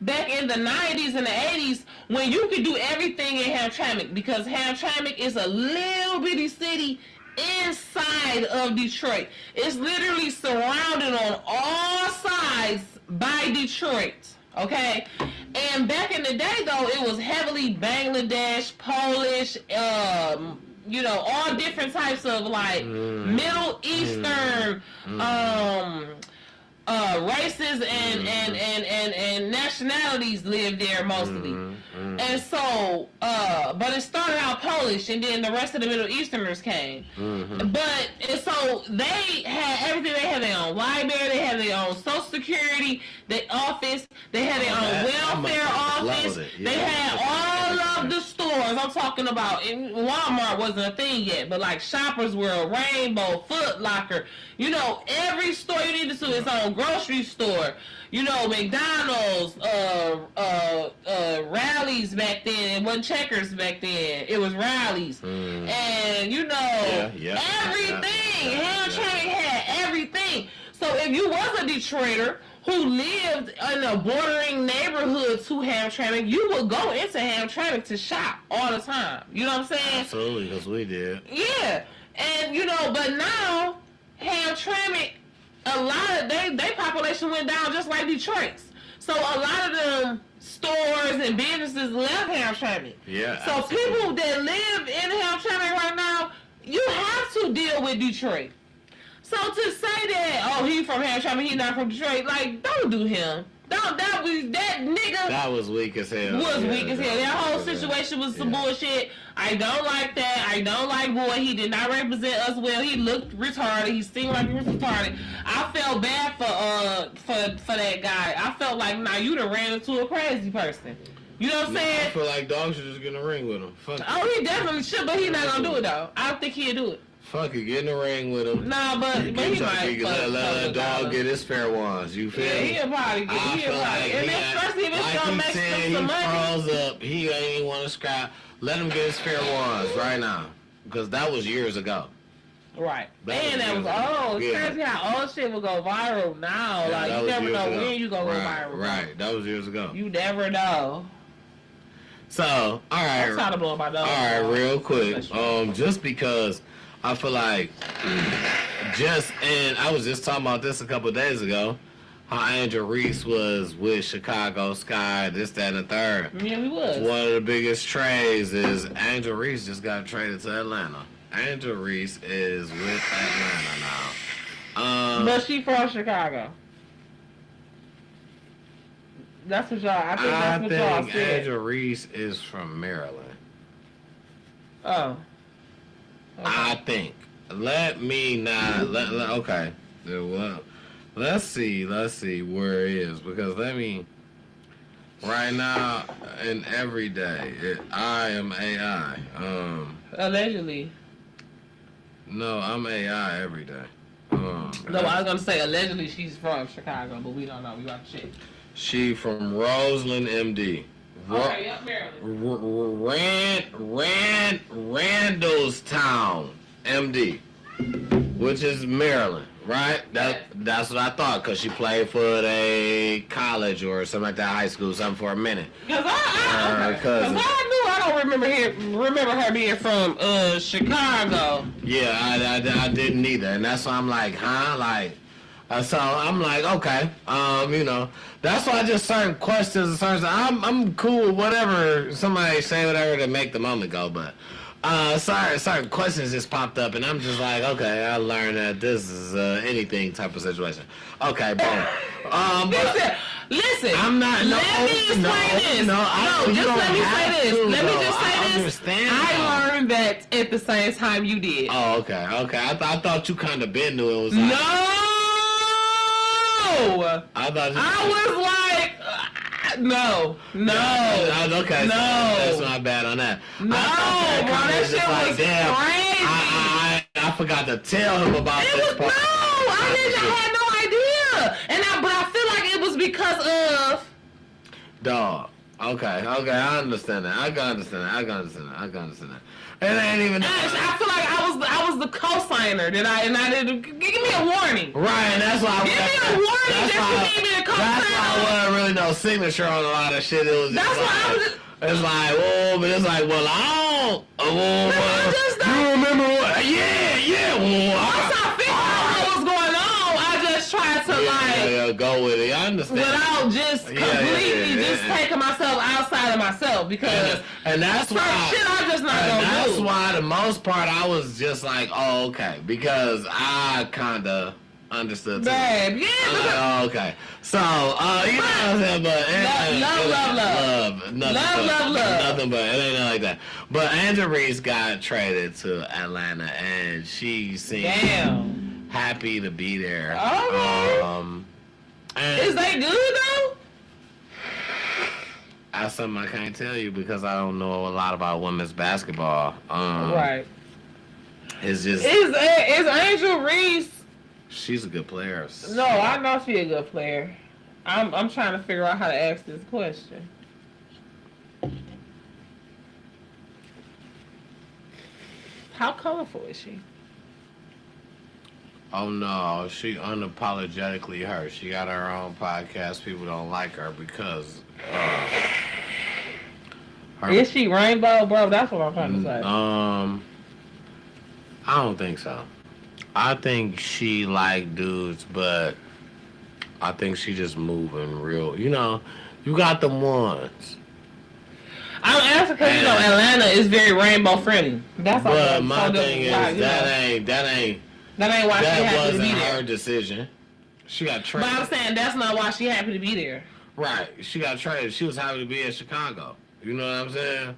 back in the 90s and the 80s when you could do everything in Hamtramck, because Hamtramck is a little bitty city inside of Detroit. It's literally surrounded on all sides by Detroit, okay? And back in the day, though, it was heavily Bangladesh, Polish, all different types of, like, Middle Eastern, races and nationalities lived there mostly. And so, but it started out Polish, and then the rest of the Middle Easterners came. But, and so they had everything. They had their own library, they had their own Social Security, their office, they had their own welfare office, they had all of the stores. I'm talking about, Walmart wasn't a thing yet, but like Shoppers World, Rainbow, Foot Locker, every store you needed to, its own grocery store, McDonald's, Rallies back then. It wasn't Checkers back then. It was Rallies. And, everything. Hamtramck had everything. So if you was a Detroiter who lived in a bordering neighborhood to Hamtramck, you would go into Hamtramck to shop all the time. You know what I'm saying? Absolutely, because we did. Yeah. And, but now, Hamtramck, a lot of their population went down just like Detroit's. So a lot of them stores and businesses left Hamtramck. Yeah. So people that live in Hamtramck right now, you have to deal with Detroit. So to say that, he from Hamtramck, he not from Detroit, like, don't do him. That nigga. That was weak as hell. Weak as hell. That whole situation was some bullshit. I don't like that. I don't like Boy. He did not represent us well. He looked retarded. He seemed like he was retarded. I felt bad for that guy. I felt like, you done ran into a crazy person. You know what I'm saying? I feel like Dog should just get in the ring with him. Fuck he definitely should, but he not gonna do it though. I don't think he'll do it. Fuck it, get in the ring with him. Nah, but he might. Let Dog get his fair ones. You feel me? He'll probably get it. And especially if it's gonna make some money. He froze up. He ain't want to scrap. Let him get his fair ones right now, because that was years ago. Right. And that was old. It's crazy how old shit will go viral now. Like, you never know when you gonna go viral. Right. That was years ago. You never know. So, all right. I'm trying to blow my nose. All right, real quick. Just because I feel like and I was just talking about this a couple of days ago, how Angel Reese was with Chicago Sky, this, that, and the third. Yeah, we was. One of the biggest trades is Angel Reese just got traded to Atlanta. Angel Reese is with Atlanta now. But she from Chicago. That's what y'all. I think that's what y'all said. Angel Reese is from Maryland. Oh. Okay. I think. Okay. Well, let's see where it is, because right now and every day, I am AI. Allegedly. No, I'm AI every day. No, I was gonna say allegedly she's from Chicago, but we don't know. We got to check. She from Roseland, MD. Okay, Maryland. Randallstown, MD, which is Maryland, right? That's what I thought, because she played for a college or something like that, high school, something for a minute. Because I don't remember her being from Chicago. Yeah, I didn't either, and that's why I'm like, huh? Like, so I'm like, okay, that's why just certain questions and certain, I'm cool with whatever somebody say, whatever to make the moment go, but certain questions just popped up, and I'm just like, okay, I learned that this is anything type of situation. Okay, boom. Listen. I'm not. Let me explain this. Just let me say this. Let me just say this. Understand. I learned that at the same time you did. Oh, okay. I thought you kind of been knew it was. Like, no. I thought. I was like. No. Okay, no. That's not bad on that. No, that shit was crazy. I forgot to tell him about this part. No, I had no idea. But I feel like it was because of. Dog. Okay, I understand that. I can understand that. It ain't even. I feel like I was the co-signer and I didn't give me a warning. Right, and that's why. Give me a warning that you need me to co-sign. That's why I wasn't really no signature on a lot of shit. It was. That's why I was. It's like, oh, but it's like, well, I don't. You remember what? Yeah. Well, once I figured out what was going on, I just tried to go with it. I understand. Without just completely just taking myself outside of myself because and that's why shit I'm just not gonna do. That's why the most part I was just like, oh, okay, because I kinda understood too. Babe, yeah. Okay. So, you know what I'm saying? But love. Nothing but it ain't like that. But Angel Reese got traded to Atlanta, and she seemed happy to be there. Is they good though? That's something I can't tell you because I don't know a lot about women's basketball. Right. It's just is Angel Reese. She's a good player. No, I know she's a good player. I'm trying to figure out how to ask this question. How colorful is she? Oh no, she unapologetically her. She got her own podcast. People don't like her because is she rainbow, bro? That's what I'm trying to say. I don't think so. I think she like dudes, but I think she just moving real. You know, you got them ones. I'm asking because Atlanta is very rainbow friendly. That's all. But my thing is that ain't why she happy to be there. That wasn't her decision. She got traded. But I'm saying that's not why she happy to be there. Right. She got traded. She was happy to be in Chicago. You know what I'm saying?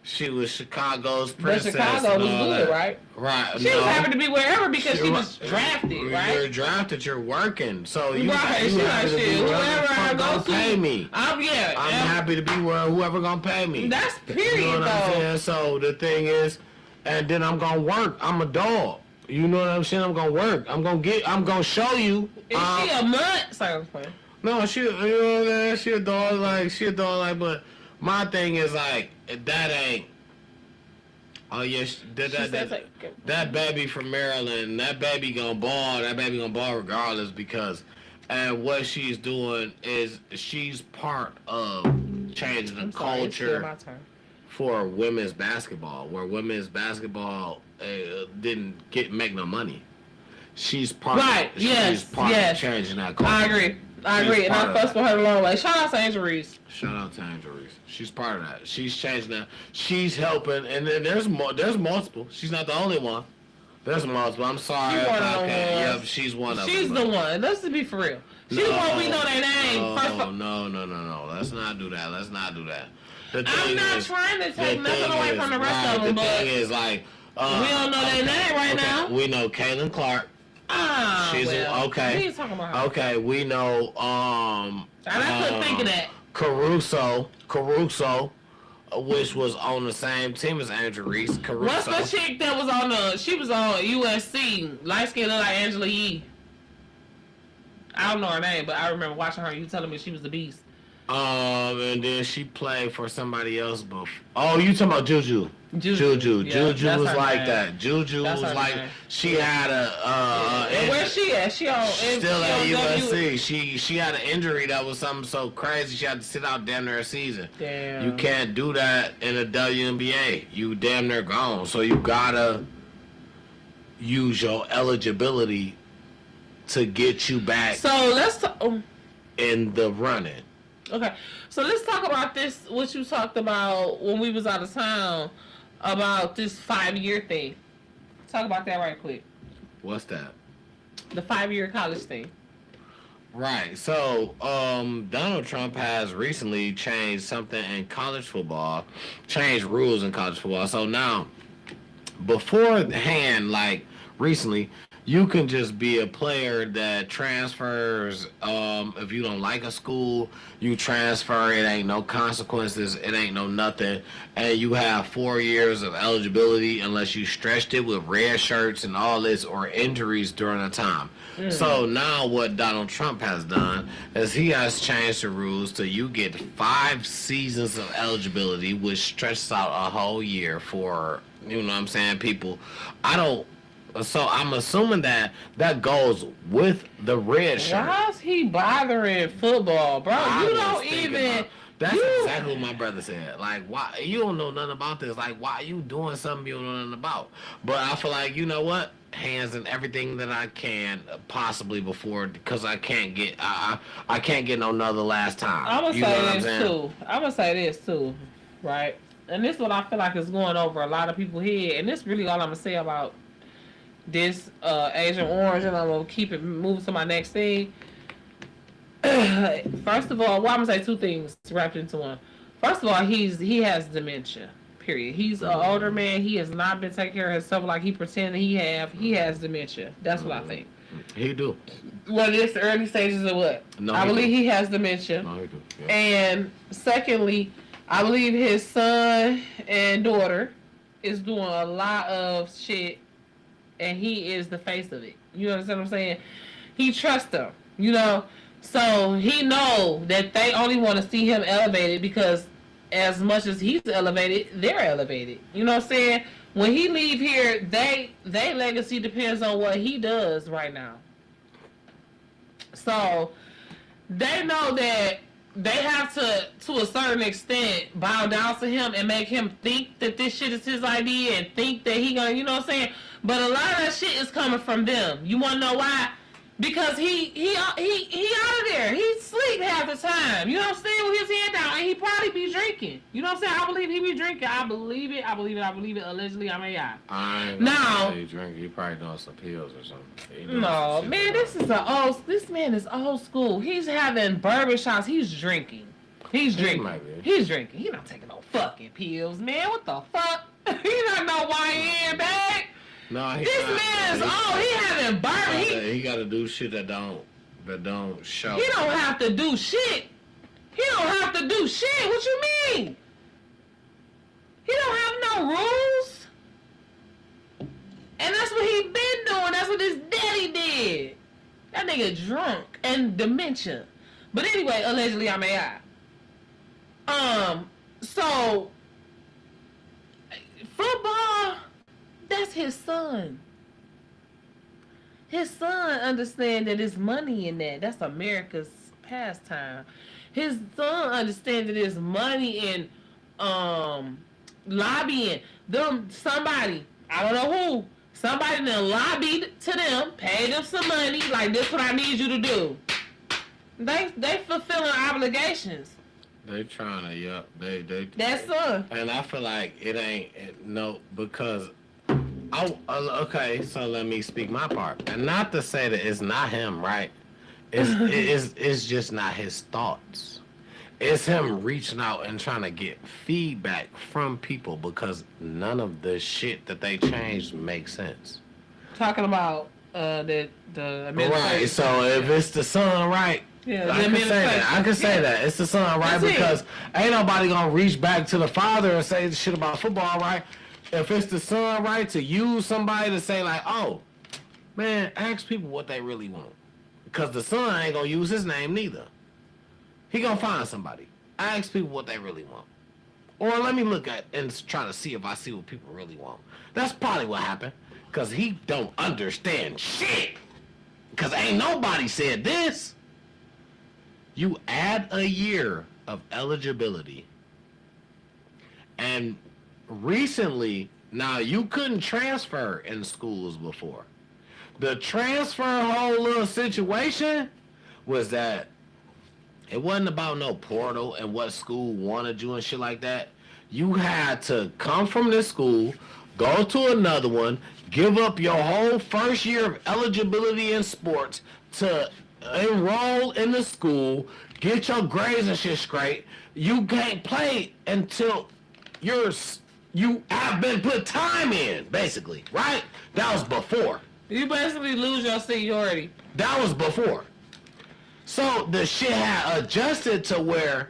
She was Chicago's princess. But Chicago was good, right? Right. She was happy to be wherever because she was drafted, right? You're drafted, you're working. So you happy to be whoever I go to pay me. I'm happy to be whoever gonna pay me. That's period, you know what I'm saying? So the thing is, and then I'm gonna work. I'm a dog. You know what I'm saying? I'm gonna work. I'm gonna show you. Is she a mutt? Sorry, no, she, you know what I'm saying? She a dog, but my thing is like, that ain't, oh yeah, that baby from Maryland, that baby gonna ball regardless because, and what she's doing is she's part of changing the culture for women's basketball, where women's basketball didn't make no money. She's part of changing that culture. I agree. And I fussed with her a long way. Shout out to Angel Reese. She's part of that. She's changing that. She's helping, and then there's multiple. She's not the only one. There's multiple. I'm sorry. Yep, she's one of them. She's the one. Let's be for real. She's the one we know their name. No. Let's not do that. I'm not trying to take nothing away from the rest of them, but the thing is like, we don't know their name right now. We know Caitlin Clark. Okay. Okay, we know. I couldn't think of that. Caruso, which was on the same team as Angel Reese. What's the chick that was on she was on USC, light skin, look like Angela Yee. I don't know her name, but I remember watching her. You telling me she was the beast. And then she played for somebody else before. Oh, you talking about Juju? Juju was like that. Juju was like she had where's she at? She still at USC. She had an injury that was something so crazy she had to sit out damn near a season. Damn. You can't do that in the WNBA. You damn near gone. So you gotta use your eligibility to get you back. So let's in the running. Okay, so let's talk about this. What you talked about when we was out of town. about this 5-year thing. Talk about that right quick. What's that? The 5-year college thing. Right. So, Donald Trump has recently changed something in college football, changed rules in college football. So now, beforehand, like recently, you can just be a player that transfers. If you don't like a school, you transfer. It ain't no consequences. It ain't no nothing. And you have 4 years of eligibility unless you stretched it with red shirts and all this or injuries during the time. So now what Donald Trump has done is he has changed the rules to you get 5 seasons of eligibility, which stretches out a whole year for, you know what I'm saying, people. So I'm assuming that goes with the red shirt. Why is he bothering football, bro? You don't even. That's exactly what my brother said. Like, why you don't know nothing about this? Like, why are you doing something you don't know nothing about? But I feel like, you know what? Hands in everything that I can possibly before, because I can't get I can't get no another last time. I'm gonna say this too, right? And this is what I feel like is going over a lot of people's head, and this is really all I'm gonna say about this Agent Orange, and I'm gonna keep it moving to my next thing. First of all, well, I'm gonna say 2 things wrapped into one. First of all, he has dementia. Period. He's an older man. He has not been taking care of himself like he pretended he have. He has dementia. That's what I think. He do. Well, it's the early stages of what? No, I believe he has dementia. No, he do. Yeah. And secondly, I believe his son and daughter is doing a lot of shit, and he is the face of it. You understand what I'm saying? He trusts them, you know? So he know that they only want to see him elevated because as much as he's elevated, they're elevated. You know what I'm saying? When he leave here, they legacy depends on what he does right now. So they know that they have to a certain extent, bow down to him and make him think that this shit is his idea and think that he gonna, you know what I'm saying? But a lot of that shit is coming from them. You wanna know why? Because he out of there. He sleep half the time. You know what I'm saying? With his head down. And he probably be drinking. You know what I'm saying? I believe he be drinking. I believe it. Allegedly, I ain't now, he drink. He probably doing some pills or something. No, man, this man is old school. He's having bourbon shots. He's drinking. He's drinking. He not taking no fucking pills, man. What the fuck? He not no YN bag. No, this man is old. He having bourbon. He got to do shit that don't show. He don't have to do shit. He don't have to do shit. What you mean? He don't have no rules. And that's what he been doing. That's what his daddy did. That nigga drunk and dementia. But anyway, allegedly I'm AI. So football, that's his son. His son understands that there's money in that. That's America's pastime. His son understands that there's money in lobbying. Somebody, I don't know who, somebody then lobbied to them, paid them some money, like this what I need you to do. They fulfilling obligations. They trying to, they. That's son. And I feel like it ain't, because okay, so let me speak my part. And not to say that it's not him, right? It's just not his thoughts. It's him reaching out and trying to get feedback from people because none of the shit that they changed makes sense. Talking about the administration. Right, so if it's the son, right? Yeah, I can say that. It's the son, right? Because ain't nobody gonna reach back to the father and say shit about football, right? If it's the son, right, to use somebody to say like, oh, man, ask people what they really want. Because the son ain't gonna use his name neither. He gonna find somebody. Ask people what they really want. Or let me look at and try to see if I see what people really want. That's probably what happened. Because he don't understand shit. Because ain't nobody said this. You add a year of eligibility. And recently, now you couldn't transfer in schools before. The transfer whole little situation was that it wasn't about no portal and what school wanted you and shit like that. You had to come from this school, go to another one, give up your whole first year of eligibility in sports to enroll in the school, get your grades and shit straight. You can't play until you have been put time in, basically, right? That was before. You basically lose your seniority. That was before. So the shit had adjusted to where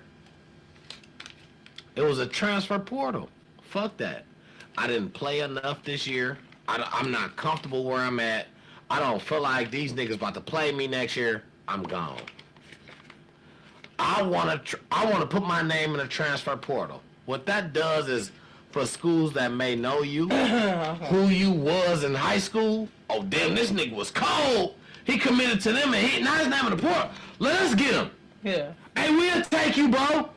it was a transfer portal. Fuck that. I didn't play enough this year. I'm not comfortable where I'm at. I don't feel like these niggas about to play me next year. I'm gone. I want to put my name in a transfer portal. What that does is, for schools that may know you, who you was in high school. Oh damn, this nigga was cold. He committed to them and now his name in the portal. Let us get him. Yeah. Hey, we'll take you, bro.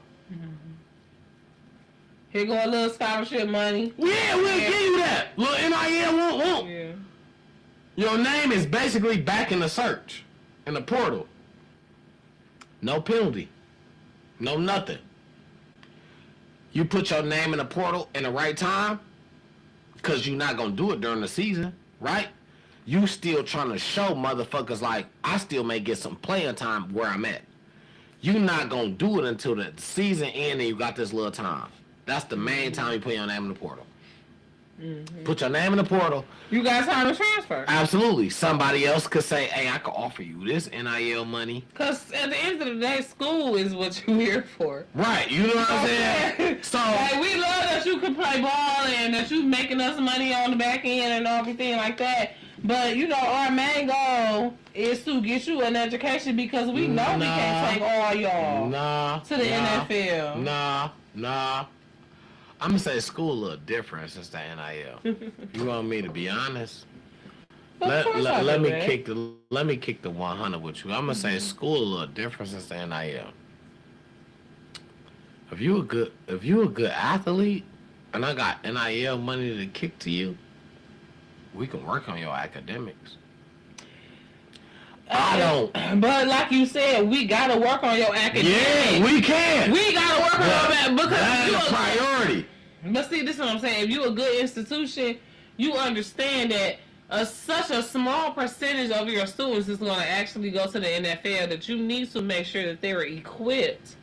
Here go a little scholarship money. Yeah, we'll give you that. Little NIL won't. Yeah. Your name is basically back in the search, in the portal. No penalty. No nothing. You put your name in the portal in the right time, because you're not going to do it during the season, right? You still trying to show motherfuckers like, I still may get some playing time where I'm at. You not going to do it until the season end and you got this little time. That's the main time you put your name in the portal. Mm-hmm. Put your name in the portal. You got time to transfer. Absolutely. Somebody else could say, hey, I could offer you this NIL money. Because at the end of the day, school is what you're here for. Right. You know what I'm saying? So, like, we love that you can play ball and that you making us money on the back end and everything like that. But, you know, our main goal is to get you an education because we know we can't take all y'all to the NFL. Nah. I'm going to say school a little different since the NIL. You want me to be honest? Let me kick the 100 with you. I'm going to say school a little different since the NIL. If you a good athlete and I got NIL money to kick to you, we can work on your academics. I don't. But like you said, we gotta work on your academics. Yeah, we can. We gotta work on that because that's a priority. But see, this is what I'm saying. If you're a good institution, you understand that such a small percentage of your students is going to actually go to the NFL that you need to make sure that they're equipped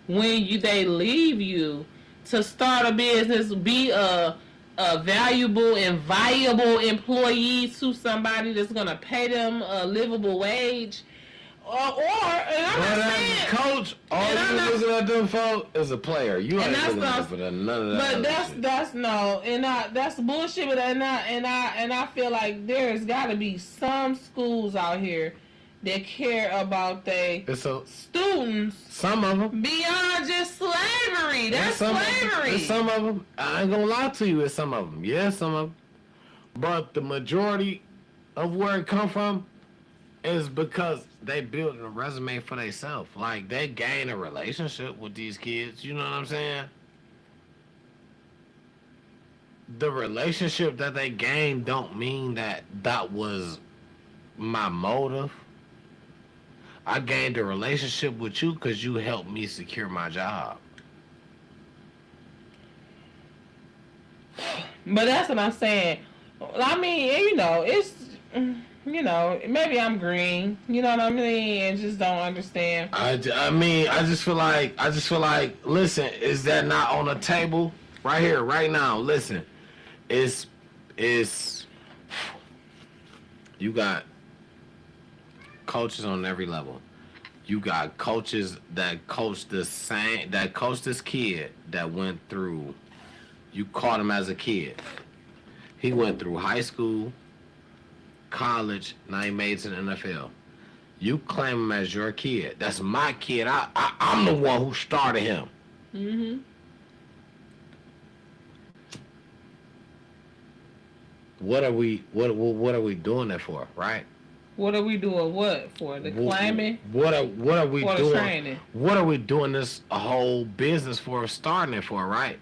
when they leave you to start a business, be a valuable and viable employee to somebody that's going to pay them a livable wage. And I'm not saying, coach, all you looking at them for is a player. You ain't looking at for none of that. But that's bullshit. But and I feel like there's got to be some schools out here that care about their students. Some of them beyond just slavery. That's slavery. Some of them. I ain't gonna lie to you. It's some of them. Yeah, some of them. But the majority of where it come from is because they build a resume for themselves. Like, they gain a relationship with these kids. You know what I'm saying? The relationship that they gain don't mean that was my motive. I gained a relationship with you because you helped me secure my job. But that's what I'm saying. I mean, you know, it's... You know, maybe I'm green. You know what I mean? And just don't understand. I just feel like, listen, is that not on the table right here, right now? Listen, it's you got coaches on every level. You got coaches that coach this kid that went through. You caught him as a kid. He went through high school, college, now he made it to the NFL. You claim him as your kid. That's my kid. I'm the one who started him. Mm-hmm. What are we doing that for, right? What are we doing what for? The climbing? What are we doing? Training? What are we doing this whole business for, starting it for, right?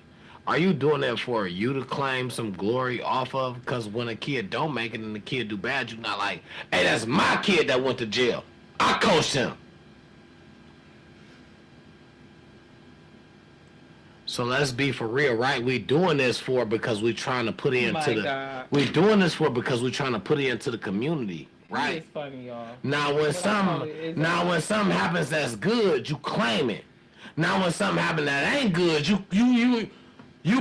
Are you doing that for you to claim some glory off of? Because when a kid don't make it and the kid do bad, you're not like, hey, that's my kid that went to jail. I coached him. So So let's be for real, right? We doing this for because we trying to put it into the. God. We doing this for because we trying to put it into the community, right? It's funny, y'all. Now when something happens that's good, you claim it. Now when something happens that ain't good, you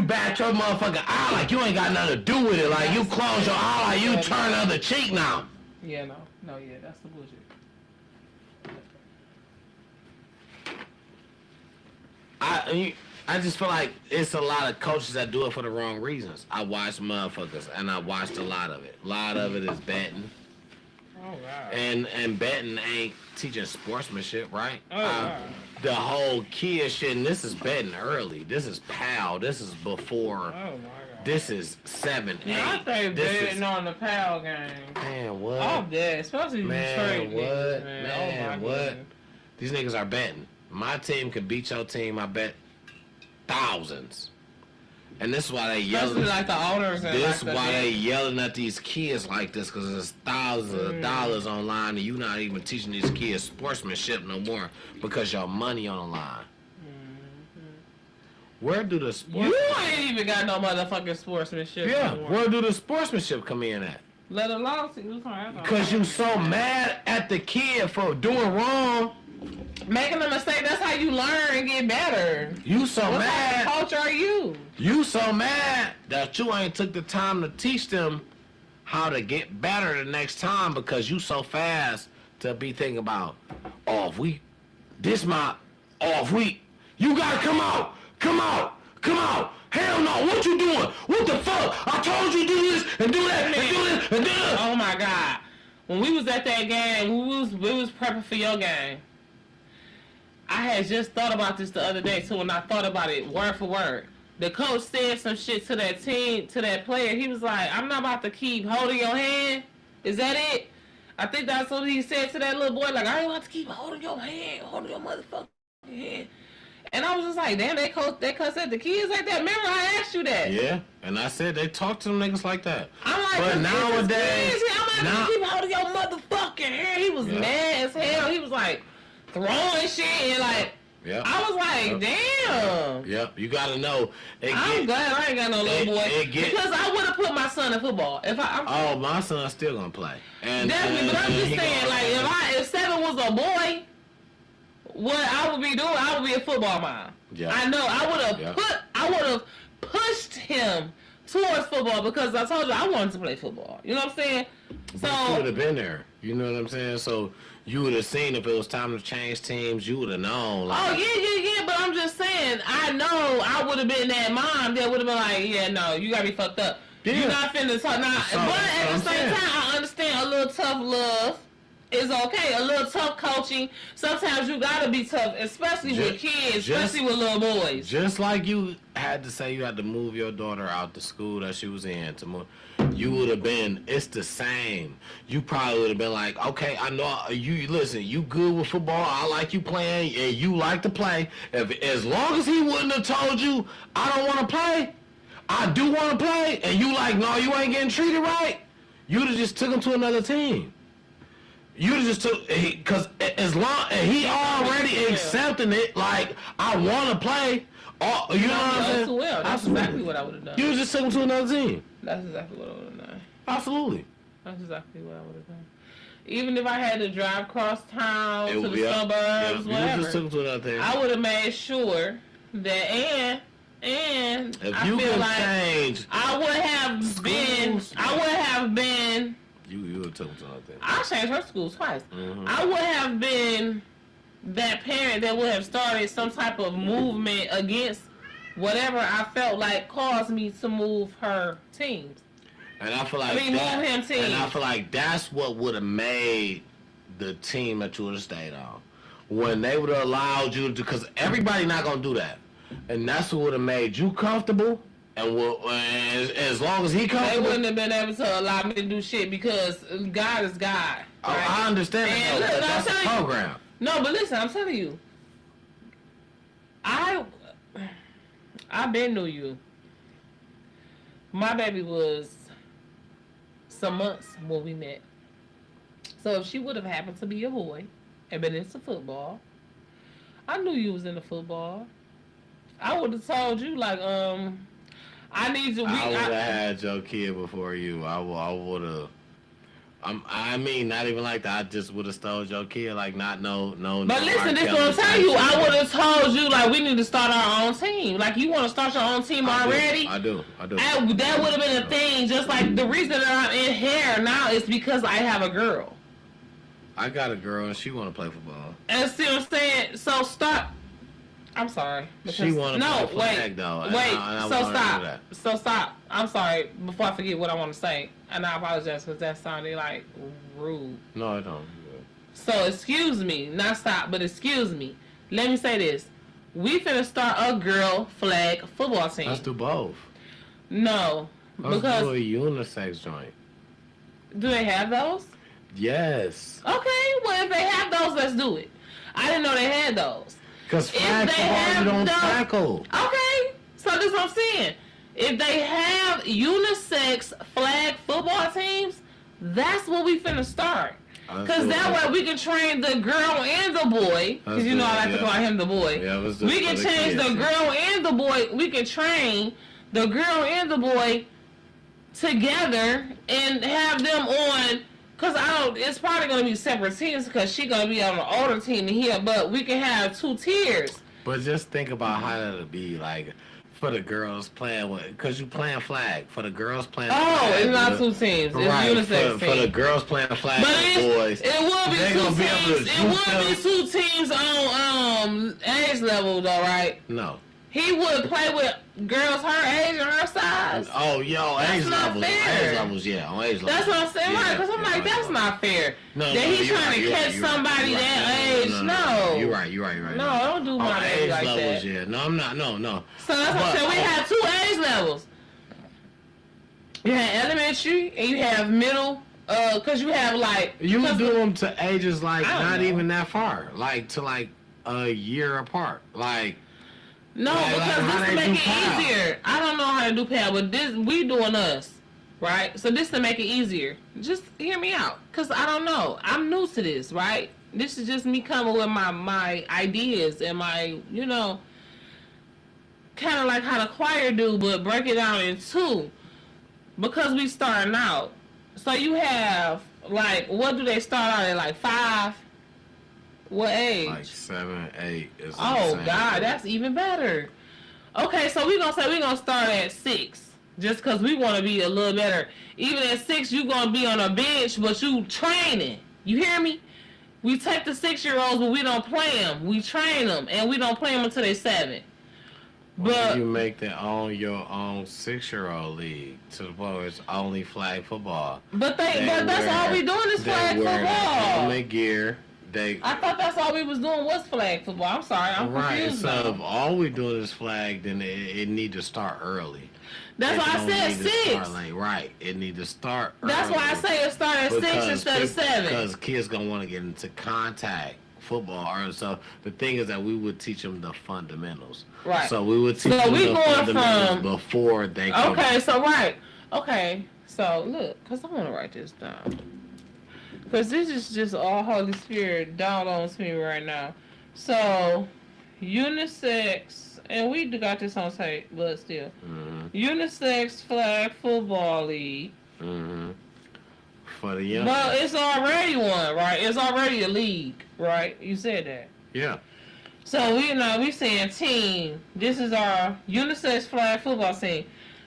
bat your motherfucking eye like you ain't got nothing to do with it. Like you close your eye like you turn the other cheek now. Yeah, yeah, that's the bullshit. I just feel like it's a lot of coaches that do it for the wrong reasons. I watch motherfuckers, and I watched a lot of it. A lot of it is betting. Oh, wow. And betting ain't teaching sportsmanship, right? Oh, wow. The whole kid shit, and this is betting early. This is PAL. This is before. Oh, my God. This is 7, 8. I think betting on the PAL game. Man, what? Oh, yeah, especially Man, Detroit what? niggas, man. Man, oh, my what? goodness. These niggas are betting. My team can beat your team, I bet thousands. And this is why they yelling. Especially like the owners and This is like why they yelling at these kids like this, because there's thousands of dollars online and you not even teaching these kids sportsmanship no more because your money on the line. Where do the sportsmanship... You ain't even got no motherfucking sportsmanship. Yeah, anymore. where do the sportsmanship come in at? Let alone... Because you so mad at the kid for doing wrong. Making a mistake, that's how you learn and get better. You so What mad. kind of coach are you? You so mad that you ain't took the time to teach them how to get better the next time because you so fast to be thinking about, off week. This my off week. You gotta come out. Come out. Come out. Hell no. What you doing? What the fuck? I told you do this and do that and do this and do this. Oh my God. When we was at that game, we was prepping for your game. I had just thought about this the other day, so when I thought about it word for word, the coach said some shit to that team, to that player. He was like, I'm not about to keep holding your hand. Is that it? I think that's what he said to that little boy. Like, I ain't about to keep holding your hand, holding your motherfucking hand. And I was just like, damn, they cuss at the kids like that. Remember, I asked you that. Yeah, and I said they talk to them niggas like that. I'm like, but nowadays, I'm not keep holding your motherfucking hand. He was mad as hell. He was like throwing shit and like. Yeah. I was like, damn. Yep, you gotta know. I'm glad I ain't got no little boy. Because I would have put my son in football. My son's still gonna play. Definitely, but I'm just saying, like, if Seven was a boy, what I would be doing, I would be a football mom. Yeah. I know. I would have pushed him towards football because I told you I wanted to play football. You know what I'm saying? So you would have been there. You know what I'm saying? So you would have seen if it was time to change teams. You would have known. Like, oh yeah. But I'm just saying, I know I would have been that mom that would have been like, yeah, no, you gotta be fucked up. Yeah. You're not finna talk now. But at the same time, I understand a little tough love is okay. A little tough coaching. Sometimes you gotta be tough, especially with kids, especially with little boys. Just like you had to say you had to move your daughter out the school that she was in to move. You would have been, it's the same. You probably would have been like, okay, I know you, listen, you good with football, I like you playing, and you like to play. As long as he wouldn't have told you, I don't want to play, I do want to play, and you like, no, you ain't getting treated right, you'd have just took him to another team. You'd have just took, because as long, he already accepting it, like, I want to play. Oh, you know what I'm saying? Well. That's exactly what I would have done. You just took him to another team. That's exactly what I would have done. Absolutely. That's exactly what I would have done. Even if I had to drive across town to the suburbs, whatever, just took him to another team. I would have made sure that and if I you feel could like change, I would have been. You would took him to another team. I changed her school twice. Mm-hmm. I would have been that parent that would have started some type of movement against whatever I felt like caused me to move her teams. And I feel like move him teams. And I feel like that's what would have made the team that you would have stayed on. When they would have allowed you to, because everybody not gonna do that. And that's what would have made you comfortable. And as long as he comfortable, they wouldn't have been able to allow me to do shit because God is God. Right? Oh, I understand that. Look, that's the program. No, but listen, I'm telling you, I been knew you. My baby was some months when we met. So if she would have happened to be a boy and been into football, I knew you was into football. I would have told you like, I need to. I would have had your kid before you. I would have. I mean, not even like that. I just would have stole your kid, like not no. But listen, this is what I'm telling you. I would have told you like we need to start our own team. Like you want to start your own team already? I do. And that would have been a thing. Just like the reason that I'm in here now is because I have a girl. I got a girl and she want to play football. And see what I'm saying? So stop. I'm sorry. She want to play flag though. So stop. I'm sorry. Before I forget what I want to say, and I apologize because that sounded like rude. No, I don't. So excuse me, not stop, but excuse me. Let me say this: we finna start a girl flag football team. Let's do both. No, Let's because do a unisex joint. Do they have those? Yes. Okay, well if they have those, let's do it. I didn't know they had those. Because flag football, you don't tackle. Okay, so this is what I'm saying. If they have unisex flag football teams, that's what we finna start. Because that way we can train the girl and the boy. Because you know I like to call him the boy. Yeah, we can change the girl and the boy. We can train the girl and the boy together and have them on. Because it's probably going to be separate teams because she's going to be on an older team than here. But we can have 2 tiers. But just think about how that'll be like for the girls playing with, because you playing flag. For the girls playing flag. It's not 2 teams. It's right, unisex for the girls playing flag with the boys. It will be 2 teams. It will be 2 teams on age level though, right? No. He would play with girls her age and her size. Oh, yo, age levels. Age levels, yeah, on age levels. That's what I'm saying, right? Because I'm like, that's not fair. That he's trying to catch somebody that age. No. You're right. No, don't do my age like levels, that. Yeah. No, I'm not. No. So that's what I'm saying. We have 2 age levels. You have elementary and you have middle. Because you have like... You would do them to ages like not even that far. Like to like a year apart. Like... No, because this to make it easier. I don't know how to do pal, but we doing us, right? So this to make it easier. Just hear me out, cause I don't know. I'm new to this, right? This is just me coming with my ideas and my, kind of like how the choir do, but break it down in 2, because we starting out. So you have like, what do they start out at? Like 5. What age? Like 7, 8. Oh God, that's even better. Okay, so we're gonna start at 6, just because we want to be a little better. Even at 6, you gonna be on a bench, but you training. You hear me? We take the 6-year-olds, but we don't play them. We train them, and we don't play them until they're 7. But you make your own 6-year-old league to where it's only flag football. But that's all we doing is flag football. They gear. I thought that's all we was doing was flag football. I'm sorry, I'm confused. Right, so if all we doing is flag, then it need to start early. That's why I said 6. Right, it need to start early. That's why I say it start at 6 instead of 7. Because kids gonna want to get into contact football, and so the thing is that we would teach them the fundamentals. Right. So we would teach them the fundamentals before they come. Okay, so right. Okay, so look, because I want to write this down. Because this is just all Holy Spirit down on me right now. So, unisex, and we got this on tape, but still. Mm-hmm. Unisex flag football league. Mm-hmm. For the young. But it's already one, right? It's already a league, right? You said that. Yeah. So, we saying team. This is our unisex flag football team.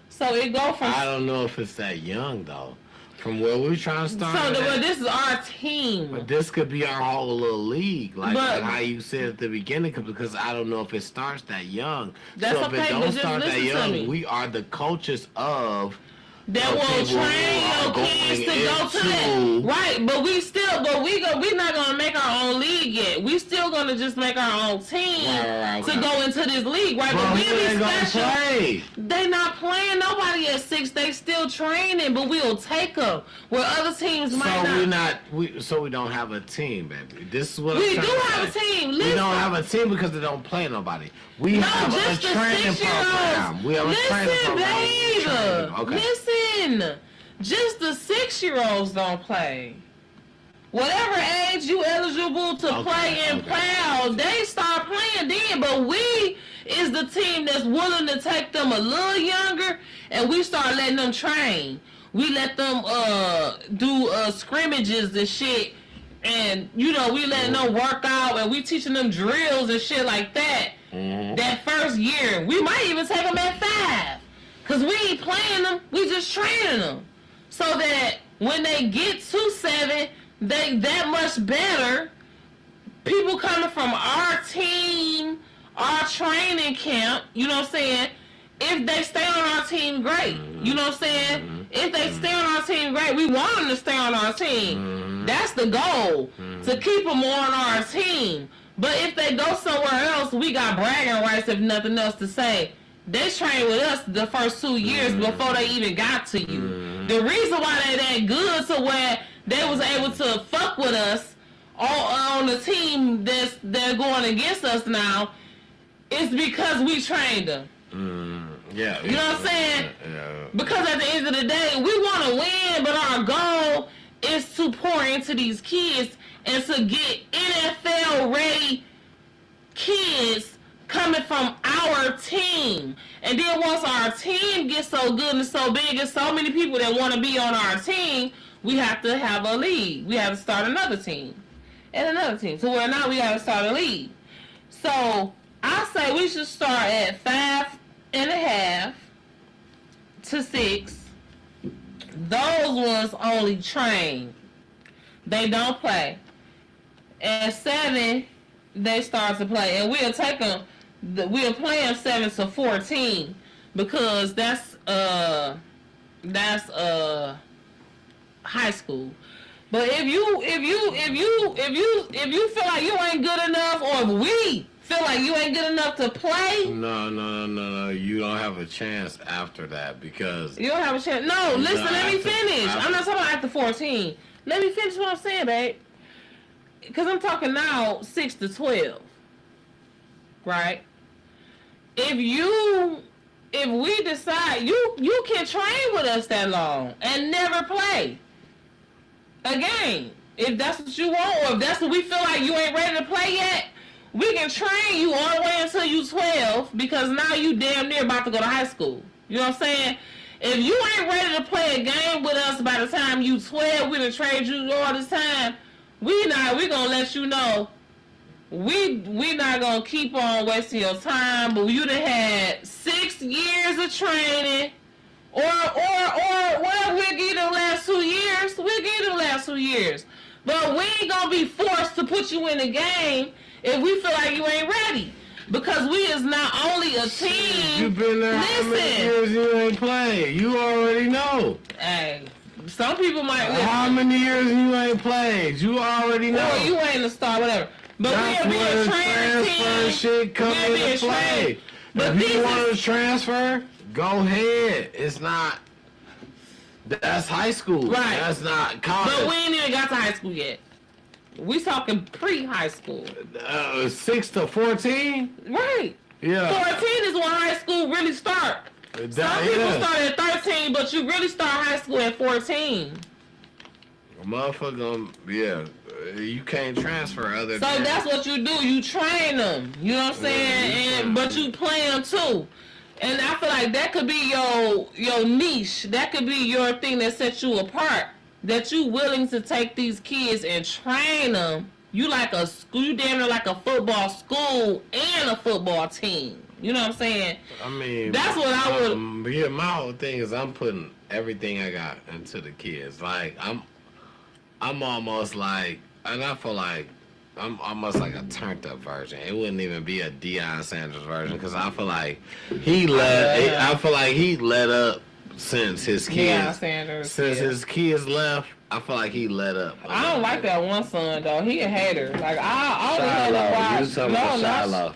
So, it go from... I don't know if it's that young, though. From where we're trying to start. So, this is our team. But this could be our whole little league, like how you said at the beginning, because I don't know if it starts that young. That's so if okay, it don't start that young, we are the coaches of. That will train your kids to go to that. Right, but we're not gonna make our own league yet. We still gonna just make our own team to go into this league, right? But we'll be special. They not playing nobody at 6. They still training, but we'll take them where other teams might not. So we don't have a team, baby. This is what we do have a team. Listen. We don't have a team because they don't play nobody. We have a training program. We have a training program. Okay. Listen, just the 6-year-olds don't play. Whatever age you eligible to play in PAL, they start playing then. But is the team that's willing to take them a little younger, and we start letting them train. We let them do scrimmages and shit, and we letting them work out, and we teaching them drills and shit like that. Mm-hmm. That first year, we might even take them at 5, cause we ain't playing them, we just training them, so that when they get to 7, they that much better. People coming from our team, our training camp, you know what I'm saying? If they stay on our team, great. You know what I'm saying? Mm-hmm. If they stay on our team, great. We want them to stay on our team. Mm-hmm. That's the goal, to keep them on our team. But if they go somewhere else, we got bragging rights, if nothing else to say. They trained with us the first 2 years before they even got to you. The reason why they that good to where they was able to fuck with us on the team they're going against us now is because we trained them. Yeah. You know what I'm saying? Yeah. Because at the end of the day, we want to win, but our goal is to pour into these kids and to get NFL ready kids coming from our team. And then once our team gets so good and so big and so many people that want to be on our team, we have to have a league. We have to start another team. And another team. So where now we got to start a league. So I say we should start at 5.5 to 6. Those ones only train. They don't play. At 7, they start to play. And we'll take them, we'll play them 7 to 14 because that's high school. But if you feel like you ain't good enough, or if we feel like you ain't good enough to play, no, you don't have a chance after that because you don't have a chance. No, listen, let me finish. I'm not talking about after 14. Let me finish what I'm saying, babe. Because I'm talking now 6 to 12, right? If we decide you can train with us that long and never play a game, if that's what you want, or if that's what we feel like you ain't ready to play yet, we can train you all the way until you 12, because now you damn near about to go to high school. You know what I'm saying? If you ain't ready to play a game with us by the time you 12, we done trade you all this time, we gonna let you know we not gonna keep on wasting your time, but you done had 6 years of training. Or whatever, we'll give you the last 2 years. We'll give you the last 2 years. But we ain't gonna be forced to put you in the game if we feel like you ain't ready. Because we is not only a team. You've been there how many years you ain't played? You already know. Hey, some people might. How many years you ain't played? You already know. Or you ain't a star, whatever. But that's we'll be a training team. Shit come into play. But if you want to transfer, go ahead. It's not. That's high school. Right. That's not college. But we ain't even got to high school yet. We talking pre-high school. 6 to 14? Right. Yeah. 14 is when high school really start. Some people start at 13, but you really start high school at 14. Motherfucker, yeah. You can't transfer other than. So that's what you do. You train them. You know what I'm saying? But you play them too. And I feel like that could be your niche. That could be your thing that sets you apart. That you willing to take these kids and train them. You like a school, you damn near like a football school and a football team. You know what I'm saying? I mean, that's what I would. Yeah, my whole thing is I'm putting everything I got into the kids. Like I'm almost like, and I feel like I'm almost like a turned up version. It wouldn't even be a Deion Sanders version because I feel like he let up since his kids. His kids left. I feel like he let up. I don't like that one son though. He a hater. Like I only had to watch. You talking about Shiloh?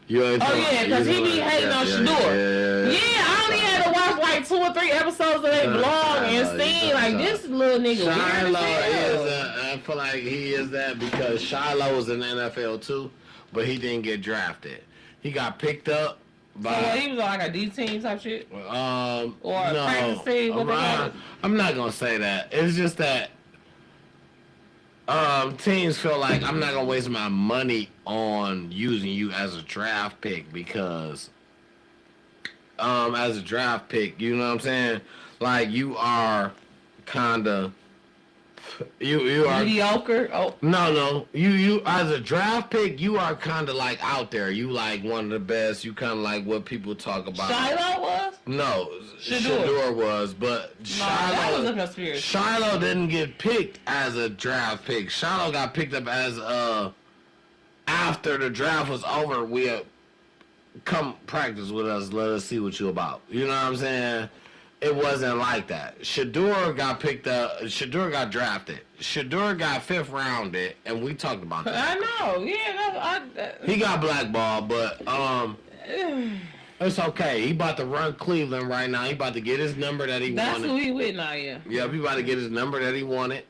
Because he be hating on Shador. Yeah, I only had to watch like 2 or 3 episodes of their vlog and see like this little nigga. Shiloh I feel like he is that because Shiloh was in the NFL too, but he didn't get drafted. He got picked up by. So he was like a D team type shit. Or a practice team. I'm not gonna say that. It's just that teams feel like I'm not gonna waste my money on using you as a draft pick because as a draft pick, you know what I'm saying? Like you are kinda you are mediocre. Oh, no. You as a draft pick, you are kinda like out there. You like one of the best. You kinda like what people talk about. Shiloh was? No, Shedeur was, but that was a conspiracy. Shiloh didn't get picked as a draft pick. Shiloh got picked up as after the draft was over. We come practice with us. Let us see what you about. You know what I'm saying? It wasn't like that. Shedeur got picked up. Shedeur got drafted. Shedeur got 5th rounded, and we talked about that. I know. Yeah, he got blackballed, but it's okay. He about to run Cleveland right now. He about to get his number that he wanted. That's who he with now, yeah. Yeah, he about to get his number that he wanted.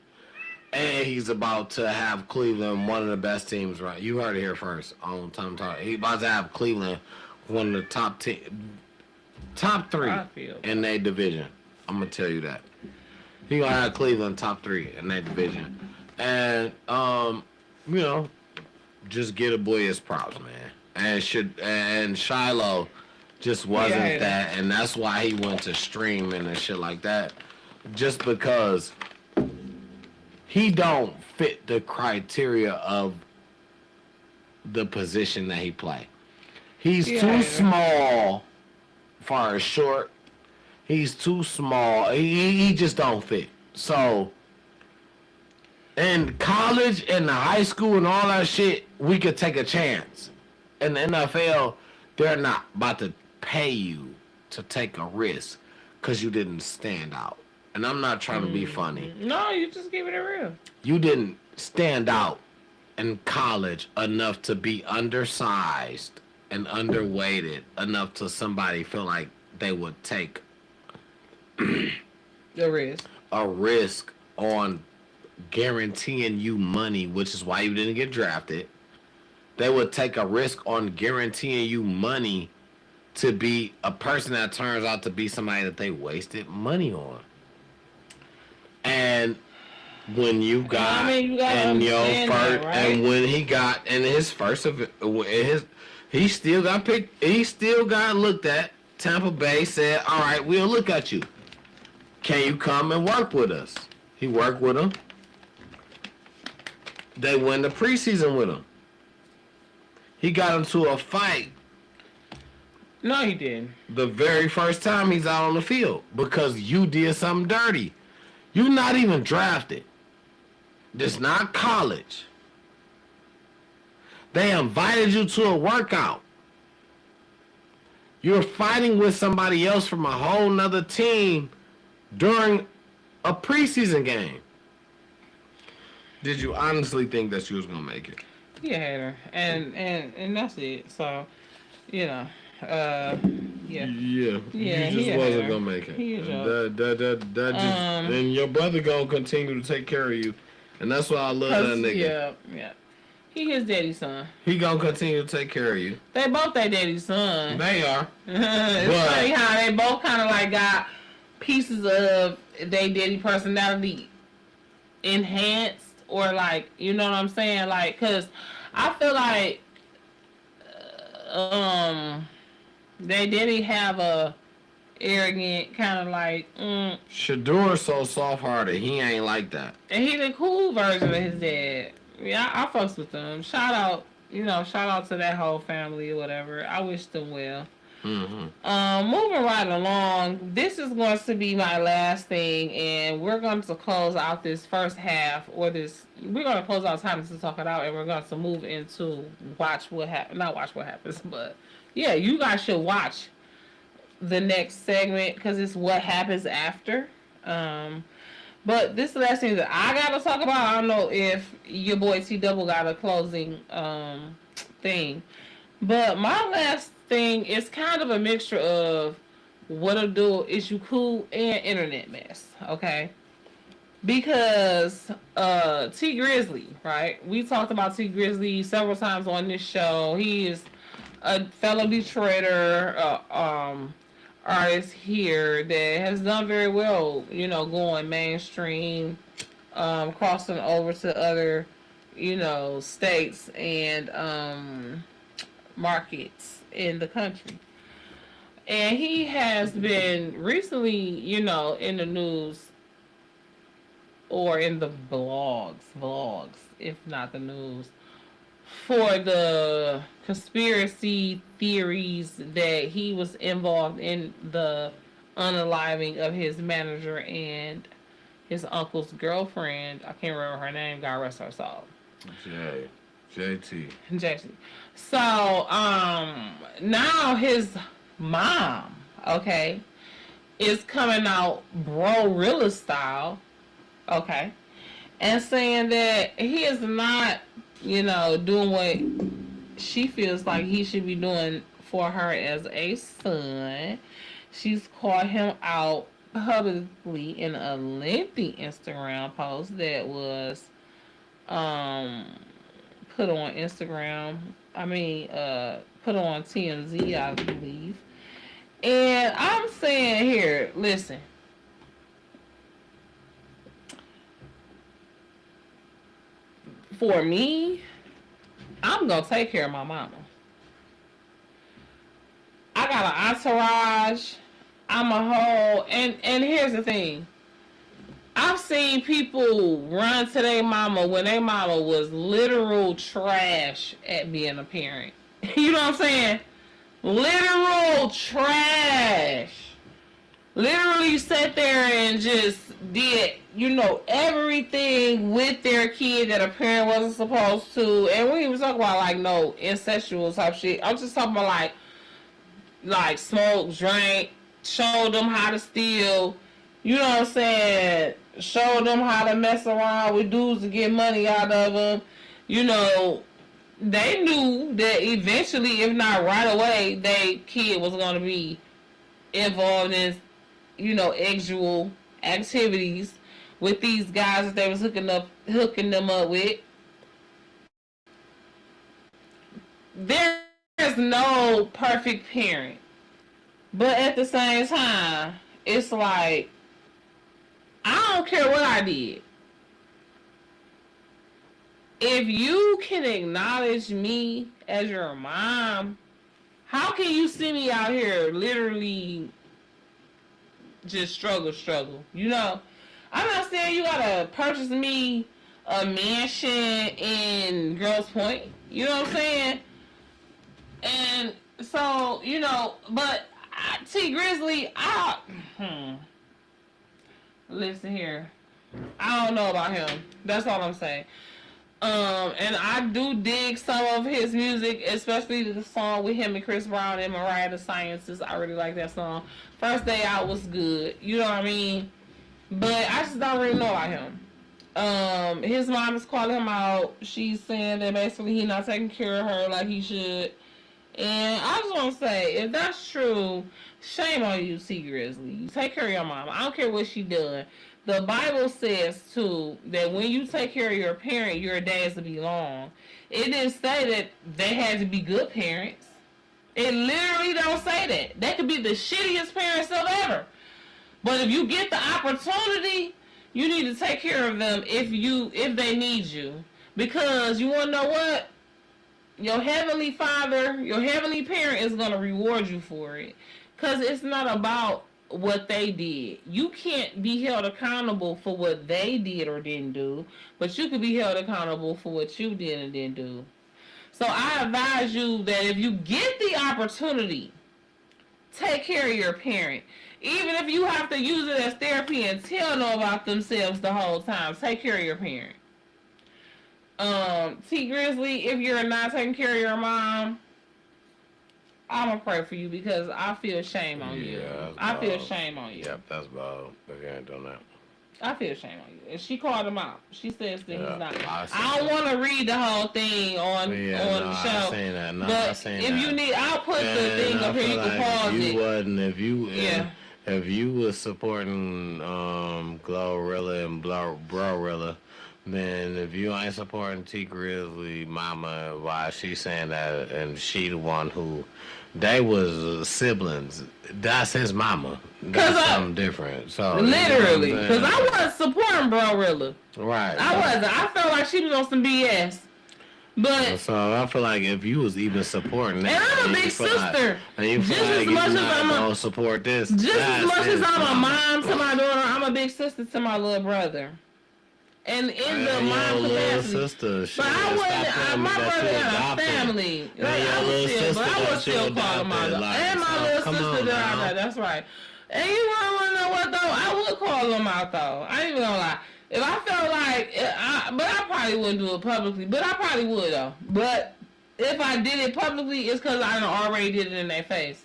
And he's about to have Cleveland one of the best teams, right? You heard it here first on Tom Talk. He about to have Cleveland one of the top 3 in their division. I'm going to tell you that. He going to have Cleveland top 3 in their division. And, you know, just get a boy his props, man. And Shiloh just wasn't that, and that's why he went to streaming and shit like that. Just because he don't fit the criteria of the position that he play. He's too small far as short. He's too small. He just don't fit. So in college and the high school and all that shit, we could take a chance. In the NFL, they're not about to pay you to take a risk because you didn't stand out. And I'm not trying to be funny. No, you just keep it real. You didn't stand out in college enough to be undersized and underweighted enough to somebody feel like they would take a risk on guaranteeing you money, which is why you didn't get drafted. They would take a risk on guaranteeing you money to be a person that turns out to be somebody that they wasted money on. And when you got in your first, right? And when he got in his first of he still got picked. He still got looked at. Tampa Bay said, "All right, we'll look at you. Can you come and work with us?" He worked with them. They won the preseason with him. He got into a fight. No, he didn't. The very first time he's out on the field because you did something dirty. You're not even drafted. This not college. They invited you to a workout. You're fighting with somebody else from a whole nother team during a preseason game. Did you honestly think that she was gonna make it? He a hater, and that's it. So, you know, yeah. You just wasn't gonna make it. That just, and your brother gonna continue to take care of you, and that's why I love that nigga. Yeah. He his daddy's son. He gonna continue to take care of you. They both their daddy's son. They are. It's funny how they both kind of like got pieces of their daddy personality enhanced, or like, you know what I'm saying? Like, cause I feel like they didn't have a arrogant kind of like. Shedeur's so soft-hearted. He ain't like that. And he the cool version of his dad. Yeah, I fucks with them. Shout out to that whole family or whatever. I wish them well. Mm-hmm. Moving right along, this is going to be my last thing, and we're going to close out this first half, we're going to close out time to talk it out, and we're going to move into not watch what happens, but yeah, you guys should watch the next segment, because it's what happens after. But this is the last thing that I got to talk about. I don't know if your boy T-Double got a closing thing, but my last thing is kind of a mixture of what to do, is you cool, and internet mess, okay? Because T Grizzly, right? We talked about T Grizzly several times on this show. He is a fellow Detroiter artist here that has done very well, you know, going mainstream. crossing over to other, states and markets in the country. And he has been recently, in the news or in the vlogs, if not the news, for the conspiracy theories that he was involved in the unaliving of his manager and his uncle's girlfriend. I can't remember her name. God rest her soul. JT. So, now his mom, okay, is coming out bro-rilla style, okay, and saying that he is not, doing what she feels like he should be doing for her as a son. She's called him out publicly in a lengthy Instagram post that was put on Instagram. Put on TMZ, I believe. And I'm saying here, listen. For me, I'm gonna take care of my mama. I got an entourage. I'm a whole, and here's the thing. I've seen people run to their mama when their mama was literal trash at being a parent. You know what I'm saying? Literal trash. Literally sat there and just did, everything with their kid that a parent wasn't supposed to. And we even talk about like no incestual type shit. I'm just talking about like smoke, drink, showed them how to steal. You know what I'm saying? Showed them how to mess around with dudes to get money out of them. They knew that eventually, if not right away, their kid was going to be involved in, sexual activities with these guys that they was hooking them up with. There's no perfect parent. But at the same time, it's like, I don't care what I did. If you can acknowledge me as your mom, how can you see me out here literally just struggle? I'm not saying you gotta purchase me a mansion in Girls Point. You know what I'm saying? And so, but T Grizzly, listen here. I don't know about him. That's all I'm saying. And I do dig some of his music, especially the song with him and Chris Brown and Mariah the Sciences. I really like that song. First Day Out was good. You know what I mean? But I just don't really know about him. His mom is calling him out. She's saying that basically he's not taking care of her like he should. And I just want to say, if that's true, shame on you, T Grizzly. You take care of your mom. I don't care what she done. The Bible says, too, that when you take care of your parent, your days will be long. It didn't say that they had to be good parents. It literally don't say that. They could be the shittiest parents ever. But if you get the opportunity, you need to take care of them if they need you. Because you want to know what? Your heavenly father, your heavenly parent is going to reward you for it. Because it's not about what they did. You can't be held accountable for what they did or didn't do, but you could be held accountable for what you did and didn't do. So I advise you that if you get the opportunity, take care of your parent. Even if you have to use it as therapy and tell them about themselves the whole time, take care of your parent. T Grizzly, if you're not taking care of your mom, I'm gonna pray for you because I feel shame on you. I feel shame on you. Yep, that's bad. If you ain't doing that. I feel shame on you. And she called him out. She says that he's not. I don't want to read the whole thing on the show. I seen that. No, but I seen if that. you need, I'll put the thing up here. You can pause it. If you was supporting Glorilla and Brorilla, then if you ain't supporting T Grizzly Mama, why she saying that, and she the one who, they was siblings. That's his mama. That's something different. So literally, because I wasn't supporting Glorilla. Right. I wasn't. I felt like she was on some BS. But so I feel like if you was even supporting that, and I'm a big sister. And you feel just like as much as I'm gonna support this, just as much as I'm a mom to my daughter, I'm a big sister to my little brother. And in the mom capacity, but I wouldn't. My brother had a family. Like, I would still call him my daughter. And my little sister that I got. That's right. And you wanna know what though? I would call them out though. I ain't even gonna lie. If I felt like, but I probably wouldn't do it publicly. But I probably would though. But if I did it publicly, it's because I already did it in their face.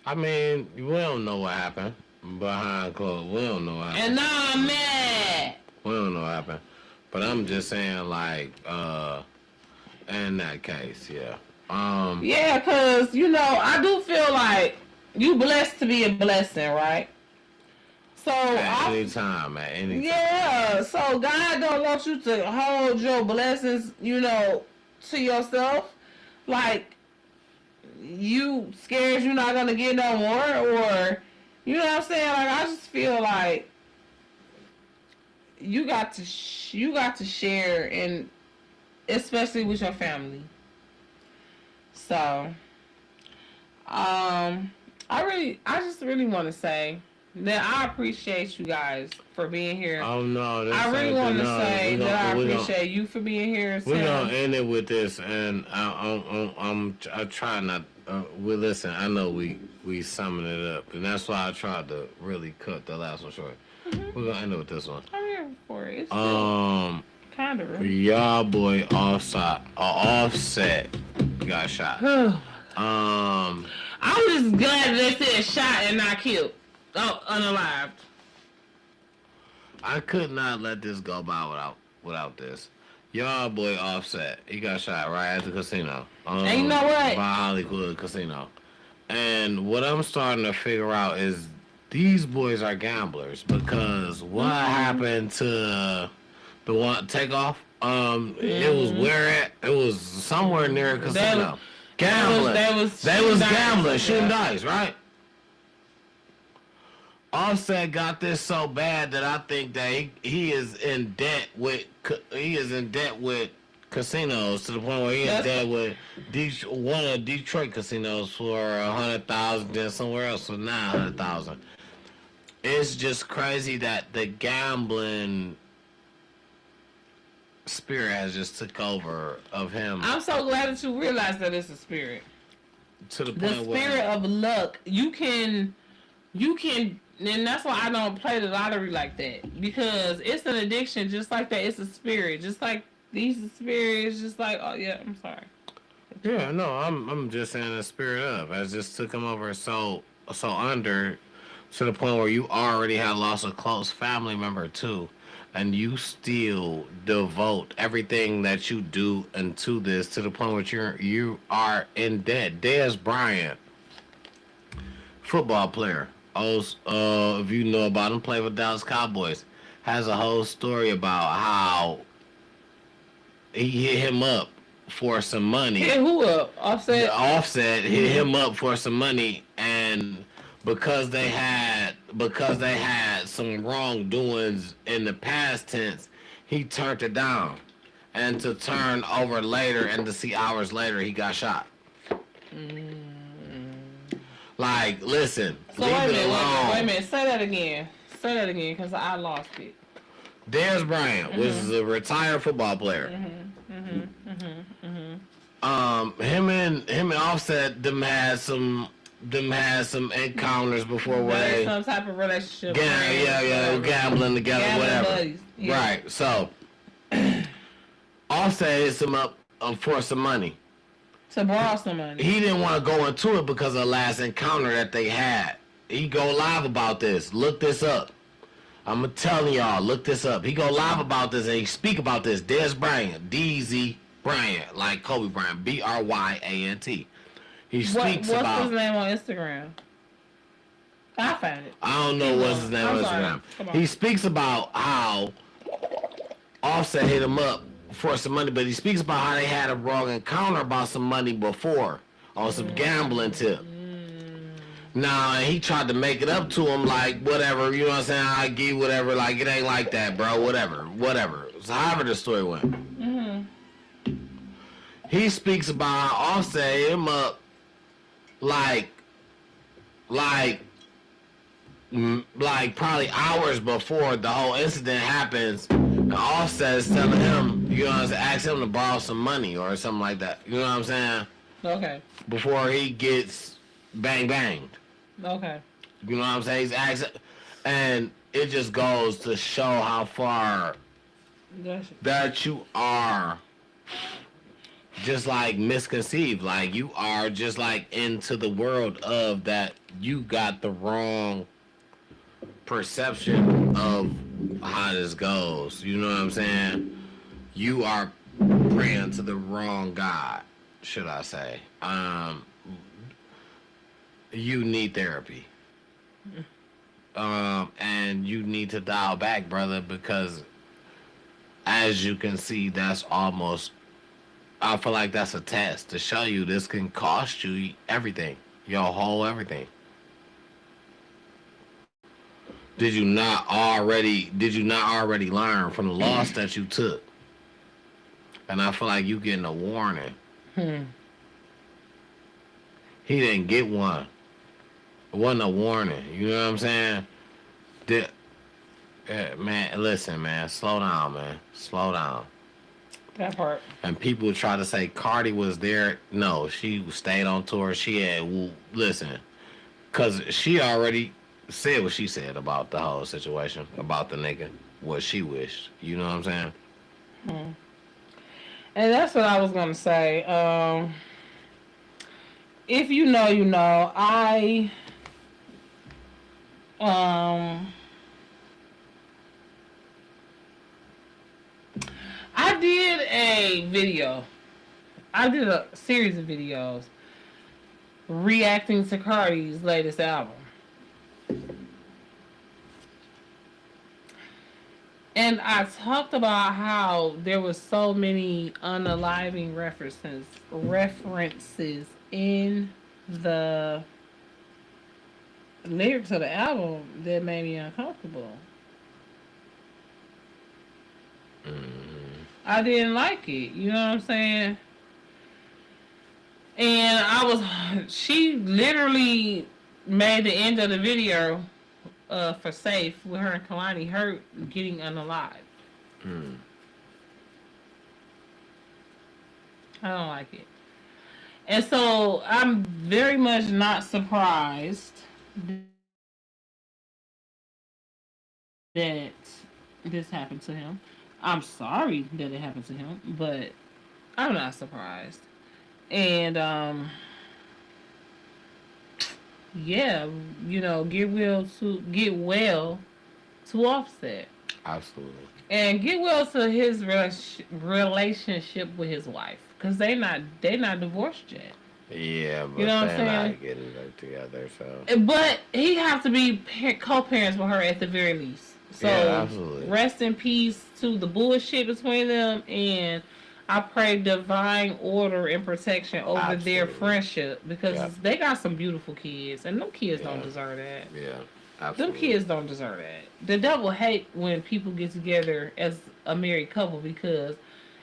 I mean, we don't know what happened behind closed. We don't know what happened. And now I'm mad. We don't know what happened. But I'm just saying, like, in that case, yeah. Yeah, because, you know, I do feel like you blessed to be a blessing, right? So at any time. Yeah, so God don't want you to hold your blessings, you know, to yourself. Like, you scared you're not going to get no more, or, you know what I'm saying? Like, I just feel like you got to share, and especially with your family. So, I just really want to say that I appreciate you guys for being here. Oh no! I really want to say that I appreciate you for being here. We're gonna end it with this, and I try not. Listen. I know we summing it up, and that's why I tried to really cut the last one short. Mm-hmm. We're gonna end it with this one. I'm here for it. It's kind of rude. Y'all boy Offset got shot. I was just glad they said shot and not killed. Oh, unalived. I could not let this go by without this. Y'all boy Offset, he got shot right at the casino. And you know what? By Hollywood Casino. And what I'm starting to figure out is these boys are gamblers, because what happened to the one Takeoff? It was it was somewhere near a casino. Gambling. They was gambling, shooting dice, right? Offset got this so bad that I think that he is in debt with casinos, to the point where he is in debt with one of Detroit casinos for 100,000, then somewhere else for 900,000. It's just crazy that the gambling spirit has just took over of him. I'm so glad that you realize that it's a spirit. To the point the spirit of luck. You can, and that's why I don't play the lottery like that, because it's an addiction just like that. It's a spirit, just like these spirits. Just like, oh yeah, I'm sorry. Yeah, no, I'm just saying the spirit of. I just took him over so under, to the point where you already had lost a close family member too, and you still devote everything that you do into this, to the point where you are in debt. Dez Bryant, football player, if you know about him, played with Dallas Cowboys, has a whole story about how he hit him up for some money. Hit who up? Offset? Offset hit him up for some money, and because they had some wrongdoings in the past tense, he turned it down. And to turn over later and to see hours later, he got shot. Like, listen, so wait a minute, say that again, because I lost it. Dez Bryant was a retired football player. Him and Offset had some encounters before where they some type of relationship. Gambling together, whatever. Buddies. Yeah. Right. So Offset hits him up for some money. To borrow some money. He didn't want to go into it because of the last encounter that they had. He go live about this. Look this up. I'm telling y'all, look this up. He go live about this and he speak about this. Dez Bryant, DZ Bryant, like Kobe Bryant, Bryant. He speaks about. What's his name on Instagram? I found it. I don't know what's his name on Instagram. He speaks about how Offset hit him up for some money, but he speaks about how they had a wrong encounter about some money before on some gambling tip. Nah, he tried to make it up to him like, whatever, you know what I'm saying? I give you whatever, like, it ain't like that, bro, whatever. So however the story went. He speaks about how Offset hit him up like probably hours before the whole incident happens. And Offset is telling him, you know what I'm saying, ask him to borrow some money or something like that. You know what I'm saying? Okay. Before he gets banged. Okay. You know what I'm saying? He's asking, and it just goes to show how far that you are just like misconceived. Like you are just like into the world of that. You got the wrong perception of how this goes. You know what I'm saying? You are praying to the wrong God, should I say. You need therapy. And you need to dial back, brother, because as you can see, that's almost, I feel like that's a test to show you this can cost you everything, your whole everything. Did you not already learn from the loss that you took? And I feel like you getting a warning. He didn't get one. It wasn't a warning. You know what I'm saying? Man, listen, man. Slow down, man. Slow down. That part. And people try to say Cardi was there. No, she stayed on tour. She had, listen, because she already said what she said about the whole situation, about the nigga, what she wished. You know what I'm saying? And that's what I was going to say. If you know, you know. I did a video. I did a series of videos reacting to Cardi's latest album. And I talked about how there was so many unaliving references in the lyrics of the album that made me uncomfortable. I didn't like it. You know what I'm saying? And she literally made the end of the video for Safe with her and Kalani Hurt getting unalive. I don't like it. And so I'm very much not surprised that this happened to him. I'm sorry that it happened to him, but I'm not surprised. And yeah, you know, get well to Offset. Absolutely. And get well to his relationship with his wife, because they not divorced yet. Yeah, but you know what they're I'm saying? not getting back together, so. But he have to be co-parents with her at the very least. So yeah, absolutely. Rest in peace to the bullshit between them, and I pray divine order and protection over their friendship, because they got some beautiful kids, and them kids don't deserve that. Yeah, absolutely. Them kids don't deserve that. The devil hate when people get together as a married couple, because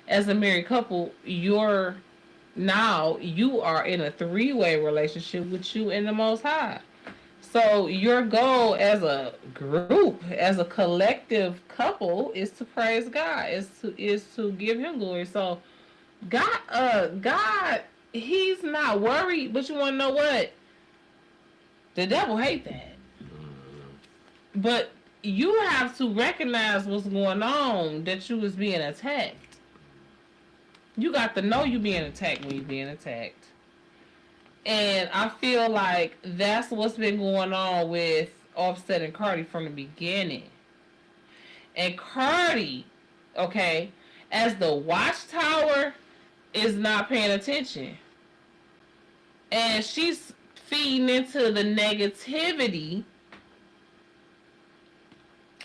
as a married couple, you are in a 3-way relationship with you and the Most High. So your goal as a group, as a collective couple, is to praise God, is to give Him glory. So God, He's not worried. But you want to know what? The devil hate that. But you have to recognize what's going on, that you was being attacked. You got to know you being attacked when you're being attacked. And I feel like that's what's been going on with Offset and Cardi from the beginning. And Cardi, okay, as the watchtower, is not paying attention. And she's feeding into the negativity.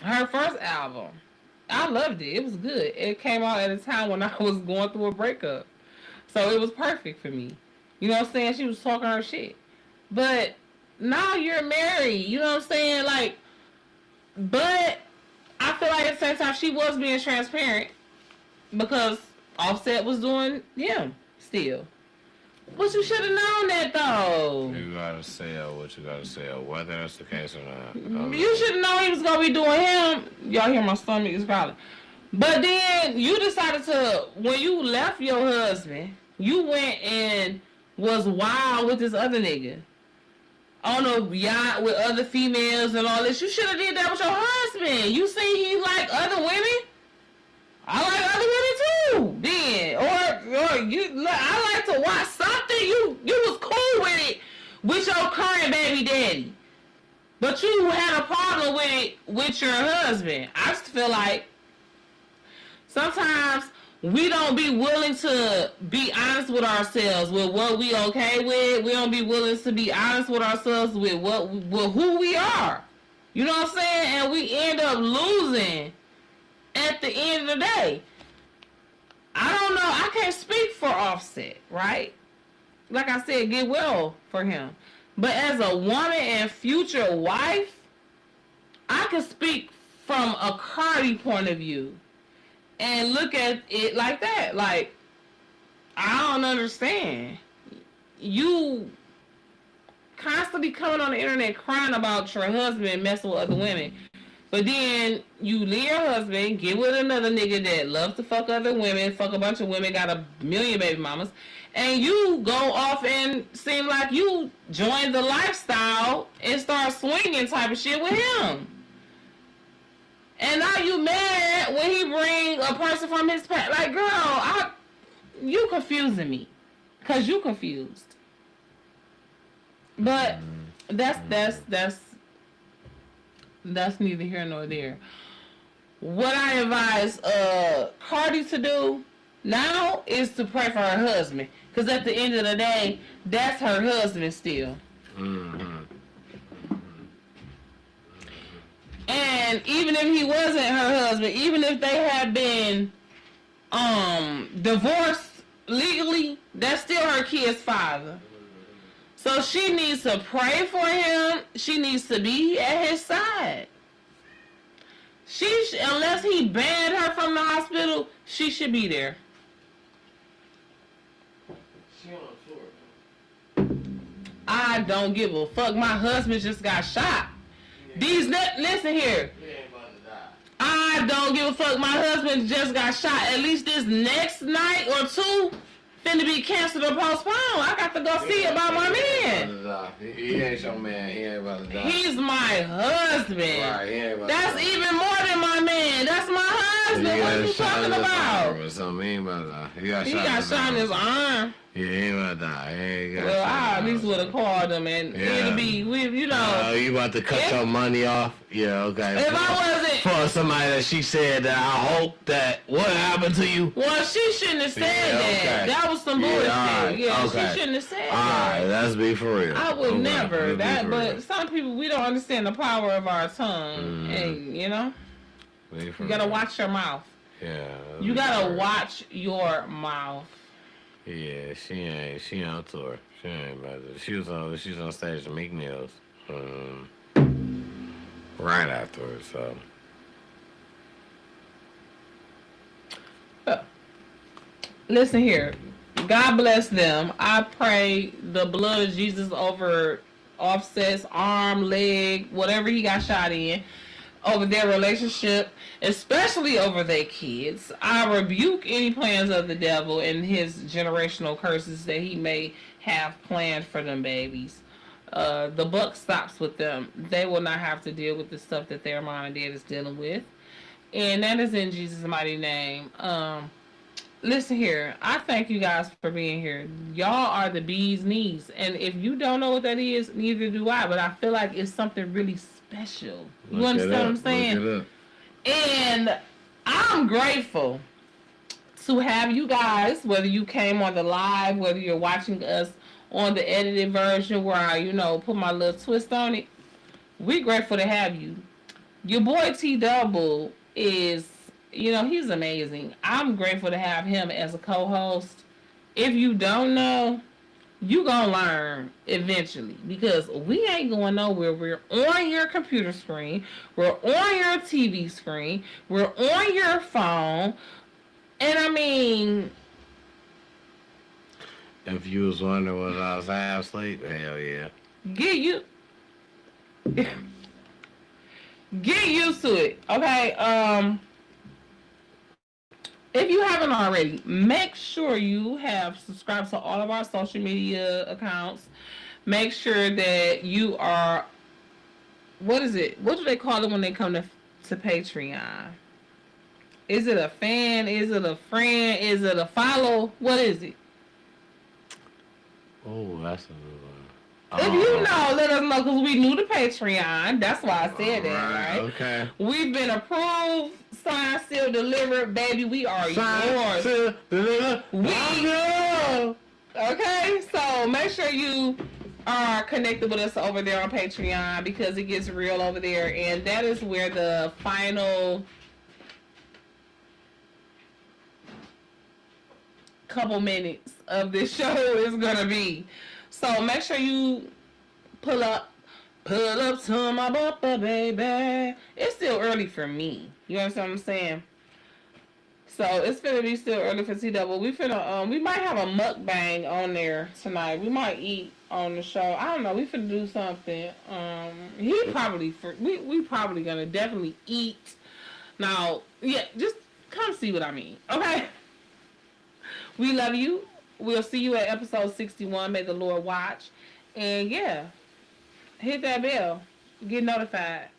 Her first album, I loved it. It was good. It came out at a time when I was going through a breakup. So it was perfect for me. You know what I'm saying? She was talking her shit. But now you're married. You know what I'm saying? Like, but I feel like at the same time she was being transparent because Offset was doing him still. But you should have known that though. You gotta say what you gotta say, whether that's the case or not. You should have known he was gonna be doing him. Y'all hear my stomach is growling. But then you decided to, when you left your husband, you went and was wild with this other nigga on a yacht with other females and all this. You should have did that with your husband. You see he like other women. I like other women too. Then, or you, I like to watch something. You was cool with it with your current baby daddy, but you had a problem with it with your husband. I just feel like sometimes we don't be willing to be honest with ourselves with what we okay with. We don't be willing to be honest with ourselves with who we are. You know what I'm saying? And we end up losing at the end of the day. I don't know. I can't speak for Offset, right? Like I said, get well for him. But as a woman and future wife, I can speak from a Cardi point of view and look at it like that. Like, I don't understand. You constantly coming on the internet crying about your husband messing with other women. But then you leave your husband, get with another nigga that loves to fuck other women, fuck a bunch of women, got a million baby mamas, and you go off and seem like you joined the lifestyle and start swinging type of shit with him. And now you mad when he bring a person from his past. Like, girl, you confusing me. Cause you confused. But that's neither here nor there. What I advise Cardi to do now is to pray for her husband. Because at the end of the day, that's her husband still. Mm-hmm. And even if he wasn't her husband, even if they had been divorced legally, that's still her kid's father. So she needs to pray for him. She needs to be at his side. Unless he banned her from the hospital, she should be there. She on tour. I don't give a fuck. My husband just got shot. Listen here. I don't give a fuck. My husband just got shot. At least this next night or two finna be canceled or postponed. I got to go see about my man. He ain't your man. He ain't about to die. He's my husband. Right, he ain't about That's to die. even more than my man. That's my husband. What are you talking about? He ain't about to die. He got shot in his arm. Yeah, he ain't about to die. He ain't got Well, shot I at least would have called him, and it'll be, you know. You about to cut your money off? Yeah, okay. If I wasn't for somebody that she said that I hope that what happened to you? Well, she shouldn't have said that. Okay. That was some bullshit. Yeah, okay. She shouldn't have said that. Alright, let's be for real. I would never. But some people, we don't understand the power of our tongue, and you know, you gotta watch your mouth. Yeah. You gotta watch your mouth. Yeah, she on tour. She ain't about to. She was on stage to Meek Mills. Right afterwards, so. Listen here. God bless them. I pray the blood of Jesus over Offset's arm, leg, whatever he got shot in, over their relationship, especially over their kids. I rebuke any plans of the devil and his generational curses that he may have planned for them babies. The buck stops with them. They will not have to deal with the stuff that their mom and dad is dealing with. And that is in Jesus' mighty name. Listen here. I thank you guys for being here. Y'all are the bee's knees. And if you don't know what that is, neither do I. But I feel like it's something really special. You understand what I'm saying? And I'm grateful to have you guys, whether you came on the live, whether you're watching us on the edited version where I, put my little twist on it. We're grateful to have you. Your boy T Double is You know, he's amazing. I'm grateful to have him as a co-host. If you don't know, you gonna learn eventually because we ain't going nowhere. We're on your computer screen. We're on your TV screen. We're on your phone. And I mean, If you was wondering what I was half asleep, hell yeah. get you get used to it. Okay. If you haven't already, make sure you have subscribed to all of our social media accounts. Make sure that you are, what is it? What do they call it when they come to Patreon? Is it a fan? Is it a friend? Is it a follow? What is it? Oh, that's a good one. If you know, let us know because we new to Patreon. That's why I said that, right? Okay. We've been approved, signed, sealed, delivered, baby. We are yours. Okay, so make sure you are connected with us over there on Patreon because it gets real over there, and that is where the final couple minutes of this show is gonna be. So make sure you pull up to my bumper, baby. It's still early for me. You understand what I'm saying? So it's gonna be still early for T-Double. We might have a mukbang on there tonight. We might eat on the show. I don't know. We finna do something. We probably gonna definitely eat. Now, yeah, just come see what I mean. Okay. We love you. We'll see you at episode 61. May the Lord watch. And yeah, hit that bell. Get notified.